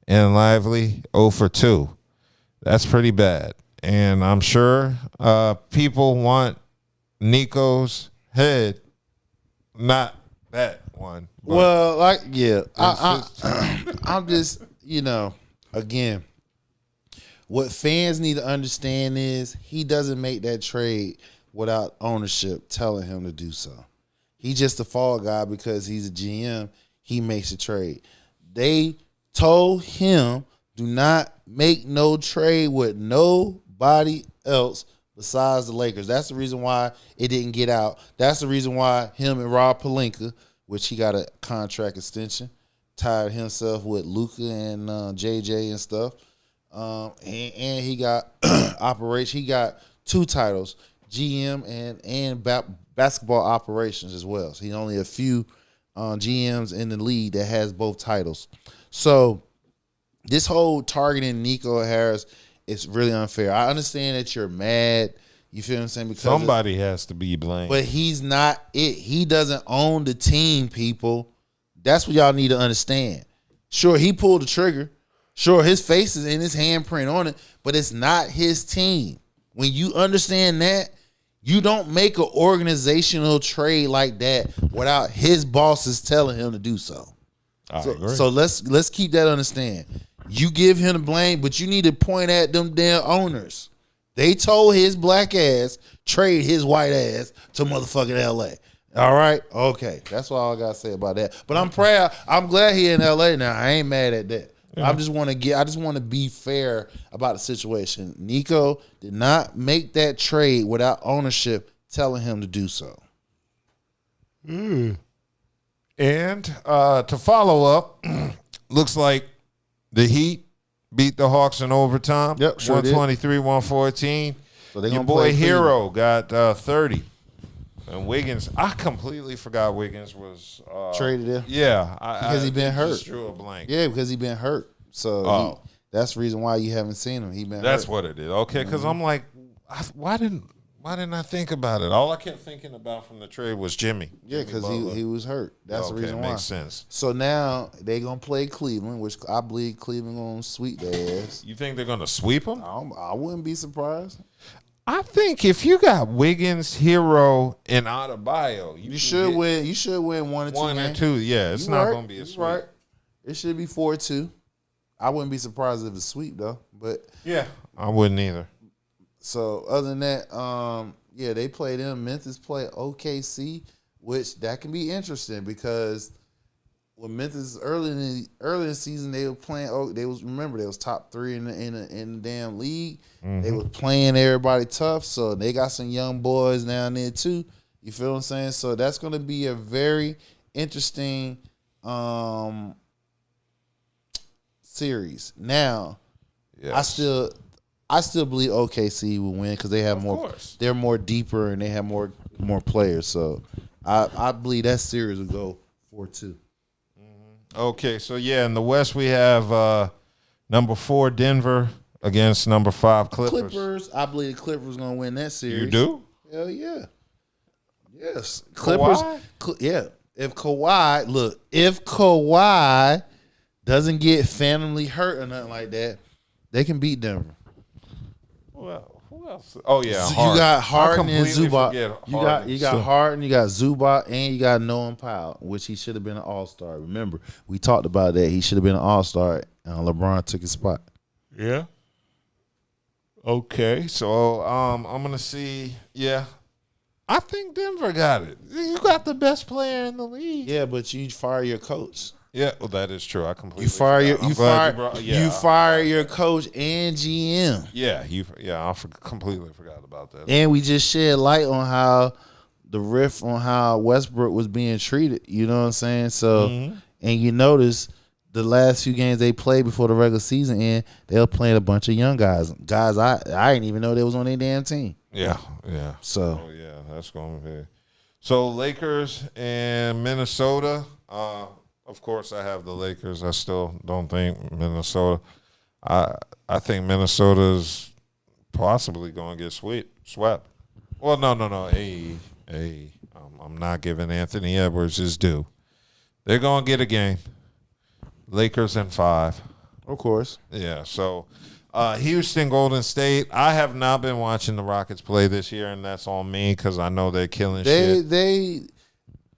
Speaker 5: and Lively 0 for 2. That's pretty bad. And I'm sure people want Nico's head, not that one.
Speaker 6: Well, I'm just, again, what fans need to understand is he doesn't make that trade without ownership telling him to do so. He's just a fall guy because he's a GM. He makes a trade. They told him, do not make no trade with nobody else besides the Lakers. That's the reason why it didn't get out. That's the reason why him and Rob Pelinka, which he got a contract extension, tied himself with Luka and JJ and stuff. And he got operation. He got 2 titles, GM and basketball operations as well. So he's only a few GMs in the league that has both titles. So this whole targeting Nico Harris is really unfair. I understand that you're mad. You feel what I'm saying? Because
Speaker 5: somebody has to be blamed.
Speaker 6: But he's not it. He doesn't own the team, people. That's what y'all need to understand. Sure, he pulled the trigger. Sure, his face is in his handprint on it, but it's not his team. When you understand that, you don't make an organizational trade like that without his bosses telling him to do so.
Speaker 5: I agree.
Speaker 6: So let's keep that understand. You give him the blame, but you need to point at them damn owners. They told his black ass trade his white ass to motherfucking LA. All right? Okay. That's all I gotta say about that. But I'm proud. I'm glad he in LA now. I ain't mad at that. Yeah. I just want to be fair about the situation. Nico did not make that trade without ownership telling him to do so.
Speaker 5: And to follow up, looks like the Heat beat the Hawks in overtime.
Speaker 6: Yep, sure
Speaker 5: 123-114.
Speaker 6: So
Speaker 5: your boy Hero got 30. And Wiggins, I completely forgot Wiggins was
Speaker 6: traded there.
Speaker 5: Yeah,
Speaker 6: because he been hurt.
Speaker 5: Just drew a blank.
Speaker 6: Yeah, because he been hurt. So that's the reason why you haven't seen him. He been.
Speaker 5: That's
Speaker 6: hurt.
Speaker 5: what it is. Okay, because I'm like, why didn't I think about it? All I kept thinking about from the trade was Jimmy.
Speaker 6: Yeah, because he was hurt. That's the reason why.
Speaker 5: Makes sense.
Speaker 6: So now they gonna play Cleveland, which I believe Cleveland gonna sweep their ass.
Speaker 5: You think they're gonna sweep them?
Speaker 6: I wouldn't be surprised.
Speaker 5: I think if you got Wiggins, Hero, and Adebayo,
Speaker 6: you should win. You should win 1 or 2 games.
Speaker 5: 1 or 2, yeah. It's not going to be a sweep.
Speaker 6: Right. It should be 4-2. I wouldn't be surprised if it's a sweep though. But
Speaker 5: yeah, I wouldn't either.
Speaker 6: So other than that, yeah, they play them. Memphis play OKC, which that can be interesting because when Memphis early in the season they were playing. Oh, they was top 3 in the damn league. Mm-hmm. They was playing everybody tough, so they got some young boys down there too. You feel what I'm saying? So that's going to be a very interesting series. Now, yes. I still believe OKC will win because they have they're more deeper and they have more players. So I believe that series will go 4-2.
Speaker 5: Okay, so yeah, in the West we have number 4 Denver against number 5 Clippers.
Speaker 6: I believe the Clippers going to win that series.
Speaker 5: You do?
Speaker 6: Hell yeah. Yes. Clippers. Yeah. If Kawhi doesn't get phantomly hurt or nothing like that, they can beat Denver.
Speaker 5: Well, who else? Oh yeah,
Speaker 6: so you got Harden and Zubac. You got
Speaker 5: So-
Speaker 6: Harden, you got Zubac, and you got Noam Powell, which he should have been an All-Star. Remember, we talked about that. He should have been an All-Star, and LeBron took his spot.
Speaker 5: Yeah. Okay, so I'm gonna see. Yeah, I think Denver got it. You got the best player in the league.
Speaker 6: Yeah, but you fire your coach.
Speaker 5: Yeah, well, that is true. I completely
Speaker 6: fire your coach and GM.
Speaker 5: Yeah, completely forgot about that.
Speaker 6: And we just shed light on how the riff on how Westbrook was being treated. You know what I'm saying? So, and you notice the last few games they played before the regular season end, they were playing a bunch of young guys. Guys, I didn't even know they was on their damn team.
Speaker 5: Yeah.
Speaker 6: So,
Speaker 5: that's going to be. So Lakers and Minnesota. Of course, I have the Lakers. I still don't think Minnesota. I think Minnesota's possibly going to get swept. Well, no. I'm not giving Anthony Edwards his due. They're going to get a game. Lakers in 5.
Speaker 6: Of course.
Speaker 5: Yeah, so Houston, Golden State. I have not been watching the Rockets play this year, and that's on me because I know they're killing shit.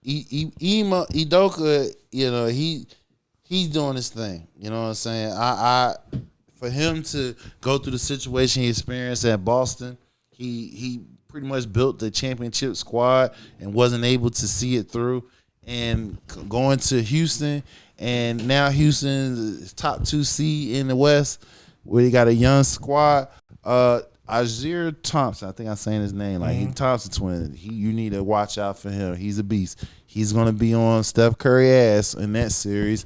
Speaker 6: Udoka, you know, he's doing his thing. You know what I'm saying? I for him to go through the situation he experienced at Boston, he pretty much built the championship squad and wasn't able to see it through. And going to Houston, and now Houston is top 2 seed in the West, where they got a young squad. Azir Thompson, I think I'm saying his name. Like, he Thompson twin. You need to watch out for him. He's a beast. He's going to be on Steph Curry ass in that series.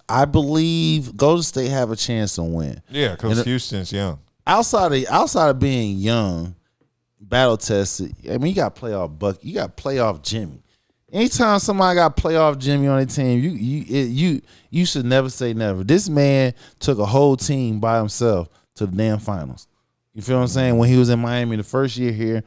Speaker 6: I believe Golden State have a chance to win.
Speaker 5: Yeah, because Houston's young.
Speaker 6: Outside of being young, battle tested. I mean, you got playoff Buck. You got playoff Jimmy. Anytime somebody got playoff Jimmy on their team, you should never say never. This man took a whole team by himself to the damn finals. You feel what I'm saying? When he was in Miami the first year here,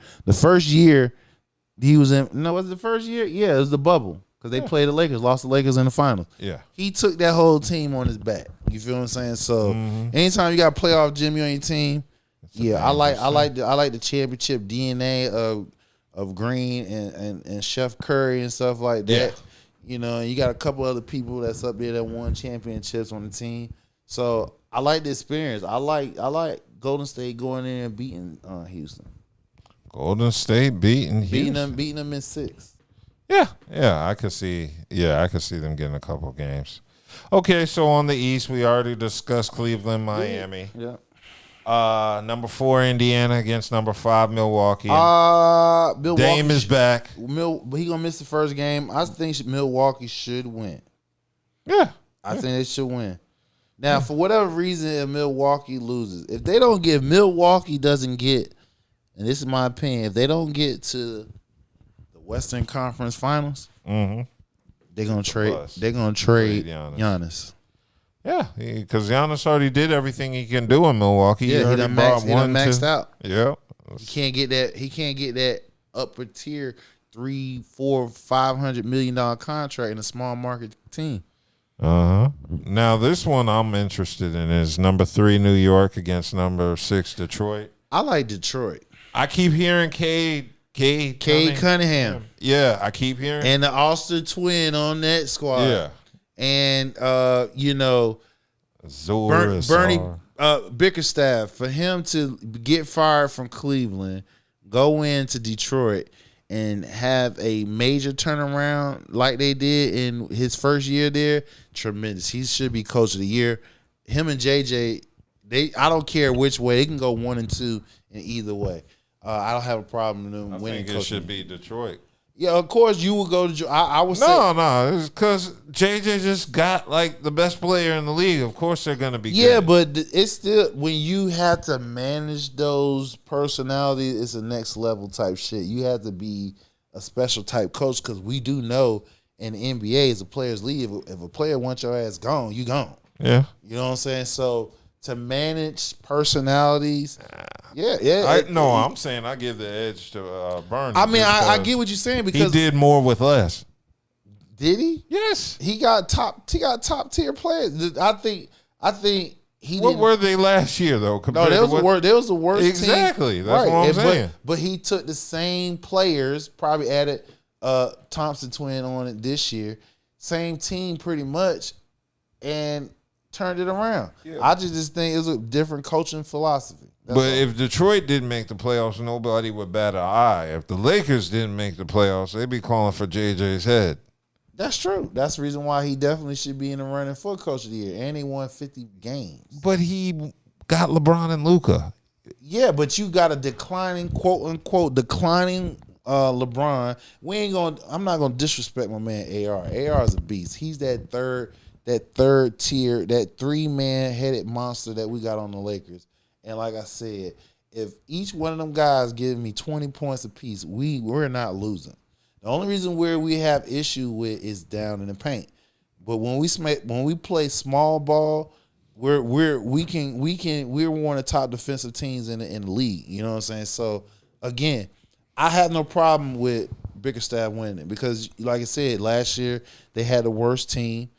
Speaker 6: he was in. No, was it the first year? Yeah, it was the bubble because they played the Lakers, lost the Lakers in the finals.
Speaker 5: Yeah,
Speaker 6: he took that whole team on his back. You feel what I'm saying? So anytime you got playoff Jimmy on your team, I like the championship DNA of Green and Chef Curry and stuff like that.
Speaker 5: Yeah.
Speaker 6: You know, and you got a couple other people that's up there that won championships on the team. So I like the experience. I like Golden State going in and beating Houston.
Speaker 5: Golden State beating Houston.
Speaker 6: Beating them in 6.
Speaker 5: Yeah, I could see them getting a couple games. Okay, so on the East, we already discussed Cleveland, Miami.
Speaker 6: Yeah.
Speaker 5: Number 4 Indiana against number 5 Milwaukee.
Speaker 6: Milwaukee
Speaker 5: Dame is back.
Speaker 6: He gonna miss the first game. I think Milwaukee should win.
Speaker 5: Yeah,
Speaker 6: I think they should win. Now, for whatever reason, if Milwaukee loses, if Milwaukee doesn't get, and this is my opinion, if they don't get to the Western Conference Finals, they're gonna trade. They're gonna trade Giannis.
Speaker 5: Yeah, because Giannis already did everything he can do in Milwaukee.
Speaker 6: Yeah, he done maxed out.
Speaker 5: Yeah,
Speaker 6: he can't get that upper tier $300, $400, $500 million contract in a small market team.
Speaker 5: Now this one I'm interested in is number 3 New York against number 6 Detroit.
Speaker 6: I like Detroit.
Speaker 5: I keep hearing Cade
Speaker 6: Cunningham.
Speaker 5: Yeah, I keep hearing.
Speaker 6: And the Ulster twin on that squad.
Speaker 5: Yeah.
Speaker 6: And you know,
Speaker 5: Bernie
Speaker 6: Bickerstaff, for him to get fired from Cleveland, go into Detroit, and have a major turnaround like they did in his first year there, tremendous. He should be coach of the year. Him and JJ, I don't care which way. They can go 1 and 2 in either way. I don't have a problem with them winning.
Speaker 5: I think it should be Detroit.
Speaker 6: Yeah, of course you would go to. I would say
Speaker 5: no. It's because JJ just got like the best player in the league. Of course they're gonna be.
Speaker 6: Yeah,
Speaker 5: good.
Speaker 6: but it's still when you have to manage those personalities, it's a next level type shit. You have to be a special type coach because we do know in the NBA as a players leave, if a player wants your ass gone, you gone.
Speaker 5: Yeah,
Speaker 6: you know what I'm saying. So to manage personalities,
Speaker 5: I'm saying I give the edge to Burns.
Speaker 6: I mean, I get what you're saying because
Speaker 5: he did more with less.
Speaker 6: Did he?
Speaker 5: Yes,
Speaker 6: he got top tier players. I think he.
Speaker 5: What were they last year though?
Speaker 6: No, they was the worst.
Speaker 5: Exactly.
Speaker 6: Team.
Speaker 5: That's what I'm saying.
Speaker 6: But he took the same players, probably added Thompson twin on it this year, same team pretty much, and turned it around. Yeah. I just think it was a different coaching philosophy.
Speaker 5: If Detroit didn't make the playoffs, nobody would bat an eye. If the Lakers didn't make the playoffs, they'd be calling for JJ's head.
Speaker 6: That's true. That's the reason why he definitely should be in the running for coach of the year. And he won 50 games.
Speaker 5: But he got LeBron and Luka.
Speaker 6: Yeah, but you got a declining, quote unquote, LeBron. I'm not gonna disrespect my man AR. AR is a beast. He's that third tier, that 3-man headed monster that we got on the Lakers. And like I said, if each one of them guys give me 20 points apiece, we're not losing. The only reason where we have issue with is down in the paint. But when we play small ball, we're one of the top defensive teams in the league. You know what I'm saying? So again, I have no problem with Bickerstaff winning because, like I said, last year they had the worst team,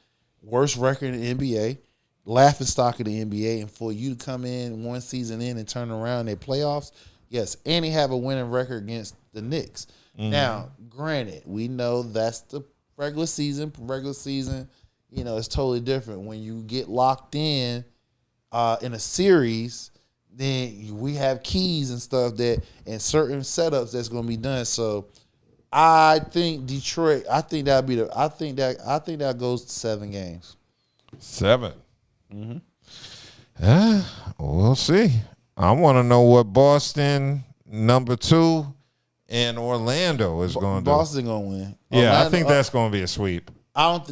Speaker 6: worst record in the NBA, laughing stock of the NBA, and for you to come in one season in and turn around their playoffs, yes, and they have a winning record against the Knicks. Mm-hmm. Now, granted, we know that's the regular season. Regular season, it's totally different. When you get locked in a series, then we have keys and stuff and certain setups that's going to be done. So I think Detroit. I think that goes to 7 games.
Speaker 5: 7. Mm-hmm. We'll see. I want to know what Boston number 2 and Orlando is going to do.
Speaker 6: Boston going to win.
Speaker 5: Yeah,
Speaker 6: Orlando,
Speaker 5: I think that's going to be a sweep.
Speaker 6: I don't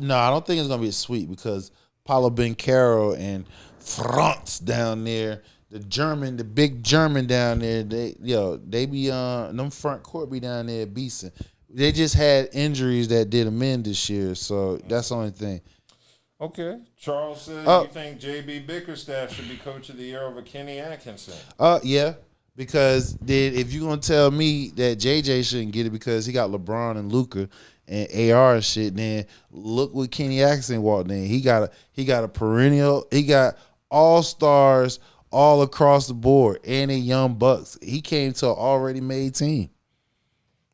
Speaker 6: think it's going to be a sweep because Paulo Banchero and Franz down there, the big German down there, they be them front court be down there beasting. They just had injuries that did them in this year, so that's the only thing.
Speaker 5: Okay. Charles says you think J.B. Bickerstaff should be coach of the year over Kenny Atkinson.
Speaker 6: Yeah. Because then if you're going to tell me that JJ shouldn't get it because he got LeBron and Luka and AR and shit, then look what Kenny Atkinson walked in. He got a perennial, he got all-stars all across the board and a young bucks. He came to an already made team.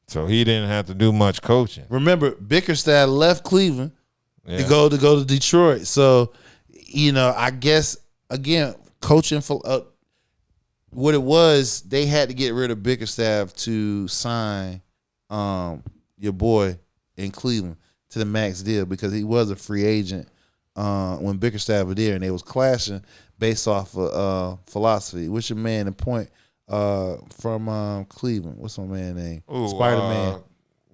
Speaker 5: So he didn't have to do much coaching.
Speaker 6: Remember, Bickerstaff left Cleveland to go to Detroit. So, I guess, again, coaching for what it was, they had to get rid of Bickerstaff to sign your boy in Cleveland to the max deal because he was a free agent when Bickerstaff was there, and they was clashing based off of philosophy. What's your man, the point from Cleveland? What's my man name? Spider-Man.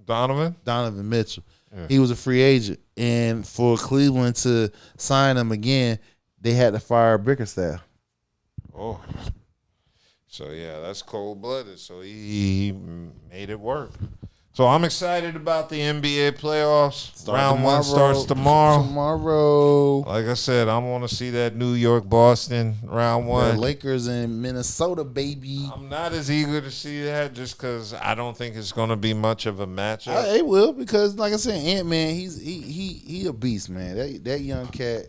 Speaker 6: Donovan Mitchell. Yeah. He was a free agent, and for Cleveland to sign him again, they had to fire Bickerstaff.
Speaker 5: Oh. So, yeah, that's cold-blooded. So, he made it work. So, I'm excited about the NBA playoffs. Round 1 starts tomorrow. Like I said, I want to see that New York-Boston round 1.
Speaker 6: The Lakers in Minnesota, baby.
Speaker 5: I'm not as eager to see that just because I don't think it's going to be much of a matchup.
Speaker 6: It will because, like I said, Ant-Man, he a beast, man. That young cat,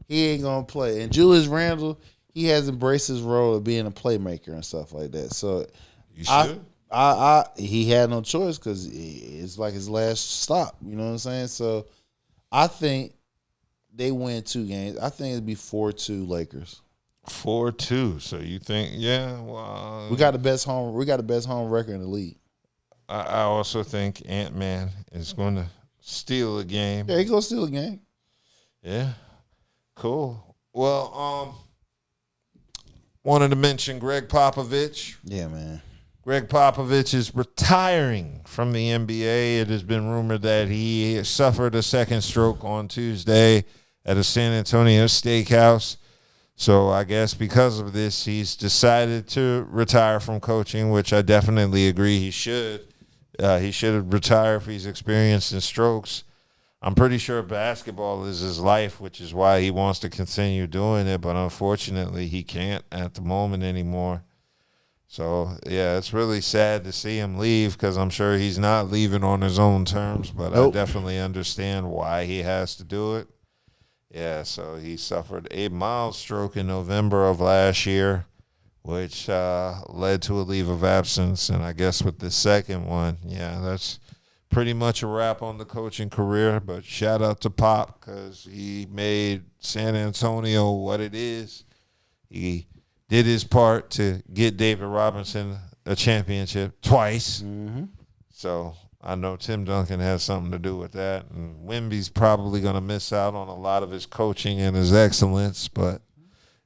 Speaker 6: he ain't going to play. And Julius Randle, he has embraced his role of being a playmaker and stuff like that. So
Speaker 5: you should.
Speaker 6: He had no choice because it's like his last stop. You know what I'm saying? So I think they win 2 games. I think it'd be 4-2 Lakers.
Speaker 5: 4-2. So you think, well,
Speaker 6: we got the best home record in the league.
Speaker 5: I also think Ant-Man is going to steal a game.
Speaker 6: Yeah, he's going to steal a game.
Speaker 5: Yeah. Cool. Well, wanted to mention Greg Popovich.
Speaker 6: Yeah, man.
Speaker 5: Greg Popovich is retiring from the NBA. It has been rumored that he suffered a second stroke on Tuesday at a San Antonio steakhouse. So I guess because of this, he's decided to retire from coaching, which I definitely agree he should. He should retire if he's experiencing strokes. I'm pretty sure basketball is his life, which is why he wants to continue doing it. But unfortunately, he can't at the moment anymore. So, yeah, it's really sad to see him leave because I'm sure he's not leaving on his own terms. But I definitely understand why he has to do it. Yeah, so he suffered a mild stroke in November of last year, which led to a leave of absence. And I guess with the second one, yeah, that's pretty much a wrap on the coaching career. But shout out to Pop because he made San Antonio what it is. He did his part to get David Robinson a championship twice.
Speaker 6: Mm-hmm.
Speaker 5: So I know Tim Duncan has something to do with that. And Wemby's probably going to miss out on a lot of his coaching and his excellence. But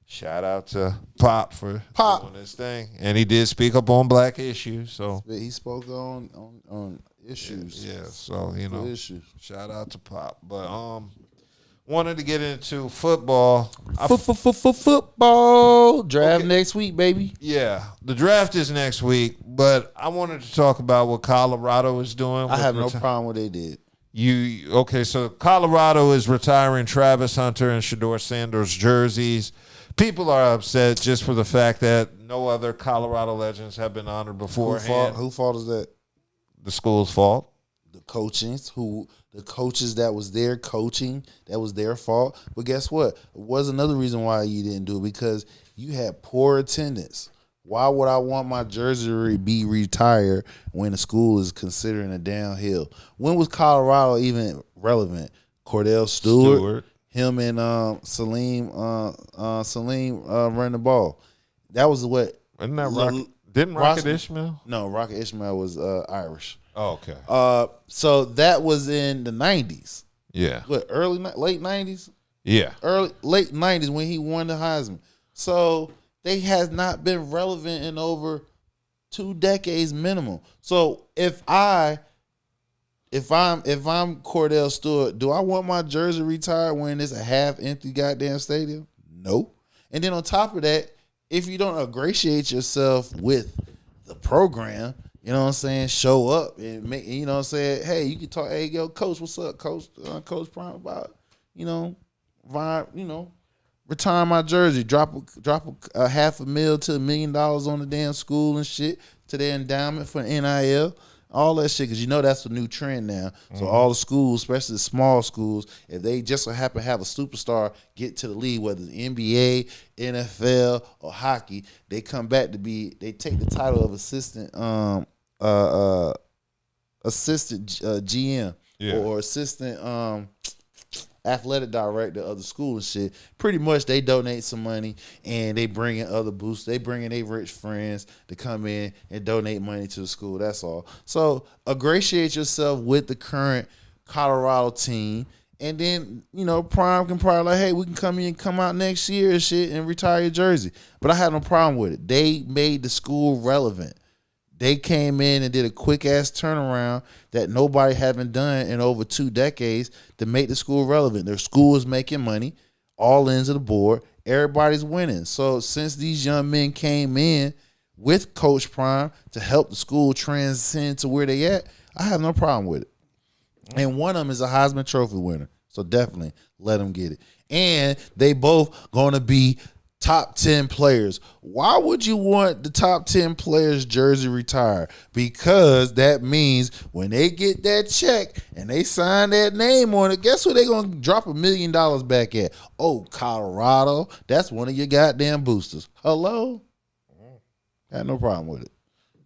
Speaker 5: shout out to Pop for doing his thing. And he did speak up on black issues. So
Speaker 6: he spoke on issues.
Speaker 5: Yeah, so,
Speaker 6: issues.
Speaker 5: Shout out to Pop. But wanted to get into football.
Speaker 6: Football draft next week, baby.
Speaker 5: Yeah, the draft is next week, but I wanted to talk about what Colorado is doing.
Speaker 6: I have no problem with what they did.
Speaker 5: So Colorado is retiring Travis Hunter and Shedeur Sanders jerseys. People are upset just for the fact that no other Colorado legends have been honored beforehand.
Speaker 6: Whose fault is that?
Speaker 5: The school's fault.
Speaker 6: The coaches that was there coaching, that was their fault. But guess what? It was another reason why you didn't do it, because you had poor attendance. Why would I want my jersey to be retired when the school is considering a downhill? When was Colorado even relevant? Cordell Stewart. Him and Salim ran the ball. That was what?
Speaker 5: Isn't that Didn't Rocket Ishmael?
Speaker 6: No, Rocket Ishmael was Irish.
Speaker 5: Oh, okay.
Speaker 6: So that was in the 90s.
Speaker 5: Yeah.
Speaker 6: What, late 90s?
Speaker 5: Yeah.
Speaker 6: Late 90s when he won the Heisman. So they has not been relevant in over 2 decades minimum. So if I'm Cordell Stewart, do I want my jersey retired when it's a half empty goddamn stadium? No. And then on top of that, if you don't ingratiate yourself with the program, you know what I'm saying, show up and make, you know what I'm saying, hey, you can talk, hey, yo, coach, what's up, coach? Coach Prime about, retire my jersey, drop a $500,000 to $1 million on the damn school and shit, to their endowment for NIL. All that shit, because that's the new trend now. So all the schools, especially the small schools, if they just so happen to have a superstar get to the league, whether it's NBA, NFL, or hockey, they come back to they take the title of assistant GM or assistant athletic director of the school and shit. Pretty much they donate some money and they bring in other boosts. They bring in their rich friends to come in and donate money to the school. That's all. So ingratiate yourself with the current Colorado team, and then Prime can probably hey, we can come out next year and shit and retire your jersey. But I had no problem with it. They made the school relevant. They came in and did a quick-ass turnaround that nobody haven't done in over 2 decades to make the school relevant. Their school is making money, all ends of the board. Everybody's winning. So since these young men came in with Coach Prime to help the school transcend to where they at, I have no problem with it. And one of them is a Heisman Trophy winner. So definitely let them get it. And they both going to be top 10 players. Why would you want the top 10 players jersey retired? Because that means when they get that check and they sign that name on it, guess what they're going to drop $1 million back at? Oh, Colorado, that's one of your goddamn boosters. Hello? Got no problem with it.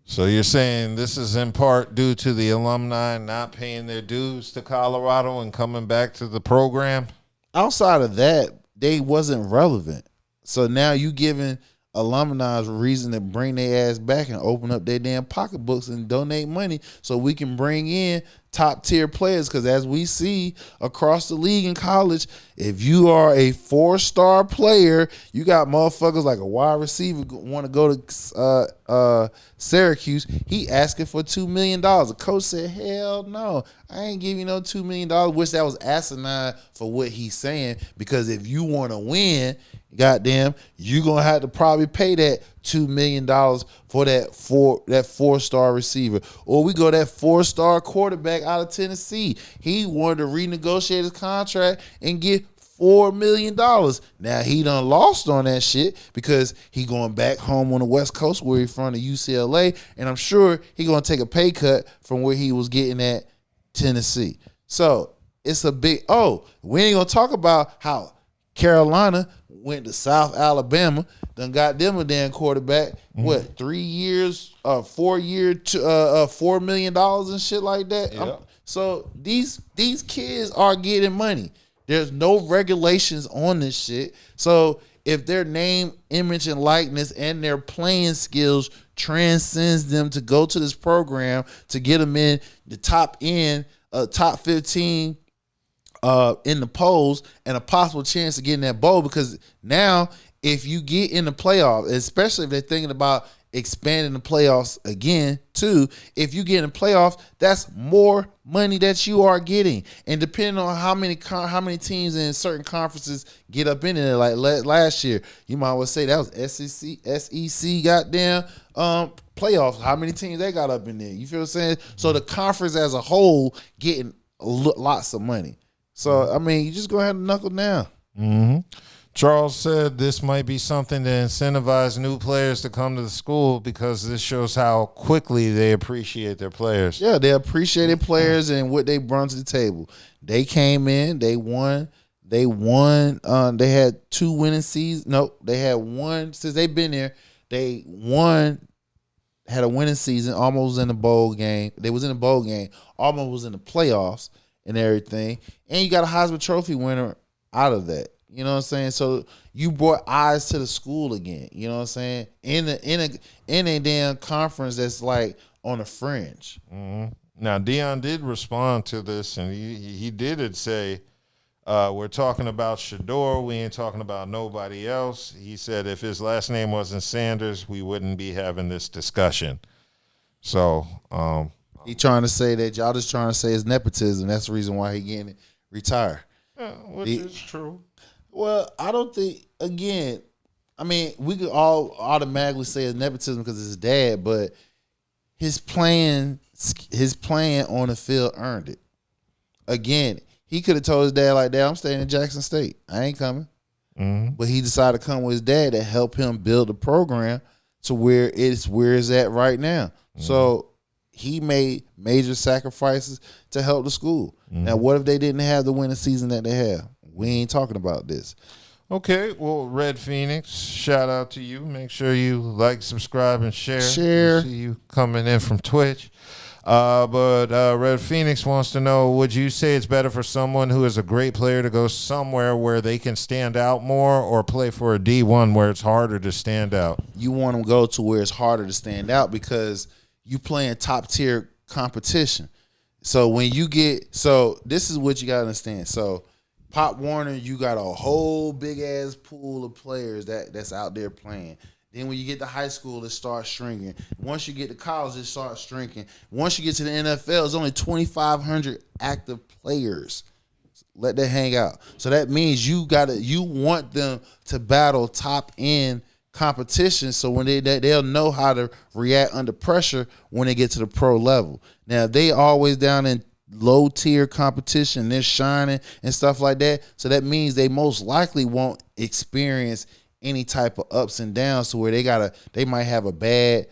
Speaker 5: So you're saying this is in part due to the alumni not paying their dues to Colorado and coming back to the program?
Speaker 6: Outside of that, they wasn't relevant. So now you giving alumni a reason to bring their ass back and open up their damn pocketbooks and donate money so we can bring in top tier players. Because as we see across the league in college, if you are a 4-star player, you got motherfuckers like a wide receiver want to go to Syracuse. He asking for $2 million. The coach said, hell no, I ain't giving you no $2 million. Wish that was asinine for what he's saying, because if you want to win, goddamn, you gonna have to probably pay that $2 million for that 4-star receiver. Or we go that 4-star quarterback out of Tennessee. He wanted to renegotiate his contract and get $4 million. Now he done lost on that shit because he going back home on the West Coast where he's from, to UCLA, and I'm sure he gonna take a pay cut from where he was getting at Tennessee. So it's a big, we ain't gonna talk about how Carolina went to South Alabama, done got them a damn quarterback. What, 3 years, 4 year, $4 million and shit like that.
Speaker 5: Yep.
Speaker 6: So these kids are getting money. There's no regulations on this shit. So if their name, image, and likeness and their playing skills transcends them to go to this program to get them in the top 15 in the polls and a possible chance of getting that bowl, because now if you get in the playoffs, especially if they're thinking about expanding the playoffs again too, if you get in the playoffs, that's more money that you are getting. And depending on how many teams in certain conferences get up in there, like last year, you might well say that was SEC goddamn playoffs. How many teams they got up in there? You feel what I'm saying? So the conference as a whole getting lots of money. So, I mean, you just go ahead and knuckle down.
Speaker 5: Mm-hmm. Charles said this might be something to incentivize new players to come to the school, because this shows how quickly they appreciate their players.
Speaker 6: Yeah, they appreciated players and what they brought to the table. They came in, they won. They had 2 winning seasons. No, they had one since they've been there. They had a winning season, almost in the bowl game. They was in the bowl game, almost was in the playoffs and everything. And you got a Heisman Trophy winner out of that. You know what I'm saying? So you brought eyes to the school again. You know what I'm saying? In a damn conference that's like on the fringe.
Speaker 5: Mm-hmm. Now Deion did respond to this, and he did say, "We're talking about Shedeur. We ain't talking about nobody else." He said if his last name wasn't Sanders, we wouldn't be having this discussion. So
Speaker 6: he trying to say that y'all just trying to say it's nepotism. That's the reason why he getting retired.
Speaker 5: Which is true.
Speaker 6: Well, I don't think, again, I mean, we could all automatically say it's nepotism because it's his dad, but his playing on the field earned it. Again, he could have told his dad like that, I'm staying in Jackson State. I ain't coming. Mm-hmm. But he decided to come with his dad to help him build the program to where it's at right now. Mm-hmm. So he made major sacrifices to help the school. Mm-hmm. Now, what if they didn't have the winning season that they have? We ain't talking about this.
Speaker 5: Okay, well, Red Phoenix, shout out to you. Make sure you like, subscribe, and share.
Speaker 6: Share.
Speaker 5: We see you coming in from Twitch. But Red Phoenix wants to know, would you say it's better for someone who is a great player to go somewhere where they can stand out more, or play for a D1 where it's harder to stand out?
Speaker 6: You want to go to where it's harder to stand out because you playing top tier competition. So this is what you got to understand. So Pop Warner, you got a whole big ass pool of players that's out there playing. Then when you get to high school, it starts shrinking. Once you get to college, it starts shrinking. Once you get to the NFL, it's only 2,500 active players. Let that hang out. So that means you want them to battle top end competition, so when they'll know how to react under pressure when they get to the pro level. Now they always down in low tier competition, they're shining and stuff like that. So that means they most likely won't experience any type of ups and downs to where they might have a bad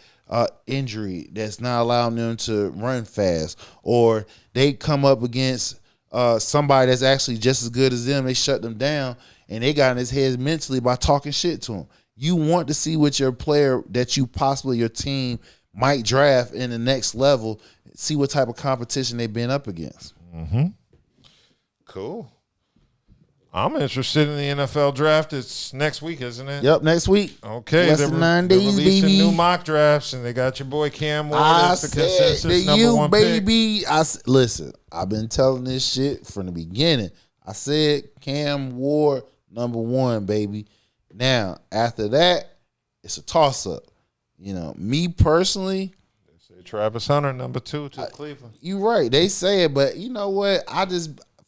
Speaker 6: injury that's not allowing them to run fast, or they come up against somebody that's actually just as good as them. They shut them down and they got in his head mentally by talking shit to him. You want to see what your player that your team might draft in the next level, see what type of competition they've been up against.
Speaker 5: Mm-hmm. Cool. I'm interested in the NFL draft. It's next week, isn't it?
Speaker 6: Yep, next week.
Speaker 5: Okay,
Speaker 6: Less than 9 days,
Speaker 5: they're releasing
Speaker 6: baby.
Speaker 5: new mock drafts, and they got your boy Cam Ward
Speaker 6: I
Speaker 5: as the
Speaker 6: said
Speaker 5: consensus
Speaker 6: to
Speaker 5: number
Speaker 6: you,
Speaker 5: one
Speaker 6: baby. Listen, I've been telling this shit from the beginning. I said Cam Ward number 1, baby. Now, after that, it's a toss-up. You know, me personally,
Speaker 5: They say Travis Hunter number 2 to Cleveland.
Speaker 6: you right. They say it, but you know what?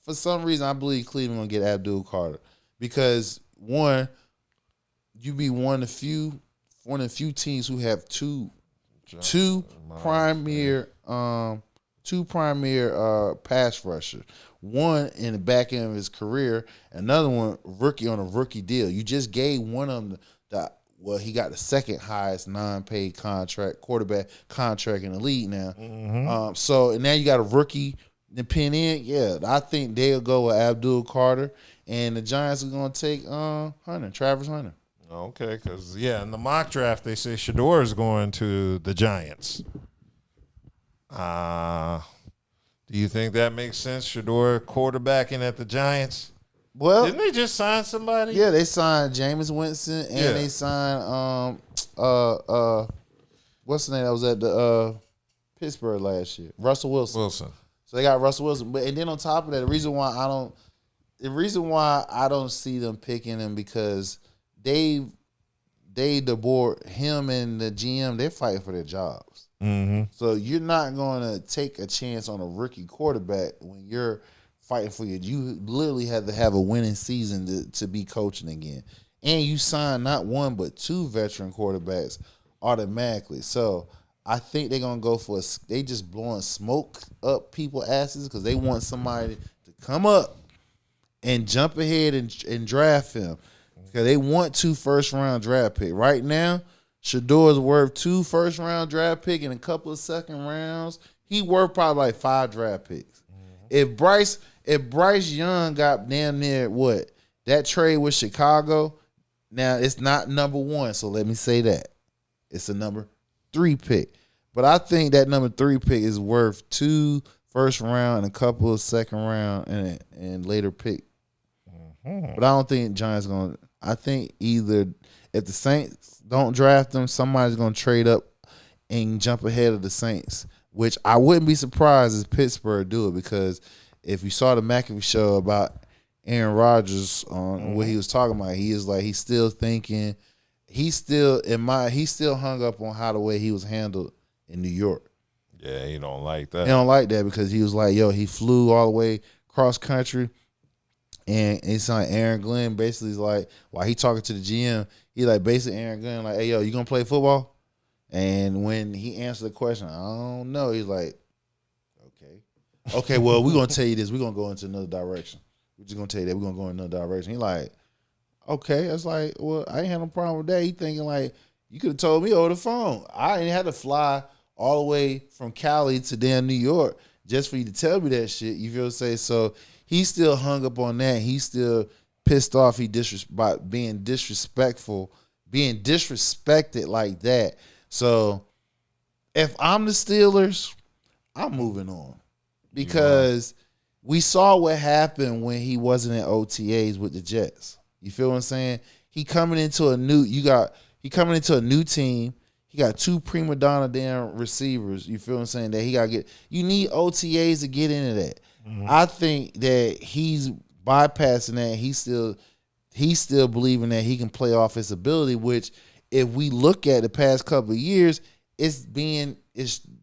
Speaker 6: For some reason, I believe Cleveland gonna get Abdul Carter because one, you be one of the few teams who have two premier pass rushers. One in the back end of his career, another one rookie on a rookie deal. You just gave one of them he got the second highest non-paid quarterback contract in the league now.
Speaker 5: Mm-hmm.
Speaker 6: So now you got a rookie to pin in. Yeah, I think they'll go with Abdul Carter, and the Giants are going to take Travis Hunter.
Speaker 5: Okay, because, in the mock draft, they say Shedeur is going to the Giants. Do you think that makes sense? Shedeur quarterbacking at the Giants?
Speaker 6: Well,
Speaker 5: didn't they just sign somebody?
Speaker 6: Yeah, they signed Jameis Winston, and they signed what's the name that was at the Pittsburgh last year? Russell Wilson. So they got Russell Wilson, and then on top of that, the reason why I don't see them picking him because the board, him and the GM, they're fighting for their jobs.
Speaker 5: Mm-hmm.
Speaker 6: So you're not going to take a chance on a rookie quarterback when you're fighting for you literally have to have a winning season to be coaching again. And you sign not one but 2 veteran quarterbacks automatically. So I think they're going to go for they just blowing smoke up people's asses because they want somebody to come up and jump ahead and draft him. Because they want 2 first-round draft picks. Right now, Shedeur is worth 2 first-round draft picks and a couple of second rounds. He worth probably like 5 draft picks. Mm-hmm. If Bryce Young got damn near that trade with Chicago, now it's not number 1, so let me say that. It's a number 3 pick. But I think that number 3 pick is worth 2 first round and a couple of second round and later pick. Mm-hmm. But I don't think Giants going to. I think either if the Saints don't draft them, somebody's going to trade up and jump ahead of the Saints, which I wouldn't be surprised if Pittsburgh do it because if you saw the McAfee show about Aaron Rodgers on what he was talking about, he is like he's still thinking, he's still hung up on how the way he was handled in New York.
Speaker 5: Yeah, he don't like that.
Speaker 6: He don't like that because he was like, he flew all the way cross country. And it's like Aaron Glenn basically is like, while he talking to the GM, he like basically Aaron Glenn like, hey, you going to play football? And when he answered the question, I don't know. He's like, okay, well, we're going to tell you this. We're going to go into another direction. We're just going to tell you that we're going to go in another direction. He like, okay. I was like, well, I ain't had no problem with that. He thinking like, you could have told me over the phone. I ain't had to fly all the way from Cali to damn New York just for you to tell me that shit. You feel what I'm saying? So he still hung up on that. He still pissed off about being disrespectful, being disrespected like that. So if I'm the Steelers, I'm moving on. Because we saw what happened when he wasn't in OTAs with the Jets. You feel what I'm saying? He coming into a new team. He got 2 prima donna damn receivers. You feel what I'm saying? That he got to get. You need OTAs to get into that. Mm-hmm. I think that he's bypassing that. He's still believing that he can play off his ability, which if we look at the past couple of years, it's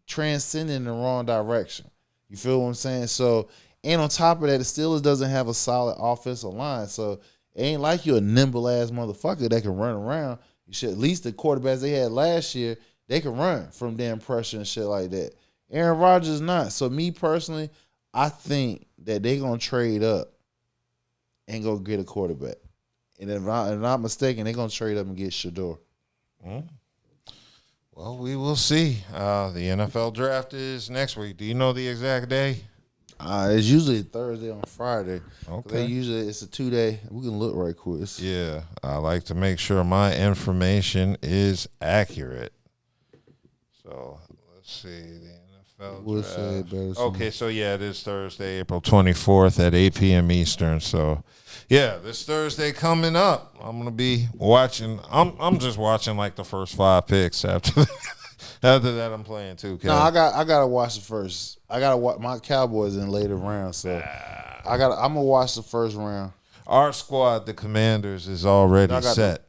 Speaker 6: transcending in the wrong direction. You feel what I'm saying? So, and on top of that, the Steelers doesn't have a solid offensive line. So it ain't like you're a nimble ass motherfucker that can run around. You should at least the quarterbacks they had last year, they can run from damn pressure and shit like that. Aaron Rodgers is not. So me personally, I think that they're gonna trade up and go get a quarterback. And if I'm not mistaken, they're gonna trade up and get Shedeur.
Speaker 5: Mm-hmm. Well, we will see. The NFL draft is next week. Do you know the exact day?
Speaker 6: It's usually Thursday on Friday.
Speaker 5: Okay.
Speaker 6: It's a 2-day. We can look right quick.
Speaker 5: Yeah, I like to make sure my information is accurate. So let's see. The
Speaker 6: Would say better.
Speaker 5: Okay, so yeah, it is Thursday, April 24th at 8 p.m. Eastern. So, yeah, this Thursday coming up, I'm gonna be watching. I'm just watching like the first 5 picks. After that, I'm playing 2K.
Speaker 6: No, I gotta watch the first. I gotta watch my Cowboys in later round. So I'm gonna watch the first round.
Speaker 5: Our squad, the Commanders, is already set.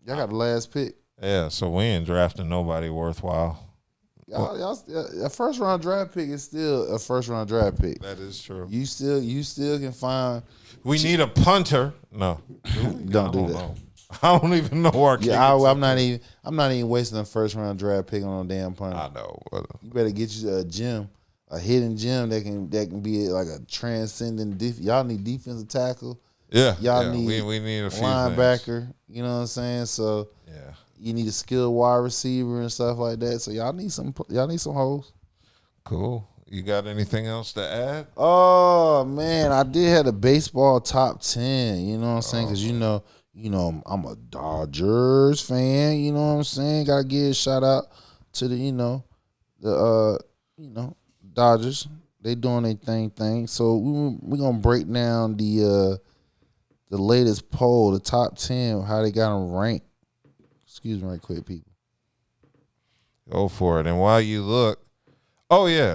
Speaker 6: Y'all got the last pick.
Speaker 5: Yeah, so we ain't drafting nobody worthwhile.
Speaker 6: A first round draft pick is still a first round draft pick.
Speaker 5: That is true.
Speaker 6: You still can find.
Speaker 5: We need a punter. No,
Speaker 6: don't do that.
Speaker 5: Know. I don't even know our.
Speaker 6: Yeah, I'm not even wasting a first round draft pick on a damn punter.
Speaker 5: I know.
Speaker 6: You better get you a gem, a hidden gem that can be like a transcendent. Y'all need defensive tackle.
Speaker 5: Yeah,
Speaker 6: y'all need.
Speaker 5: We need a few
Speaker 6: linebacker.
Speaker 5: things.
Speaker 6: You know what I'm saying? So
Speaker 5: yeah.
Speaker 6: You need a skilled wide receiver and stuff like that. So y'all need some hoes.
Speaker 5: Cool. You got anything else to add?
Speaker 6: Oh man, I did have a baseball top 10. You know what I'm saying? Because you know I'm a Dodgers fan. You know what I'm saying? Gotta give a shout out to the Dodgers. They doing their thing. So we gonna break down the latest poll, the top 10, how they got them ranked. Excuse me right quick, people.
Speaker 5: Go for it. And while you look,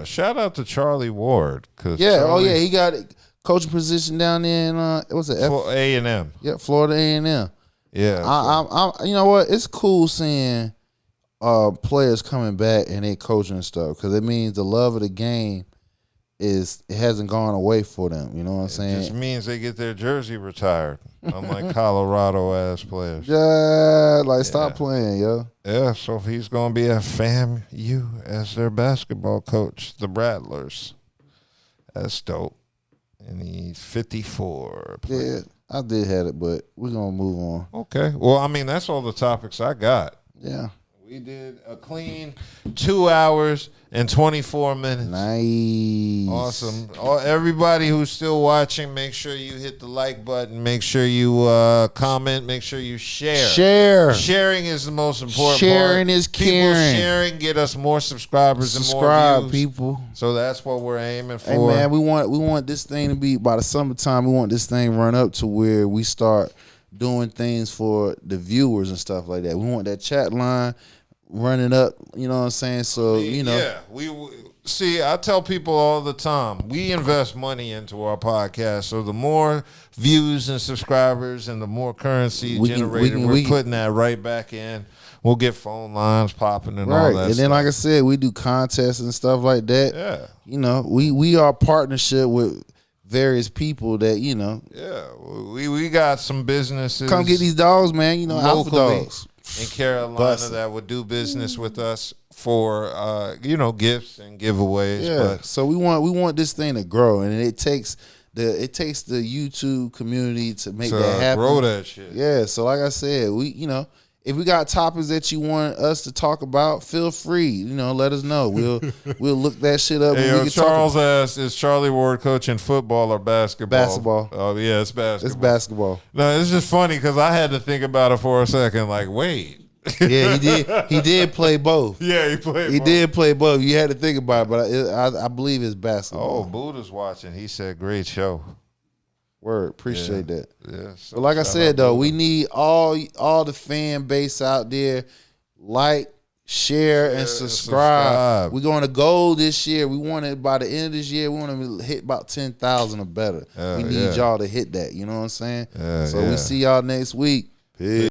Speaker 5: shout out to Charlie Ward.
Speaker 6: He got a coaching position down there in what's it?
Speaker 5: A&M.
Speaker 6: Yeah, Florida A&M.
Speaker 5: Yeah.
Speaker 6: I you know what? It's cool seeing players coming back and they coaching and stuff because it means the love of the game it hasn't gone away for them. You know what I'm saying?
Speaker 5: It just means they get their jersey retired, unlike Colorado ass players.
Speaker 6: Yeah, stop playing, yo.
Speaker 5: Yeah, so if he's gonna be a FAMU as their basketball coach, the Rattlers. That's dope. And he's 54.
Speaker 6: Yeah, I did have it, but we're gonna move on.
Speaker 5: Okay. Well, I mean, that's all the topics I got.
Speaker 6: Yeah.
Speaker 5: We did a clean 2 hours and 24 minutes.
Speaker 6: Nice.
Speaker 5: Awesome. Everybody who's still watching, make sure you hit the like button. Make sure you comment. Make sure you share. Sharing is the most important
Speaker 6: Sharing
Speaker 5: part.
Speaker 6: is caring.
Speaker 5: People sharing get us more subscribers and more views.
Speaker 6: People.
Speaker 5: So that's what we're aiming for.
Speaker 6: Hey man, we want this thing to be by the summertime. We want this thing run up to where we start doing things for the viewers and stuff like that. We want that chat line running up, you know what I'm saying? So,
Speaker 5: Yeah, we see, I tell people all the time, we invest money into our podcast. So the more views and subscribers and the more currency generated, we're putting that right back in. We'll get phone lines popping and all that
Speaker 6: and then, like I said, we do contests and stuff like that.
Speaker 5: Yeah.
Speaker 6: You know, we are partnership with various people that,
Speaker 5: Yeah, we got some businesses.
Speaker 6: Come get these dogs, man. Alpha dogs
Speaker 5: in Carolina that would do business with us for gifts and giveaways.
Speaker 6: Yeah.
Speaker 5: But
Speaker 6: so we want this thing to grow, and it takes the YouTube community to make that happen.
Speaker 5: Grow that shit.
Speaker 6: Yeah. So like I said, if we got topics that you want us to talk about, feel free. Let us know. We'll look that shit up.
Speaker 5: Hey, Charles asked, is Charlie Ward coaching football or basketball?
Speaker 6: Basketball.
Speaker 5: Oh yeah, it's basketball.
Speaker 6: It's basketball.
Speaker 5: No, it's just funny because I had to think about it for a second. Like, wait.
Speaker 6: Yeah, he did play both.
Speaker 5: Yeah, he played.
Speaker 6: He did play both. You had to think about it, but I believe it's basketball.
Speaker 5: Oh, Buddha's watching. He said, "Great show."
Speaker 6: Word, appreciate that.
Speaker 5: Yeah.
Speaker 6: So like I said though, we need all the fan base out there, like, share, and subscribe. We're going to gold this year. We want it by the end of this year. We want to hit about 10,000 or better. We need y'all to hit that. You know what I'm saying? So we see y'all next week. Peace.